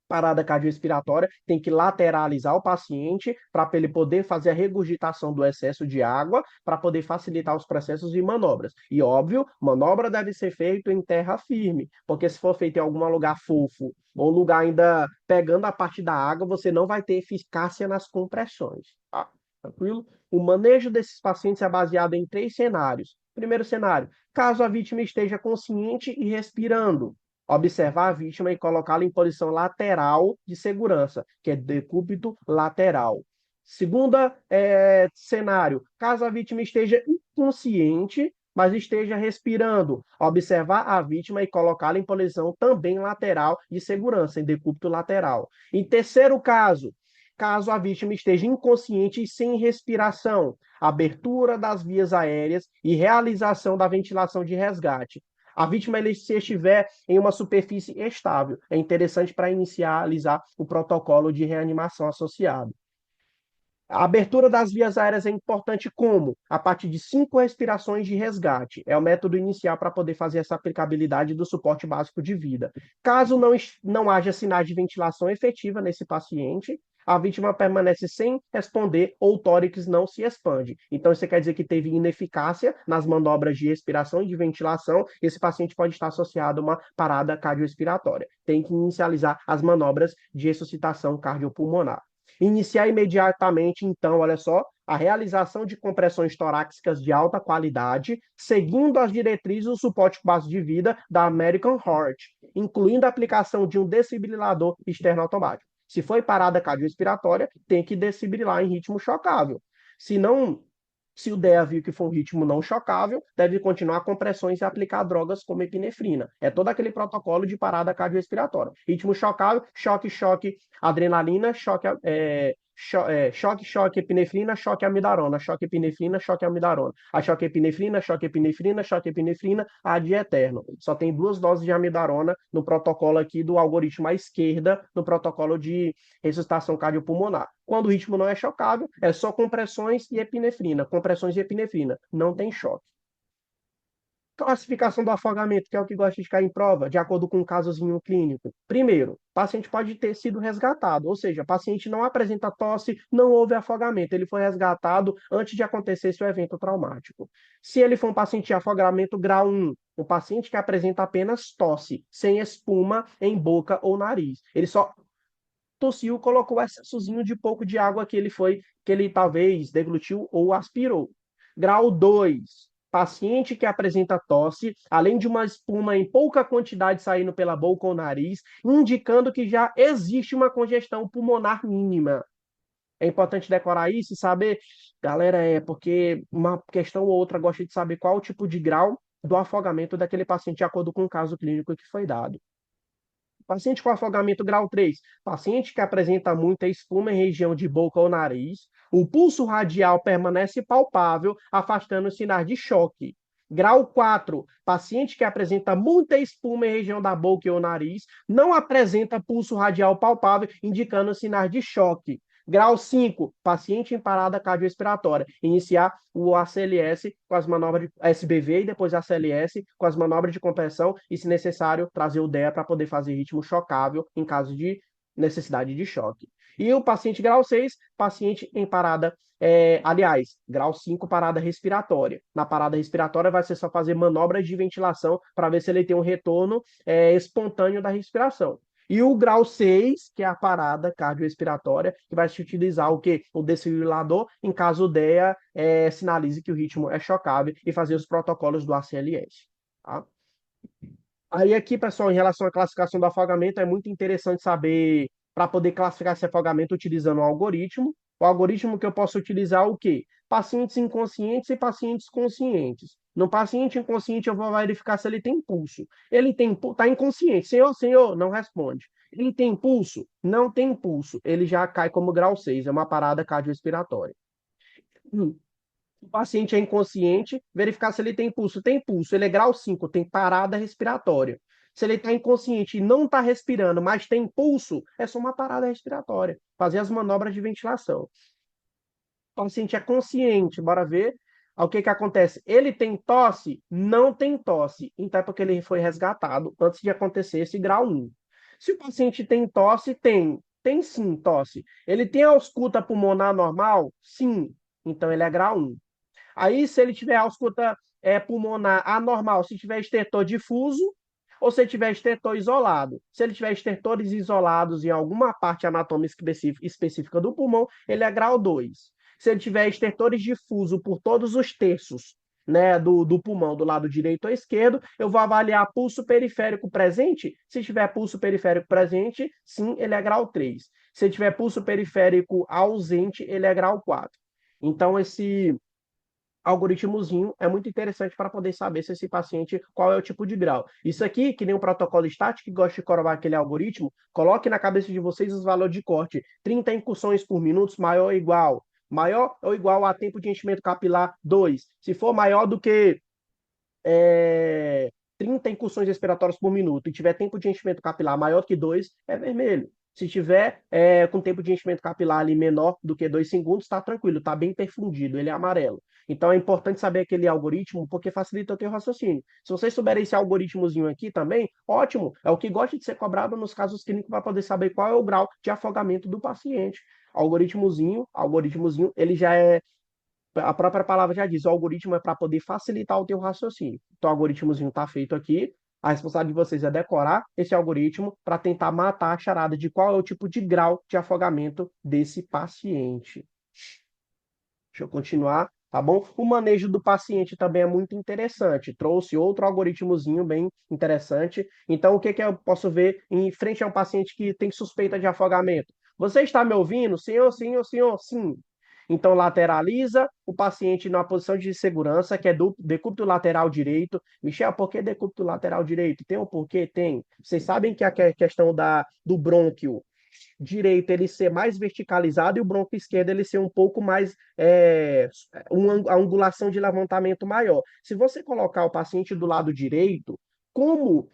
Speaker 1: parada cardiorrespiratória, tem que lateralizar o paciente para ele poder fazer a regurgitação do excesso de água, para poder facilitar os processos de manobras. E, óbvio, manobra deve ser feita em terra firme, porque se for feito em algum lugar fofo, ou lugar ainda pegando a parte da água, você não vai ter eficácia nas compressões. Tá? Tranquilo? O manejo desses pacientes é baseado em 3 cenários. Primeiro cenário, caso a vítima esteja consciente e respirando, observar a vítima e colocá-la em posição lateral de segurança, que é decúbito lateral. Segunda cenário, caso a vítima esteja inconsciente, mas esteja respirando, observar a vítima e colocá-la em posição também lateral de segurança, em decúbito lateral. Em terceiro caso a vítima esteja inconsciente e sem respiração, abertura das vias aéreas e realização da ventilação de resgate. A vítima, se estiver em uma superfície estável, é interessante para inicializar o protocolo de reanimação associado. A abertura das vias aéreas é importante como? A partir de 5 respirações de resgate. É o método inicial para poder fazer essa aplicabilidade do suporte básico de vida. Caso não haja sinais de ventilação efetiva nesse paciente, a vítima permanece sem responder ou o tórax não se expande. Então, isso quer dizer que teve ineficácia nas manobras de respiração e de ventilação. Esse paciente pode estar associado a uma parada cardiorrespiratória. Tem que inicializar as manobras de ressuscitação cardiopulmonar. Iniciar imediatamente, então, olha só, a realização de compressões torácicas de alta qualidade, seguindo as diretrizes do suporte básico de vida da American Heart, incluindo a aplicação de um desfibrilador externo automático. Se foi parada cardiorrespiratória, tem que desfibrilar em ritmo chocável. Se o DEA viu que foi um ritmo não chocável, deve continuar compressões e aplicar drogas como epinefrina. É todo aquele protocolo de parada cardiorrespiratória. Ritmo chocável, choque, adrenalina, choque, epinefrina, choque, amiodarona, choque, epinefrina, choque, amiodarona. A choque, epinefrina, choque, epinefrina, choque, epinefrina, ad eterno. Só tem 2 doses de amiodarona no protocolo aqui do algoritmo à esquerda, no protocolo de ressuscitação cardiopulmonar. Quando o ritmo não é chocável, é só compressões e epinefrina. Compressões e epinefrina. Não tem choque. Classificação do afogamento, que é o que gosta de cair em prova, de acordo com o casozinho clínico. Primeiro, o paciente pode ter sido resgatado, ou seja, o paciente não apresenta tosse, não houve afogamento, ele foi resgatado antes de acontecer esse evento traumático. Se ele for um paciente de afogamento grau 1, um paciente que apresenta apenas tosse, sem espuma em boca ou nariz, ele só tossiu, colocou excessozinho de pouco de água que ele talvez deglutiu ou aspirou. Grau 2, paciente que apresenta tosse, além de uma espuma em pouca quantidade saindo pela boca ou nariz, indicando que já existe uma congestão pulmonar mínima. É importante decorar isso e saber, galera, porque uma questão ou outra gosta de saber qual o tipo de grau do afogamento daquele paciente de acordo com o caso clínico que foi dado. Paciente com afogamento grau 3, paciente que apresenta muita espuma em região de boca ou nariz, o pulso radial permanece palpável, afastando os sinais de choque. Grau 4, paciente que apresenta muita espuma em região da boca ou nariz, não apresenta pulso radial palpável, indicando sinais de choque. Grau 5, paciente em parada cardiorrespiratória. Iniciar o ACLS com as manobras de SBV e depois ACLS com as manobras de compressão e, se necessário, trazer o DEA para poder fazer ritmo chocável em caso de necessidade de choque. E o paciente grau 6, paciente em parada, aliás, grau 5, parada respiratória. Na parada respiratória vai ser só fazer manobras de ventilação para ver se ele tem um retorno espontâneo da respiração. E o grau 6, que é a parada cardiorrespiratória, que vai se utilizar o quê? O desfibrilador, em caso o DEA sinalize que o ritmo é chocável e fazer os protocolos do ACLS. Tá? Aí aqui, pessoal, em relação à classificação do afogamento, é muito interessante saber, para poder classificar esse afogamento utilizando um algoritmo. O algoritmo que eu posso utilizar é o quê? Pacientes inconscientes e pacientes conscientes. No paciente inconsciente, eu vou verificar se ele tem pulso. Ele está inconsciente. Senhor, senhor, não responde. Ele tem pulso? Não tem pulso. Ele já cai como grau 6, é uma parada cardiorrespiratória. O paciente é inconsciente, verificar se ele tem pulso. Tem pulso, ele é grau 5, tem parada respiratória. Se ele está inconsciente e não está respirando, mas tem pulso, é só uma parada respiratória. Fazer as manobras de ventilação. O paciente é consciente, bora ver. O que que acontece? Ele tem tosse? Não tem tosse. Então é porque ele foi resgatado antes de acontecer esse grau 1. Se o paciente tem tosse, tem. Tem sim tosse. Ele tem ausculta pulmonar normal? Sim. Então ele é grau 1. Aí, se ele tiver ausculta pulmonar anormal, se tiver estertor difuso, ou se tiver estertor isolado. Se ele tiver estertores isolados em alguma parte anatômica específica do pulmão, ele é grau 2. Se ele tiver estertores difuso por todos os terços, né, do pulmão, do lado direito ou esquerdo, eu vou avaliar pulso periférico presente. Se tiver pulso periférico presente, sim, ele é grau 3. Se tiver pulso periférico ausente, ele é grau 4. Então, esse algoritmozinho é muito interessante para poder saber se esse paciente, qual é o tipo de grau. Isso aqui, que nem um protocolo estático que gosta de coroar aquele algoritmo, coloque na cabeça de vocês os valores de corte. 30 incursões por minuto, maior ou igual. Maior ou igual a tempo de enchimento capilar 2. Se for maior do que 30 incursões respiratórias por minuto e tiver tempo de enchimento capilar maior que 2, é vermelho. Se tiver com tempo de enchimento capilar ali menor do que 2 segundos, está tranquilo, está bem perfundido, ele é amarelo. Então é importante saber aquele algoritmo, porque facilita o teu raciocínio. Se vocês souberem esse algoritmozinho aqui também, ótimo, é o que gosta de ser cobrado nos casos clínicos para poder saber qual é o grau de afogamento do paciente. Algoritmozinho, ele já é a própria palavra já diz, o algoritmo é para poder facilitar o teu raciocínio. Então, o algoritmozinho está feito aqui. A responsabilidade de vocês é decorar esse algoritmo para tentar matar a charada de qual é o tipo de grau de afogamento desse paciente. Deixa eu continuar, tá bom? O manejo do paciente também é muito interessante. Trouxe outro algoritmozinho bem interessante. Então, o que que eu posso ver em frente a um paciente que tem suspeita de afogamento? Você está me ouvindo? Senhor, senhor, senhor, sim. Então, lateraliza o paciente numa posição de segurança, que é do decúbito lateral direito. Michel, por que decúbito lateral direito? Tem um porquê? Tem. Vocês sabem que a questão do brônquio direito ele ser mais verticalizado e o bronco esquerdo ele ser um pouco mais, a angulação de levantamento maior. Se você colocar o paciente do lado direito, como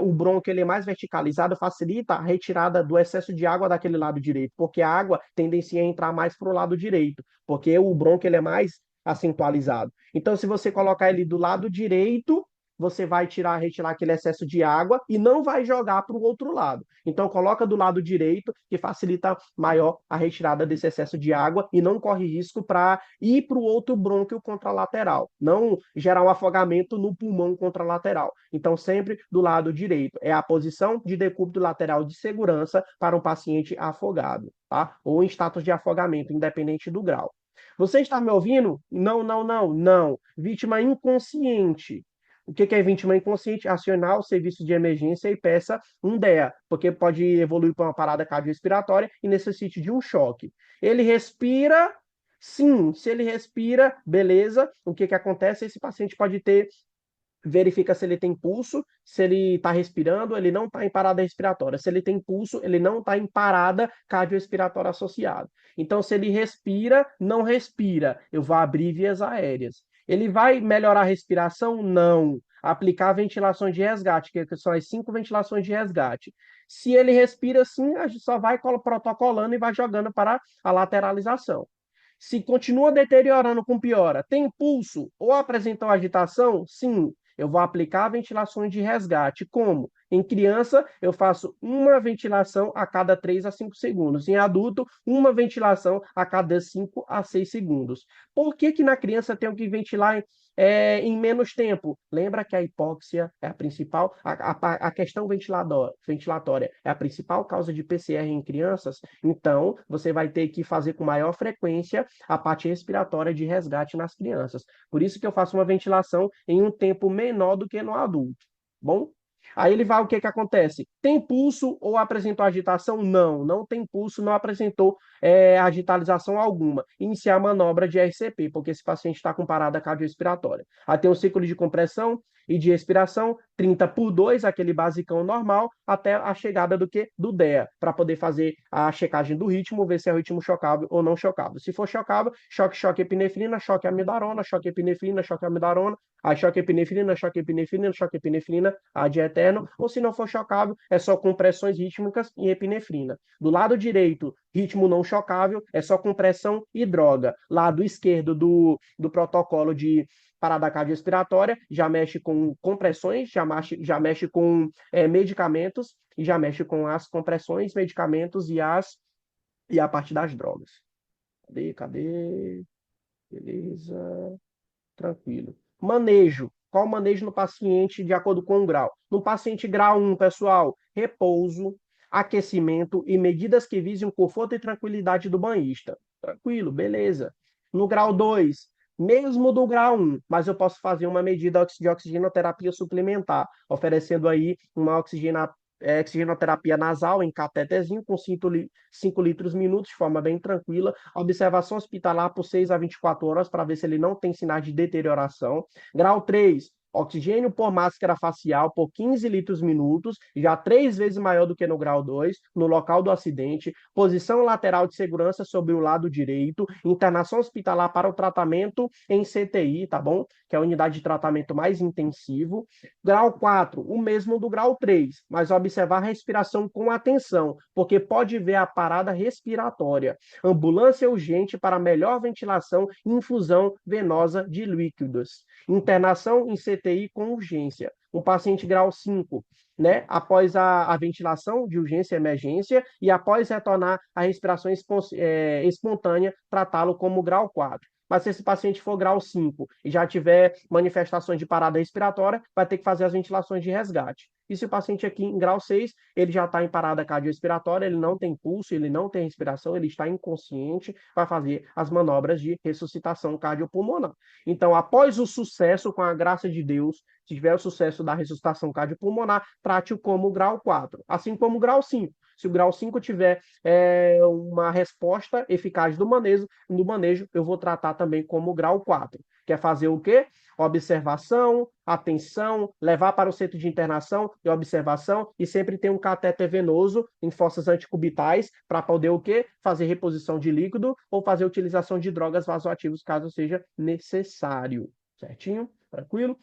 Speaker 1: o bronco ele é mais verticalizado, facilita a retirada do excesso de água daquele lado direito, porque a água tendencia a entrar mais para o lado direito, porque o bronco ele é mais acentualizado. Então, se você colocar ele do lado direito, você vai retirar aquele excesso de água e não vai jogar para o outro lado. Então, coloca do lado direito, que facilita maior a retirada desse excesso de água e não corre risco para ir para o outro brônquio contralateral, não gerar um afogamento no pulmão contralateral. Então, sempre do lado direito. É a posição de decúbito lateral de segurança para um paciente afogado, tá? Ou em status de afogamento, independente do grau. Você está me ouvindo? Não, não, não, não. Vítima inconsciente. O que é vítima inconsciente? Acionar o serviço de emergência e peça um DEA, porque pode evoluir para uma parada cardiorrespiratória e necessite de um choque. Ele respira? Sim. Se ele respira, beleza. O que acontece? Esse paciente pode ter verifica se ele tem pulso, se ele está respirando, ele não está em parada respiratória. Se ele tem pulso, ele não está em parada cardiorrespiratória associada. Então, se ele respira, não respira, eu vou abrir vias aéreas. Ele vai melhorar a respiração? Não. Aplicar ventilações de resgate, que são as 5 ventilações de resgate. Se ele respira, sim, a gente só vai protocolando e vai jogando para a lateralização. Se continua deteriorando com piora, tem pulso ou apresentou agitação? Sim, eu vou aplicar ventilações de resgate. Como? Em criança, eu faço uma ventilação a cada 3 a 5 segundos. Em adulto, uma ventilação a cada 5 a 6 segundos. Por que na criança eu tenho que ventilar em menos tempo? Lembra que a hipóxia é a principal, a questão ventilatória é a principal causa de PCR em crianças? Então, você vai ter que fazer com maior frequência a parte respiratória de resgate nas crianças. Por isso que eu faço uma ventilação em um tempo menor do que no adulto. Bom? Aí ele vai, o que acontece? Tem pulso ou apresentou agitação? Não, não tem pulso, não apresentou agitalização alguma. Iniciar a manobra de RCP, porque esse paciente está com parada cardiorrespiratória. Aí tem um ciclo de compressão e de expiração, 30 por 2, aquele basicão normal, até a chegada do DEA, para poder fazer a checagem do ritmo, ver se é o ritmo chocável ou não chocável. Se for chocável, choque epinefrina, choque amiodarona, choque epinefrina, choque amiodarona, aí choque epinefrina, choque epinefrina, choque epinefrina, ad eterno, ou se não for chocável, é só compressões rítmicas e epinefrina. Do lado direito, ritmo não chocável, é só compressão e droga. Lado esquerdo do protocolo de parada cardiorrespiratória, já mexe com compressões, já mexe com medicamentos e já mexe com as compressões, medicamentos e a parte das drogas. Cadê? Beleza. Tranquilo. Manejo. Qual o manejo no paciente de acordo com o grau? No paciente grau 1, pessoal, repouso, aquecimento e medidas que visem o conforto e tranquilidade do banhista. Tranquilo, beleza. No grau 2, mesmo do grau 1, mas eu posso fazer uma medida de oxigenoterapia suplementar, oferecendo aí uma oxigenoterapia nasal em catetezinho com 5 litros minutos, de forma bem tranquila. Observação hospitalar por 6 a 24 horas para ver se ele não tem sinais de deterioração. Grau 3, oxigênio por máscara facial por 15 litros minutos, já 3 vezes maior do que no grau 2, no local do acidente. Posição lateral de segurança sobre o lado direito. Internação hospitalar para o tratamento em CTI, tá bom? Que é a unidade de tratamento mais intensivo. Grau 4, o mesmo do grau 3, mas observar a respiração com atenção, porque pode ver a parada respiratória. Ambulância urgente para melhor ventilação e infusão venosa de líquidos. Internação em CTI com urgência. Um paciente grau 5, né? Após a ventilação de urgência e emergência e após retornar a respiração espontânea, tratá-lo como grau 4. Mas se esse paciente for grau 5 e já tiver manifestações de parada respiratória, vai ter que fazer as ventilações de resgate. E se o paciente aqui em grau 6, ele já está em parada cardiorrespiratória, ele não tem pulso, ele não tem respiração, ele está inconsciente, vai fazer as manobras de ressuscitação cardiopulmonar. Então, após o sucesso, com a graça de Deus, se tiver o sucesso da ressuscitação cardiopulmonar, trate-o como grau 4. Assim como o grau 5. Se o grau 5 tiver uma resposta eficaz do manejo, eu vou tratar também como grau 4. Que é fazer o quê? Observação, atenção, levar para o centro de internação e observação, e sempre tem um catéter venoso em fossas anticubitais para poder o quê? Fazer reposição de líquido ou fazer utilização de drogas vasoativas, caso seja necessário. Certinho? Tranquilo?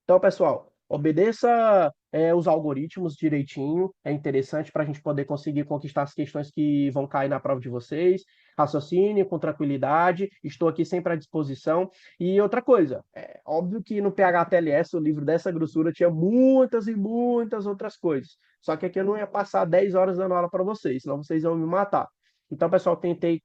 Speaker 1: Então, pessoal, obedeça os algoritmos direitinho. É interessante para a gente poder conseguir conquistar as questões que vão cair na prova de vocês. Raciocine com tranquilidade. Estou aqui sempre à disposição. E outra coisa, é óbvio que no PHTLS, o livro dessa grossura, tinha muitas e muitas outras coisas. Só que aqui eu não ia passar 10 horas dando aula para vocês, senão vocês iam me matar. Então, pessoal, tentei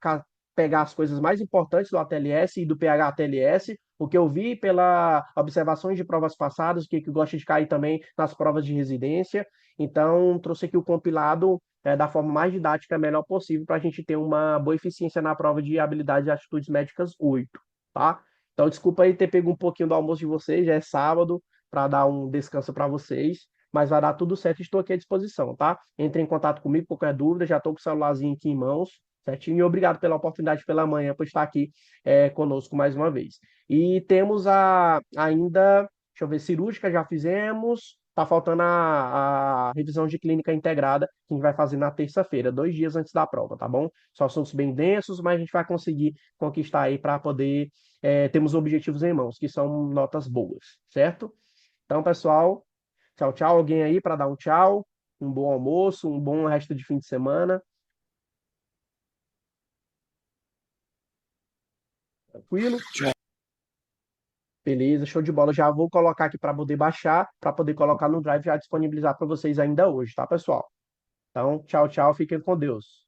Speaker 1: pegar as coisas mais importantes do ATLS e do PHTLS, o que eu vi pela observações de provas passadas, o que gosta de cair também nas provas de residência. Então, trouxe aqui o compilado da forma mais didática melhor possível para a gente ter uma boa eficiência na prova de habilidades e atitudes médicas 8, tá? Então, desculpa aí ter pego um pouquinho do almoço de vocês, já é sábado, para dar um descanso para vocês, mas vai dar tudo certo, estou aqui à disposição, tá? Entre em contato comigo, qualquer dúvida, já estou com o celularzinho aqui em mãos, certinho? E obrigado pela oportunidade pela manhã, por estar aqui conosco mais uma vez. E temos ainda, deixa eu ver, cirúrgica já fizemos, tá faltando a revisão de clínica integrada, que a gente vai fazer na terça-feira, 2 dias antes da prova, tá bom? São assuntos bem densos, mas a gente vai conseguir conquistar aí para poder termos objetivos em mãos, que são notas boas, certo? Então, pessoal, tchau, tchau. Alguém aí para dar um tchau? Um bom almoço, um bom resto de fim de semana. Tranquilo? Beleza, show de bola. Já vou colocar aqui para poder baixar, para poder colocar no Drive e já disponibilizar para vocês ainda hoje, tá, pessoal? Então, tchau, tchau. Fiquem com Deus.